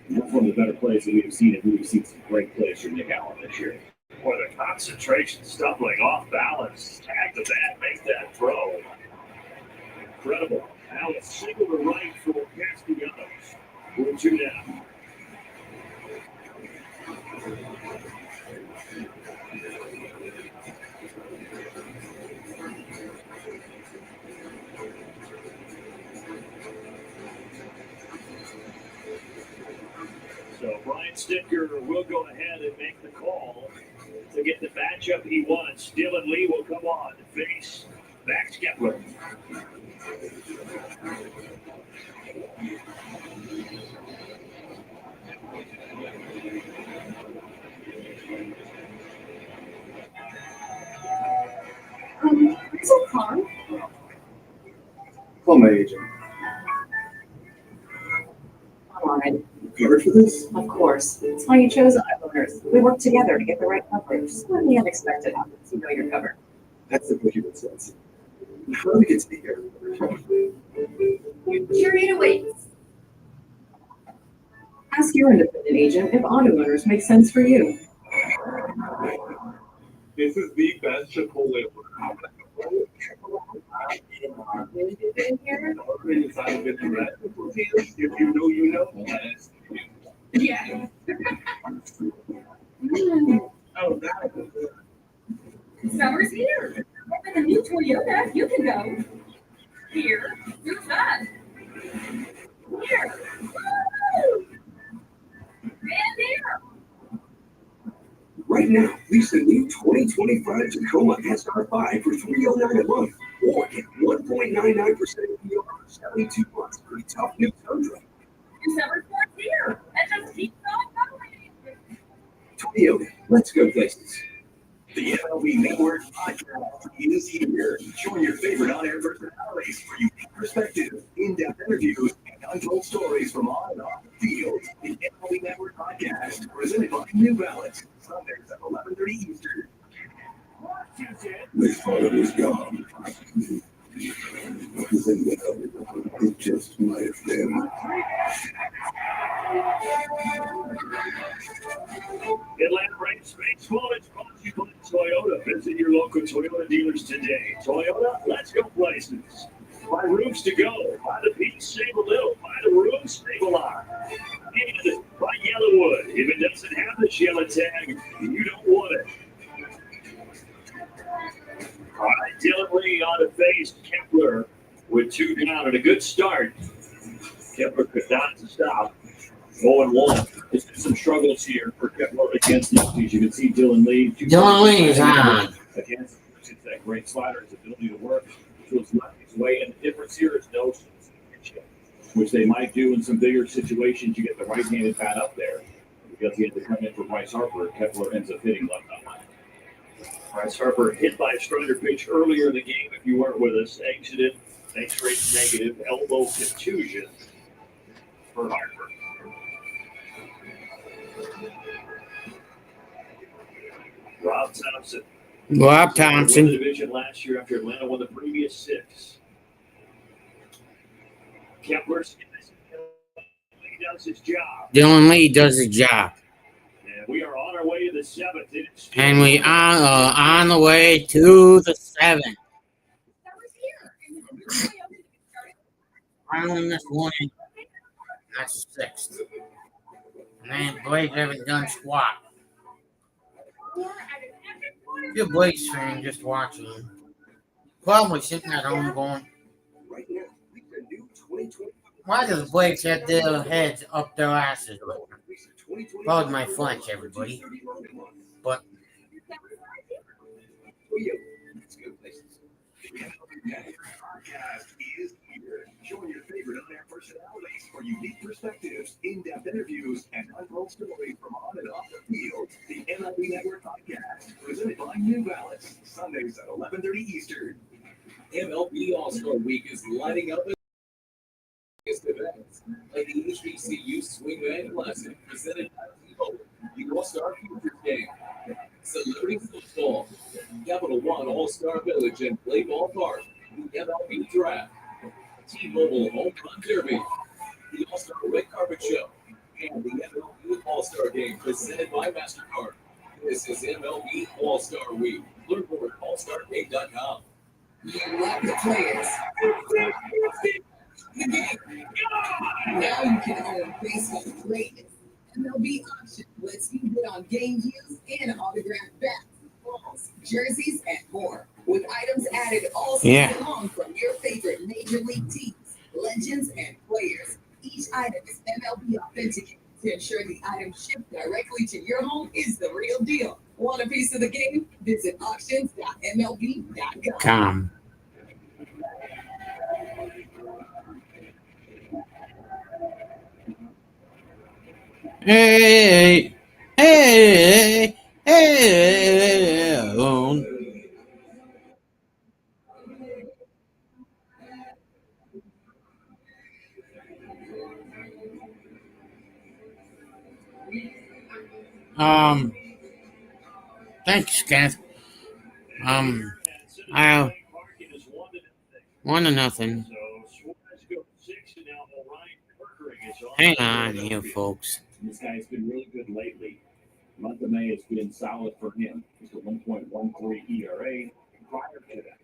That's one of the better plays that we've seen, and we've seen some great plays from Nick Allen this year. Boy, the concentration, stumbling off balance, tag the bat, make that throw. Incredible. Now a single to right for Castellanos. 4-2 down. So Brian Stitker will go ahead and make the call to get the matchup he wants. Dylan Lee will come on to face Max Kepler. Is it car? Call my agent. All right. Covered for this? Of course. That's why you chose Owners. We work together to get the right coverage. When the unexpected happens, you know you're covered. That's the human sense. How do we get to be here? Curator waits. Ask your independent agent if auto owners make sense for you. This is the best Chipotle order. If you know, you know. Yeah. Oh, that was good. Summer's here. With a new Toyota, you can go here, do that. Here. Woo! And there. Right now, lease the new 2025 Tacoma SR5 for $309 a month, or get 1.99% APR for 72 months for a tough new Tundra. Your summer sports here. And just keep on going. Toyota, let's go places. The MLB Network podcast is here. Join your favorite on-air personalities for unique perspectives, in-depth interviews, and untold stories from on and off the field. The MLB Network podcast, presented by New Balance, Sundays at 11:30 Eastern. They thought it was gone. It just might have been. Atlanta Braves baseball is sponsored by Toyota. Visit your local local Toyota dealers today. Toyota, let's go places. Buy rooms to go. Buy the piece, save a little. Buy the room, save a lot. And buy Yellowwood. If it doesn't have the yellow tag, you don't want it. All right, Dylan Lee on to face Kepler with 2 down and a good start. Kepler could not stop. 0-1. There's been some struggles here for Kepler against the Yankees. You can see Dylan Lee. Dylan Lee is on. Against it's that great slider, his ability to work to his left his way. And the difference here is no substitution, which they might do in some bigger situations. You get the right-handed bat up there. Because he had to come in for Bryce Harper, Kepler ends up hitting left on line. Bryce Harper hit by a Strider pitch earlier in the game. If you weren't with us, exited, X-ray negative, elbow contusion for Harper. Rob Thompson. Rob Thompson. Won the division last year after Atlanta won the previous 6. Kepler does his job. Dylan Lee does his job. And we are on our way to the 7th. And we are on the way to the 7th. I only missed 1 inning. That's 6th. And then Blake haven't done squat. If you're a Blake's fan just watching, probably sitting at home going, why does Blake's have their heads up their asses? Pardon my French, everybody. But Showing your favorite on-air personalities for unique perspectives, in-depth interviews, and untold stories from on and off the field. The MLB Network Podcast, presented by New Balance, Sundays at 11:30 Eastern. MLB All-Star Week is lighting up events like the HBCU Swingman Classic, presented by T-Mobile, the All-Star Futures Game, Celebrity Football, Capital One All-Star Village and Play Ball Park, the MLB Draft, T-Mobile Home Run Derby, the All-Star Red Carpet Show, and the MLB All-Star Game presented by MasterCard. This is MLB All-Star Week. Learn more at allstargame.com. You love the players. The game. Now you can own baseball greatness. MLB Auction lets you bid on game deals and autographed bats, balls, jerseys, and more. With items added all season long from your favorite major league teams, legends, and players. Each item is MLB authenticated to ensure the item shipped directly to your home is the real deal. Want a piece of the game? Visit auctions.mlb.com. Hey, hey, hey. Thanks, Kenneth. I 1-0. Hang on here, folks. This guy's been really good lately. The month of May has been solid for him. He's a 1.13 ERA. Prior to that,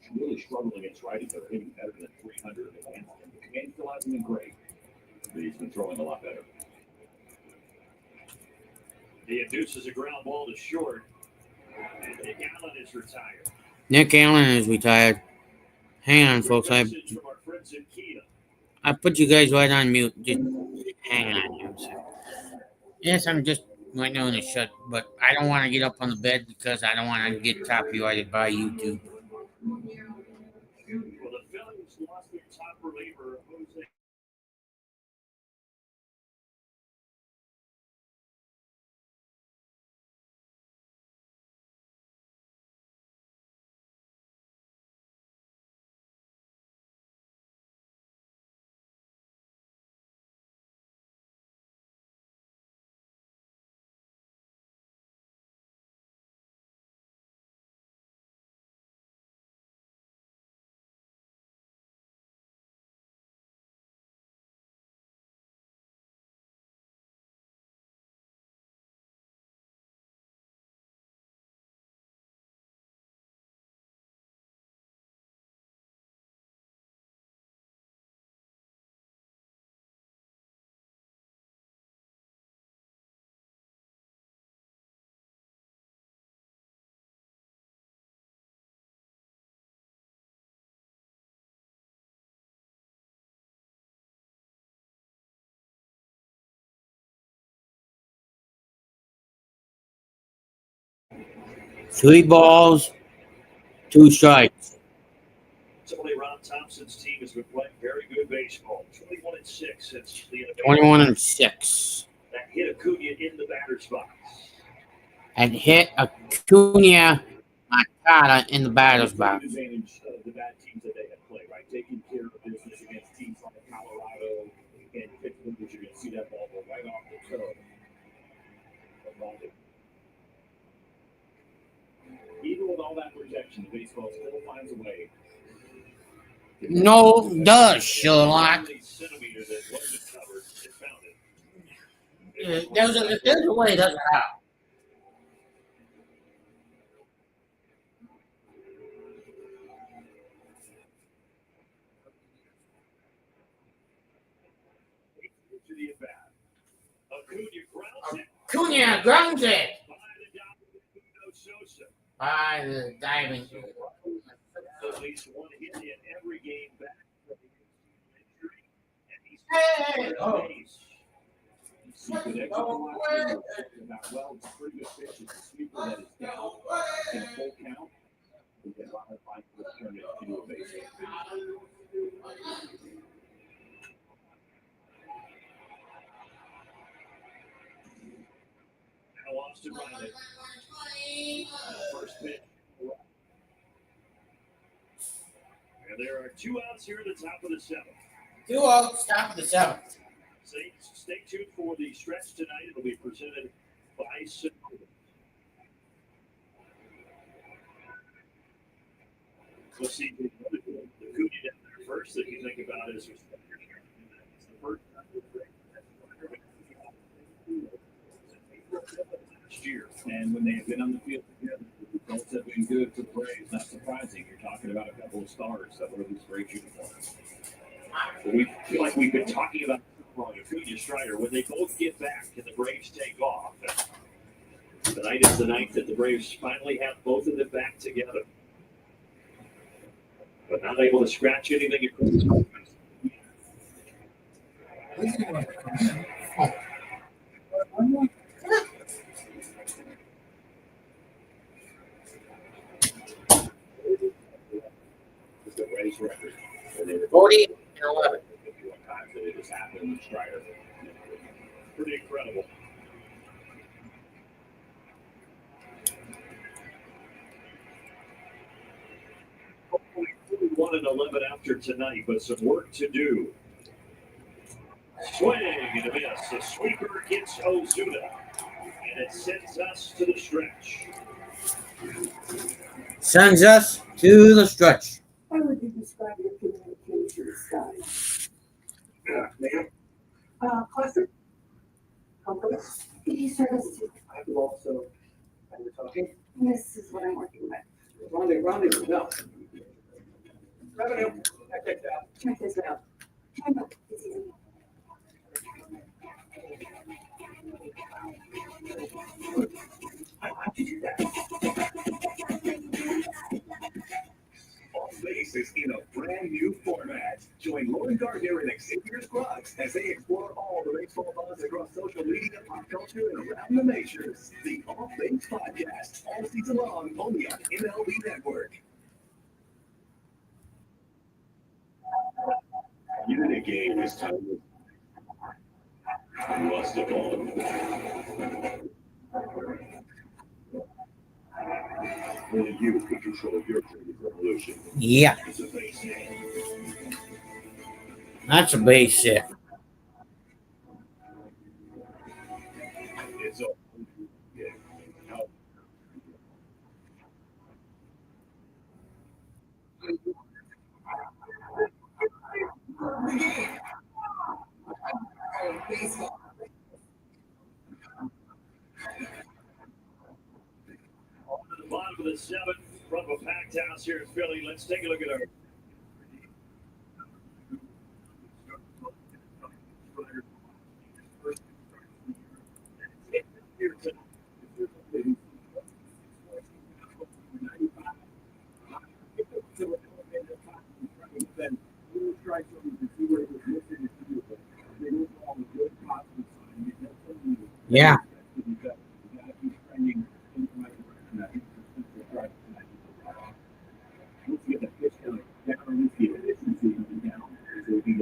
he's really struggled against righties that are hitting better than 300 against him. The game still hasn't been great, but he's been throwing a lot better. He induces a ground ball to short. And Nick Allen is retired. Nick Allen is retired. Hang on, folks. I put you guys right on mute. Just hang on here a second. Yes, I'm just right now in a shut, but I don't want to get up on the bed because I don't want to get copyrighted by YouTube. Well, the Phillies lost their top reliever, Jose 3 balls, 2 strikes. Similarly, Ron Thompson's team has been playing very good baseball. 21-6 since the end of 21-6. that hit Acuna in the batter's box. And hit Acuna Matata in the batter's box. Advantage of the bad teams that they have played, right? Taking care of business against teams like Colorado and Pittsburgh, you're going to see that ball go right off the toe. Even with all that protection, the baseball still finds a way. No, does Sherlock. There's a way it doesn't happen. Acuna grounds it by the diving. At least one hit in every game back. Hey! Oh. Well, it's a pretty good pitch. It's a sweeper that is down in a full count. We get a lot of fight to turn it into a base hit. Now Austin Riley. First pitch. And there are 2 outs here at the top of the 7th. 2 outs, top of the 7th. Stay tuned for the stretch tonight. It'll be presented by Suarez. Let's see the Acuna down there first that you think about is it's the first time last year. And when they have been on the field together, the results have been good for the Braves. Not surprising. You're talking about a couple of stars that wear these great uniforms. But we feel like we've been talking about Acuna Strider. When they both get back and the Braves take off, tonight is the night that the Braves finally have both of them back together. But not able to scratch anything across the The Braves record. 40-11. Times that it has happened with Strider. pretty incredible. Hopefully 41-11 after tonight, but some work to do. Swing and a miss. The sweeper hits Ozuna, and it sends us to the stretch. Sends us to the stretch. How would you describe your communication style? Ma'am, Classic? Compliment? He service to. I will also, and we're talking, This is what I'm working with. rendezvous, no. Revenue, check that out. Check this out. China is easy. How'd you do that? Off Base is in a brand new format. Join Lauren Gardner and Xavier Scruggs as they explore all the baseball buzz across social media, pop culture, and around the majors. The Off Base Podcast, all season long, only on MLB Network. Unity game is time. Must have gone. Only you can control your dream revolution. Yeah. It's a base hit. That's a base hit. It's all. Yeah. Baseball. On to the bottom of the 7th from a packed house here in Philly. Let's take a look at our. Yeah. He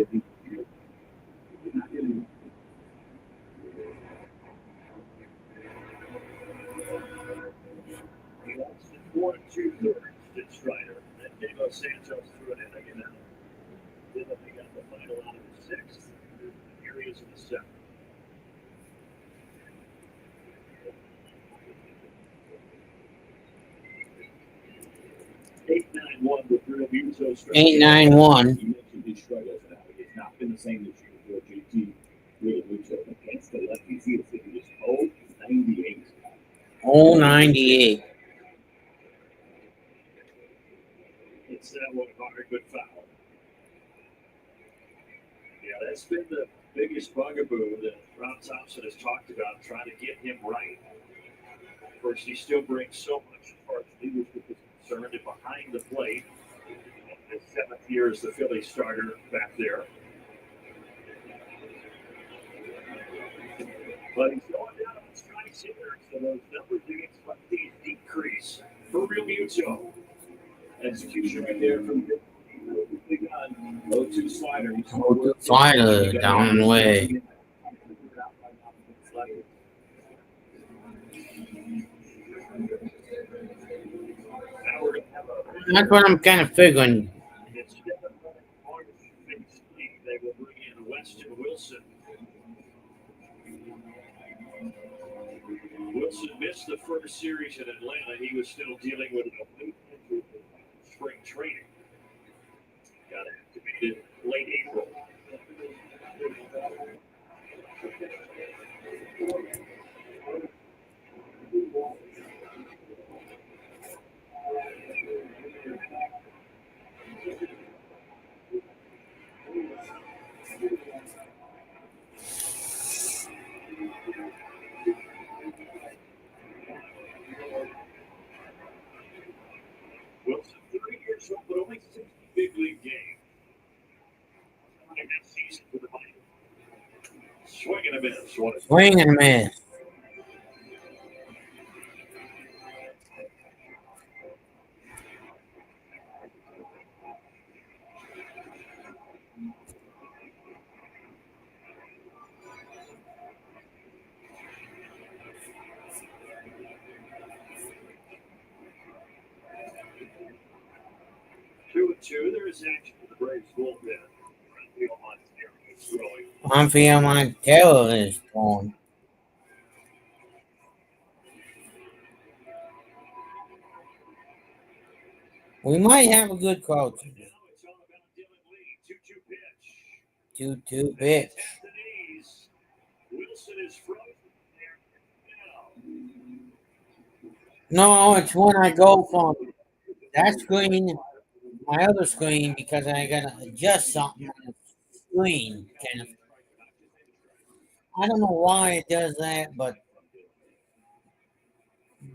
lost it 4 2/3 to Strider. Then Diego Santos threw it in again. Then they got the final out of the sixth. Here he is in the seventh. 8-9-1 with Real Muto. 8-9-1. You mentioned his struggles now. It's not been the same this year for JT Real Muto against the lefties. He was 0-98. 0-98. It's that one hard, good foul. Yeah, that's been the biggest bugaboo that Rob Thompson has talked about, trying to get him right. Of course, he still brings so much as far as leadership is concerned and behind the plate. His 7th year as the Phillies starter back there. But he's going down on strikes here, so those numbers against lefties decrease for Real Muto. Execution right there from the big gun. 0-2 slider. Slider down and away. That's what I'm kind of figuring. They will bring in Weston Wilson. Wilson missed the first series in Atlanta. He was still dealing with an oblique injury in spring training. Got activated late April. Wilson, 30 years old, but only 60 big league games. In that season for the Vikings. Swing and a miss. Swing and a miss. Two. There is action for the Braves bullpen. Rafael Montero is throwing. We might have a good crowd today. 2-2 pitch. Wilson is frozen No, it's when I go from that screen to my other screen because I gotta adjust something on the screen. Kind of. I don't know why it does that, but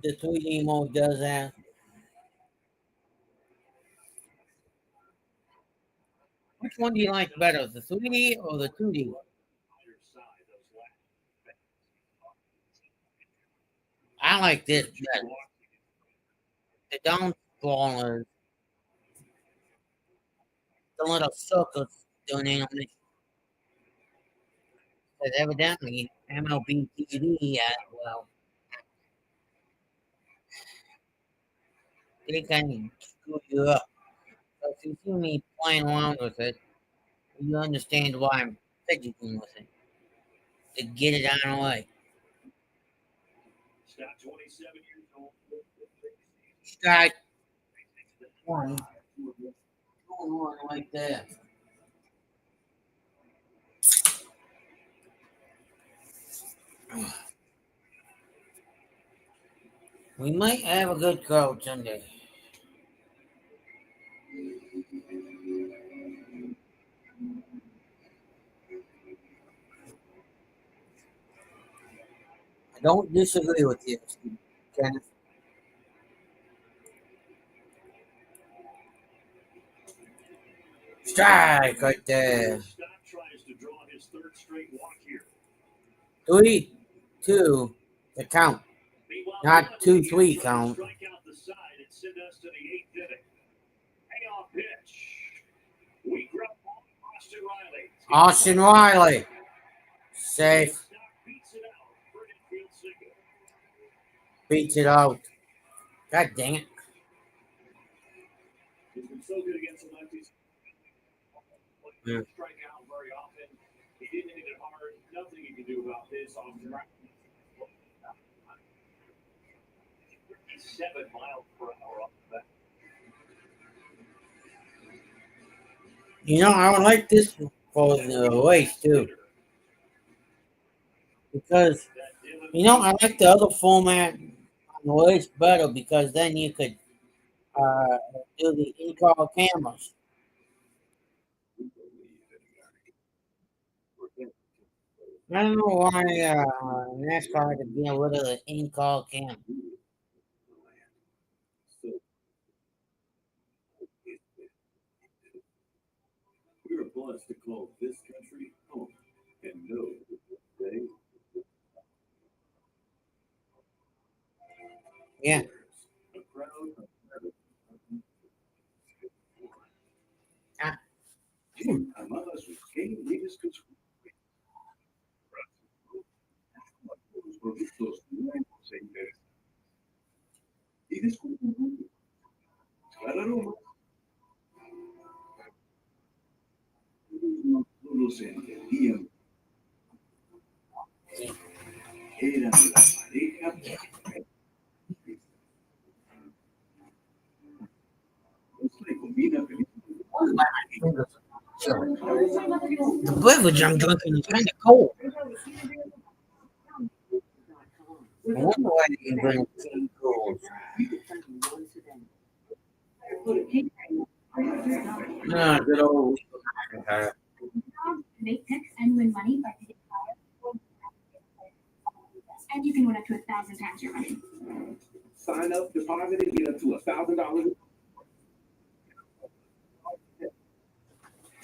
the 3D mode does that. Which one do you like better, the 3D or the 2D? I like this better. The downfall is the little circles doing it on it. Because evidently MLB TV, well, they kind of screw you up. So if you see me playing around with it, you understand why I'm fidgeting with it. To get it out of the way. Scott, 27 years old. Strike one. One like that. We might have a good crowd Sunday. I don't disagree with you, Kenneth. Strike right there. Scott tries to draw his third straight walk here. 3-2 the count. Not 2-3 count. Strike out the side and send us to the 8th inning. Payoff pitch. We grab Boston Riley. Austin Riley. Safe. Beats it out. God dang it. He's been so good against the lefties. Yeah. Strike out very often. He didn't hit it hard. Nothing you can do about this. Austin Riley. 7 miles per hour off the bat. You know, I would like this for the race too. Because, you know, I like the other format on the race better because then you could do the in-car cameras. I don't know why NASCAR had to get rid of the in-car camera. We are blessed to call this country home and know that they Yeah. a proud amadas sus líderes que sus productos nuevos e interesantes. Y descubrimos cada aroma no los entendían. Eran la pareja perfecta. Se combina feliz. The beverage I'm drinking is kind of cold. I wonder why they can drink tea cold. Ah, good old. Make picks and win money by hitting and you can win up to 1,000 times your money. Sign up, deposit, and get up to $1,000.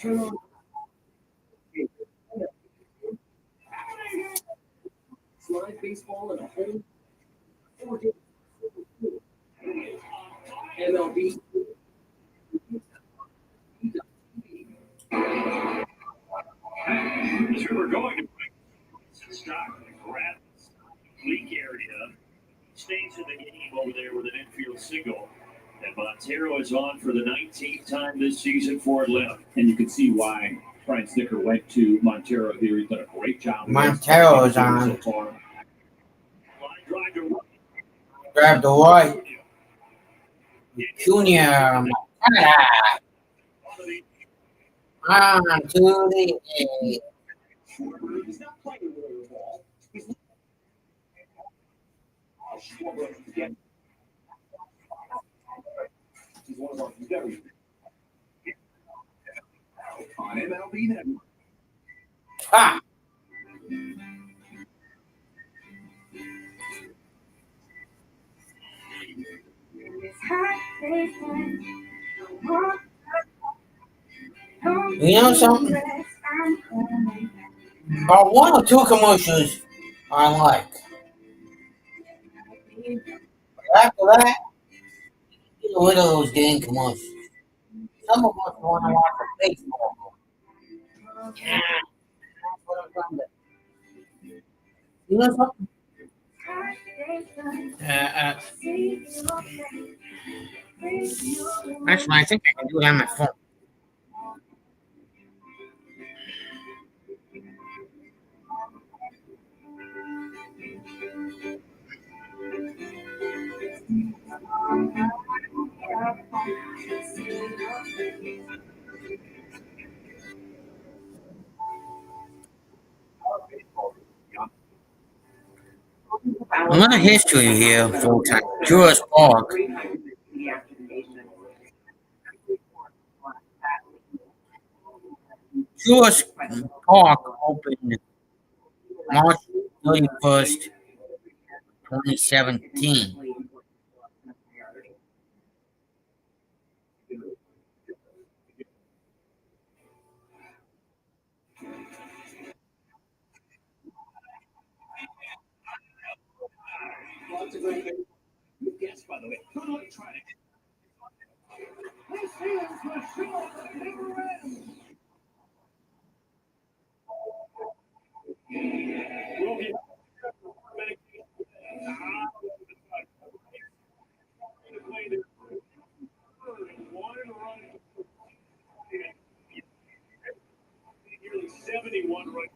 Turn on. Slide baseball and a whole 4 days. MLB. As we were going to stock grab leak area, stays in the game over there with an infield single. And Montero is on for the 19th time this season for Atlanta. And you can see why Brian Snicker went to Montero here. He's done a great job. Montero is on. So far. Grab the white. Junior. On to the A. He's not playing with the ball. He's one of our very on MLB Network. Ha! You know something? About 1 or 2 commercials I like. But after that, get rid of those damn commercials. Some of us want to watch the baseball. Yeah, that's what I'm trying to do. You know something? Actually, I think I can do it on my phone. A little history here, full-time. Juris Park. Juris Park opened March 31st, 2017. Lots of great good guess, by the way. Good luck trying it. This is the show that never ends. 71 right.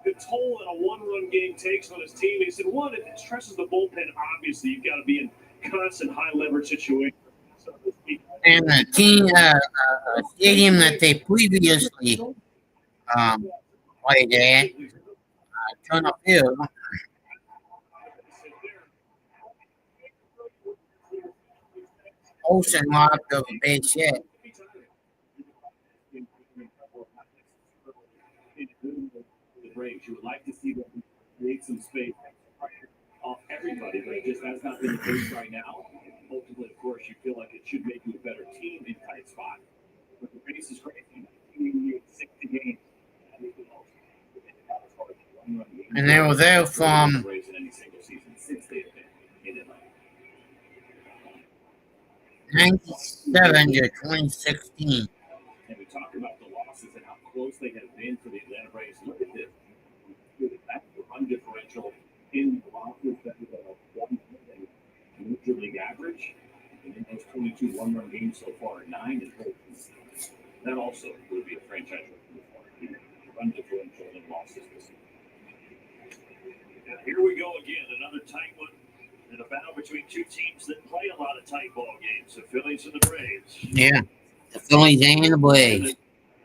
The toll that a one-run game takes on his teammates, and one, it stresses the bullpen. Obviously, you've got to be in constant high-leverage situations. And the team, stadium that they previously played at, Turner Field, Olsen robbed of a base hit. You would like to see them create some space off everybody, but just that's not been the case right now. Ultimately, of course, you feel like it should make you a better team in tight spot. But the race is crazy. 60 games. And they were there from 97 to 2016. And we talk about the losses and how close they have been for the Atlanta Braves. Look at this. That's the run differential in the losses that is a major league average. And in those 22 one-run games so far, 9 is great. That also would be a franchise record. Run differential in losses this season. Here we go again, another tight one. And a battle between two teams that play a lot of tight ball games, the Phillies and the Braves. Yeah, the Phillies and the Braves.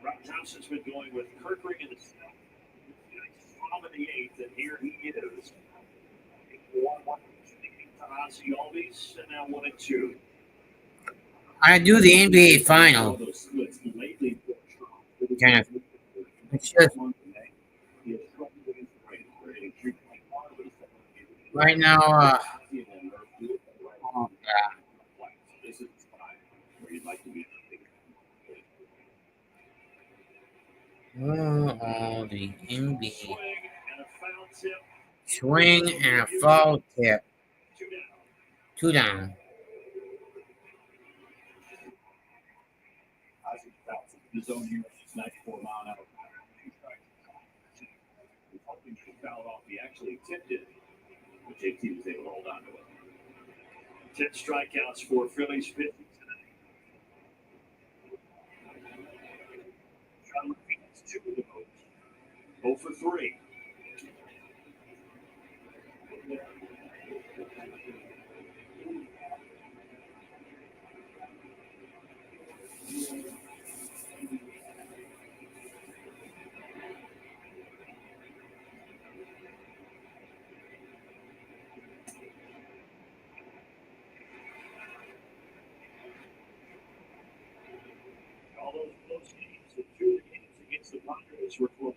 Rob Thompson's been going with Kirkring in the seventh, Tom in the eighth, and here he is. 1-1 to Ozzy Albies, and now 1-2. I do the NBA final. Kind of. It's just right now. Oh, the NBA. Swing and a foul tip. 2 down. The zone here is 94 mile an hour. Hoping to foul off. He actually tipped it, but JT was able to hold on to it. 10 strikeouts for Phillies pitching tonight. John Phoenix 2 of those. 0 for 3. All those close games, the 2 games against the Padres were close.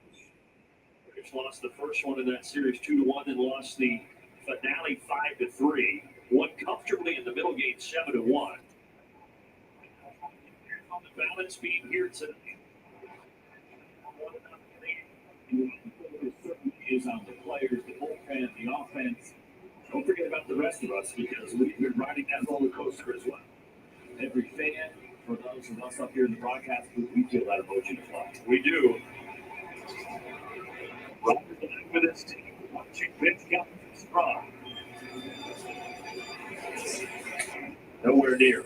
Braves lost the first one in that series 2-1, and lost the finale 5-3. Won comfortably in the middle game 7-1. On the balance being here tonight. Is on the players, the bullpen, the offense. Don't forget about the rest of us, because we've been riding that roller coaster as well. Every fan, for those of us up here in the broadcast booth, we feel that emotion as well. We do. With this team, watching pitch comes strong. Nowhere near.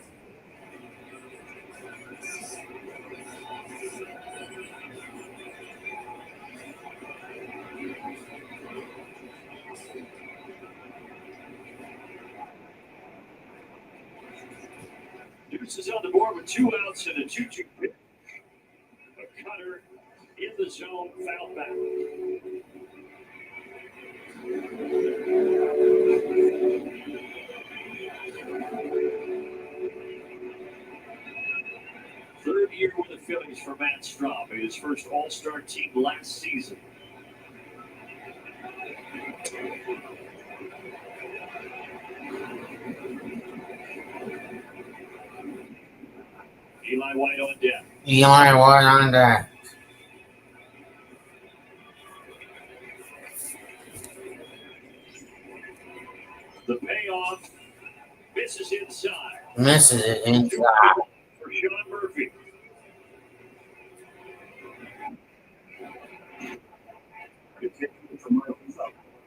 Deuce is on the board with 2 outs and a 2-2 pitch. A cutter in the zone, foul back. Third year with the Phillies for Matt Straub, made his first All-Star team last season. Eli White on deck. Eli White on deck. The payoff misses inside. Misses it inside. For Sean Murphy.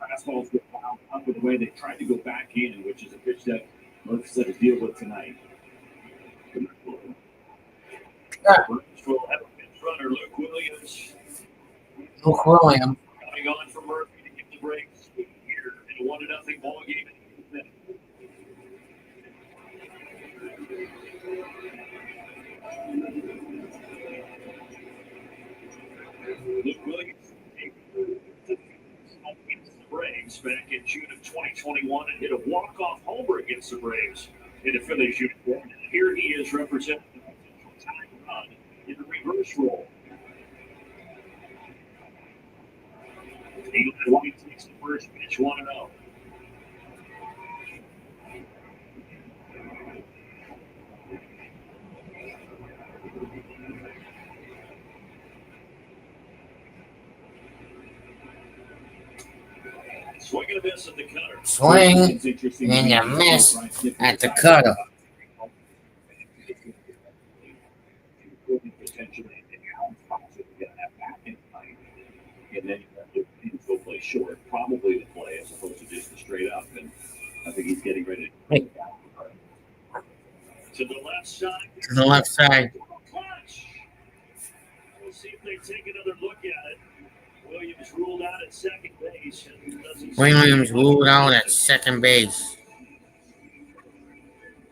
Fastballs get fouled up with the way they tried to go back in, which is a pitch that Murphy said to deal with tonight. First will have a pinch runner, Luke Williams, Luke Williams. coming on for Murphy to give the brakes here in a 1-0 ball game. Luke Williams against the Braves back in June of 2021 and hit a walk-off homer against the Braves in a Phillies uniform. Here he is representing the potential time run in the reverse role. Eli White takes the first pitch, 1-0. Swing and a miss at the cutter. Swing and a miss at the cutter. Potentially, and then you have to go play short, probably the play as opposed to just the straight up. And I think he's getting ready to the left side. To the left side. Clutch. We'll see if they take another look at it. Williams ruled out at second base. Williams ruled out at second base.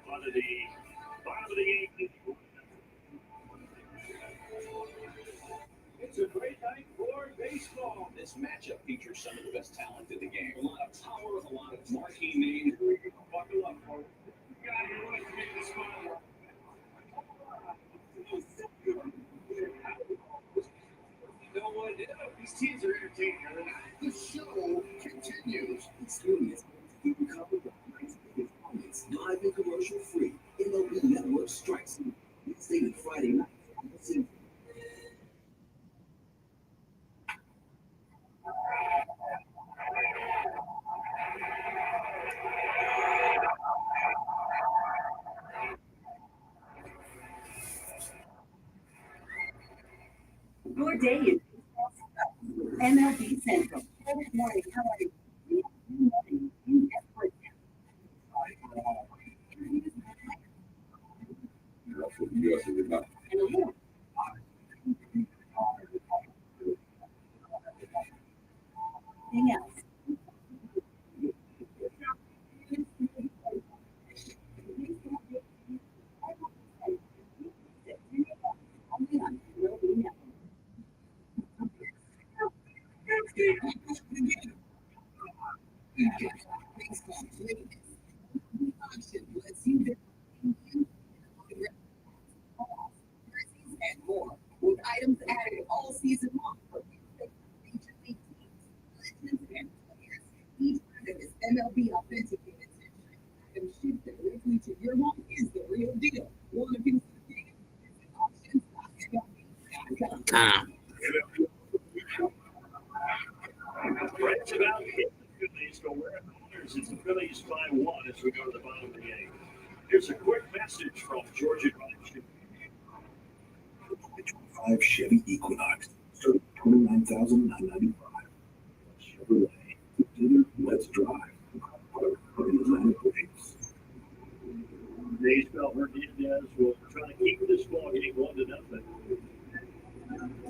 Bottom of the eighth. It's a great night for baseball. This matchup features some of the best talent in the game. A lot of power, a lot of marquee names. Buckle up, folks. You know what? These teams are entertaining. The show continues. Experience to keep you covered with opponents live and commercial free. MLB Network strikes Wednesday and Friday night. Your day is MLB Central. Good morning. How are you? Anything else? And more, with items added all season long for Major League teams, legends, and players. Each item is MLB authenticated. Item shipped directly to your home is the real deal. Want a piece of the game? Visit auctions.mlb.com. Right about here, the Phillies go where it matters. It's the Phillies by 1 as we go to the bottom of the 8th. Here's a quick message from Georgia College. 5 Chevy Equinox, starting at $29,995. Chevrolet, together, let's drive. Atlantic Lakes. Days Bell Hernandez will try to keep this ball game 1-0.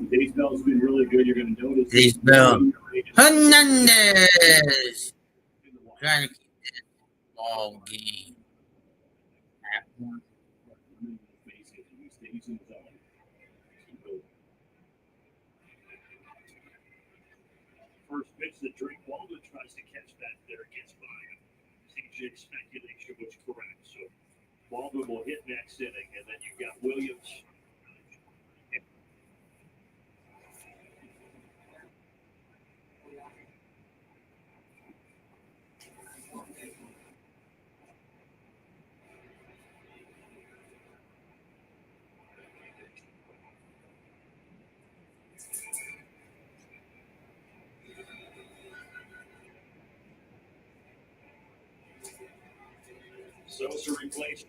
Days Bell's been really good. You're going to notice. Days Bell Hernandez trying to keep this ball game at 1. First pitch, the Drake Baldwin tries to catch that there, gets by him. CJ's speculation was correct. So Baldwin will hit next inning, and then you've got Williams. Sosa replaced.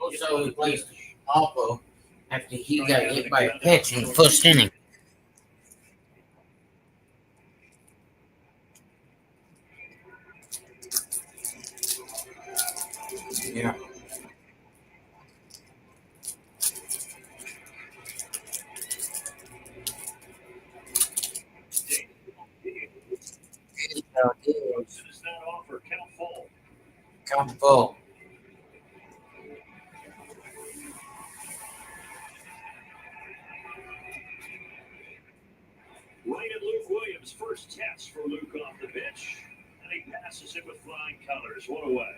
Also replaced Alpo after he got hit by a pitch in the first inning. Yeah. I'm full. Right at Luke Williams, first test for Luke off the pitch. And he passes it with flying colors. One away.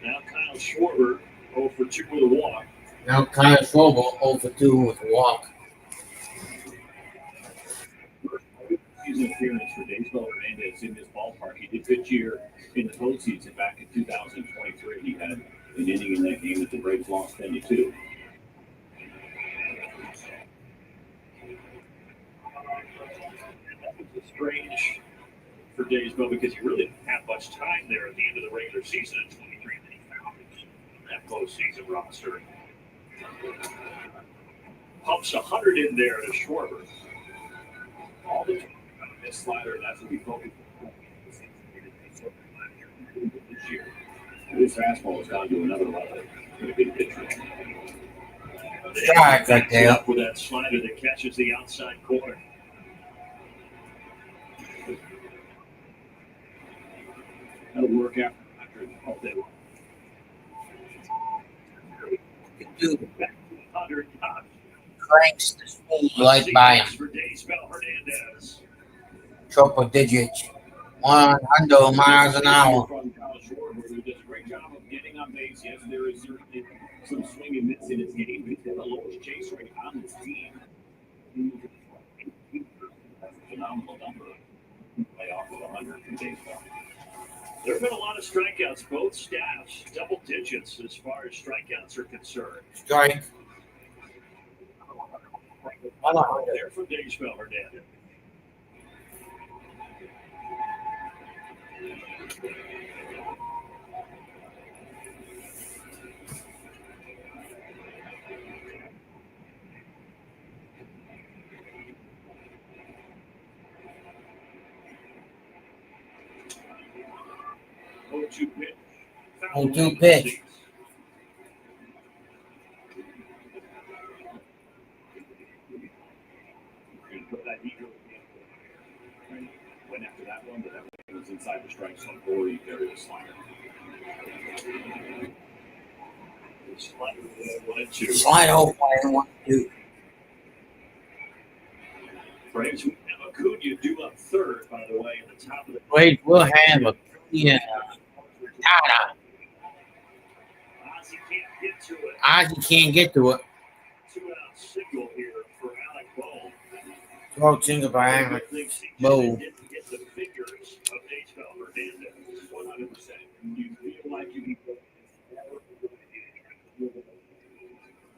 Now Kyle Schwarber 0 for 2 with a walk. Now Kyle Schwarber 0 for 2 with a walk. Season appearance for Daysbel Hernandez in this ballpark. He did pitch here in the postseason back in 2023. He had an inning in that game that the Braves lost 10-2. Strange for Daysbel because he really didn't have much time there at the end of the regular season in 23 that he found that postseason roster. Pumps 100 in there to Schwarber. All the time on this slider, that's what we focus on this year. This fastball has gone to another level. With a good pitcher. Strike right there. With that slider that catches the outside corner. That'll work after all day long. Cranks the speed right by him. For Daysbel Hernandez. Triple digits. 100 miles an hour. From Kyle Schwarber, who does a great job of getting on base. Yes, there is certainly some swing and miss in his game, but he's got the lowest chase rate on this team. That's a phenomenal number. Playoff of 100 from Daysbel. There have been a lot of strikeouts, both staffs, double digits as far as strikeouts are concerned. Strike. There from Daysbel Hernandez. Oh, 2 pitch. Went after that one, but that one was inside the strike zone, or he carried a slider. Slide over 1 2. Braves have Acuna due up third, by the way, in the top of the. Wait, we'll have a Nada. Ozzie can't get to it. Ozzie can't get to it. 2-out single here for Alec Bohm. Throw single by Alec Bohm. Didn't get the fingers of Daysbel Hernandez 100%. You feel like you need to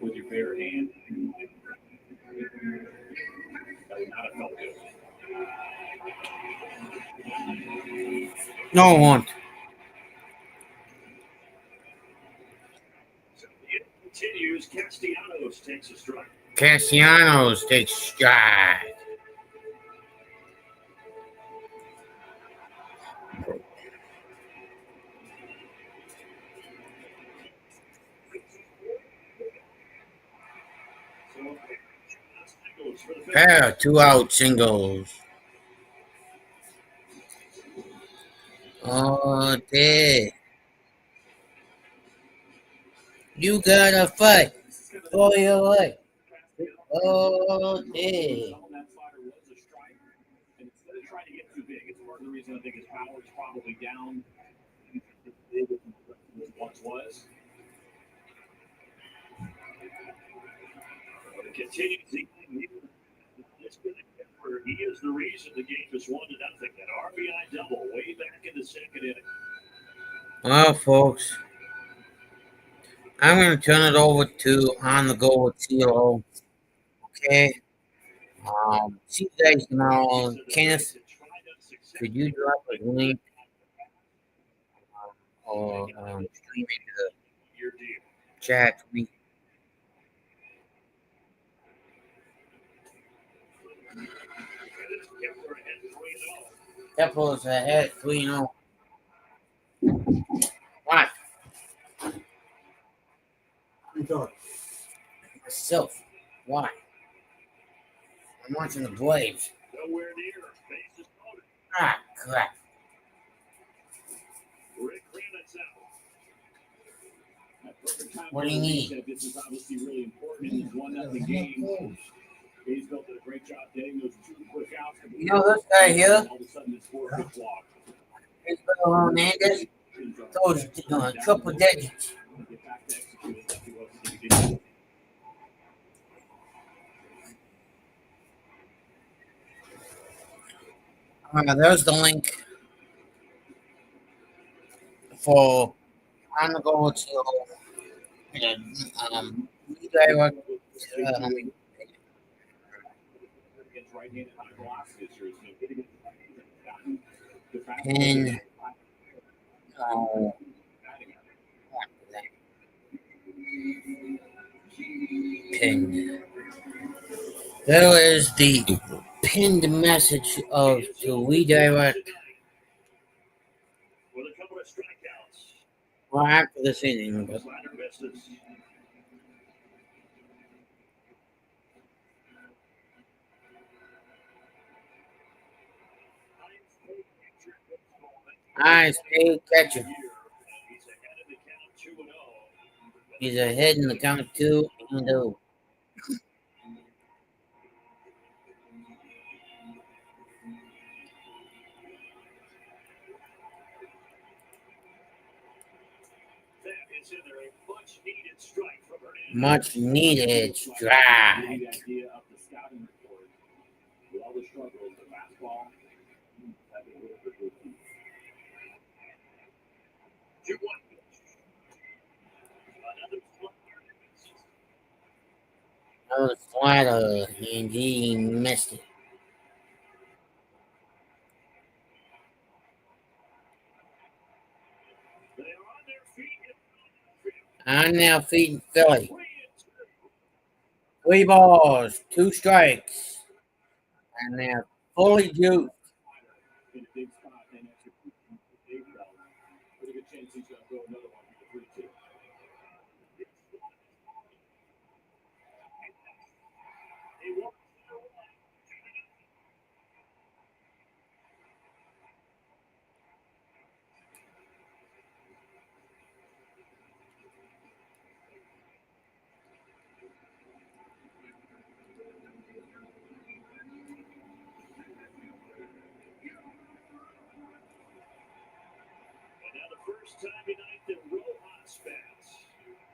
With your bare hand. that would not have felt good. No one. So it continues. Castellanos takes a strike. Castellanos takes stride. Pair of 2-out singles. Oh, dear. You gotta fight for your life. Oh, dear. And instead of trying to get too big, it's part of the reason I think his power is probably down once was. But it continues. He is the reason the game is 1-0. That RBI double way back in the second inning. Well, folks, I'm going to turn it over to On the Go with CLO. Okay. See you guys tomorrow. Kenneth, could you drop a link or stream into the chat for me? Capitals ahead 3-0. What? I'm doing myself. Why? I'm watching the Braves. Nowhere near. Base is loaded. Ah, crap. Rick Granite's out. What do you need? This is obviously really important in this 1-0 game. He's built a great job getting those 2 quick outs. You know this guy here? All of a sudden, it's 4 quick walk. He's Hernandez. Those triple digits. Get back to executing like he was at the beginning. There's the link for I'm gonna go to redirect. Pin. Pin. There is the pinned message of to redirect. With a couple of strikeouts. Well, after this inning, but Slider misses. nice big catcher. He's ahead in the count 2-0. He's ahead in the count 2-0. That is in there. A much needed strike from Hernandez. Much needed strike. The idea of the scouting report with all the struggles, the fastball. Another slider, and he missed it. On their feet in Philly. 3 balls, 2 strikes, and they're fully juiced. In a big spot, and that's pretty good chance he's going to throw another one for the 3-2. First time tonight that Rojas bats.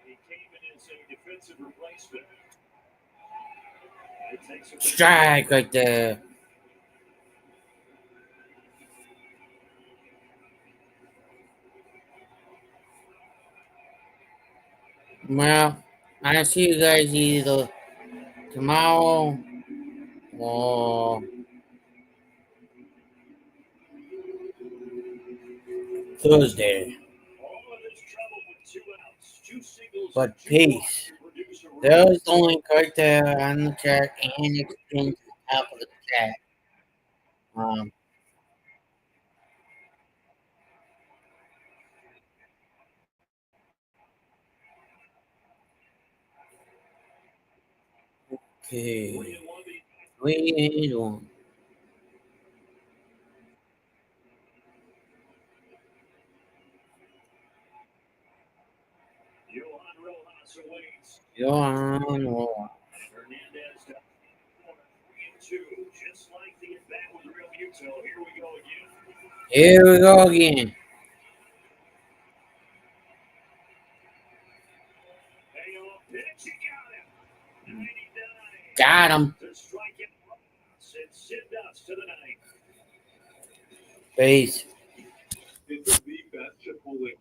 He came in as a defensive replacement. Strike right there. Well, I see you guys either tomorrow or Thursday. But peace. There's the link right there on the chat, and it's pinned to the top of the chat. Okay. 3-1. Johan Rojas. Hernandez to 3-2, just like the at-bat with Real Muto. Here we go again. Here we go again. Got him. Peace. It's the best Chipotle.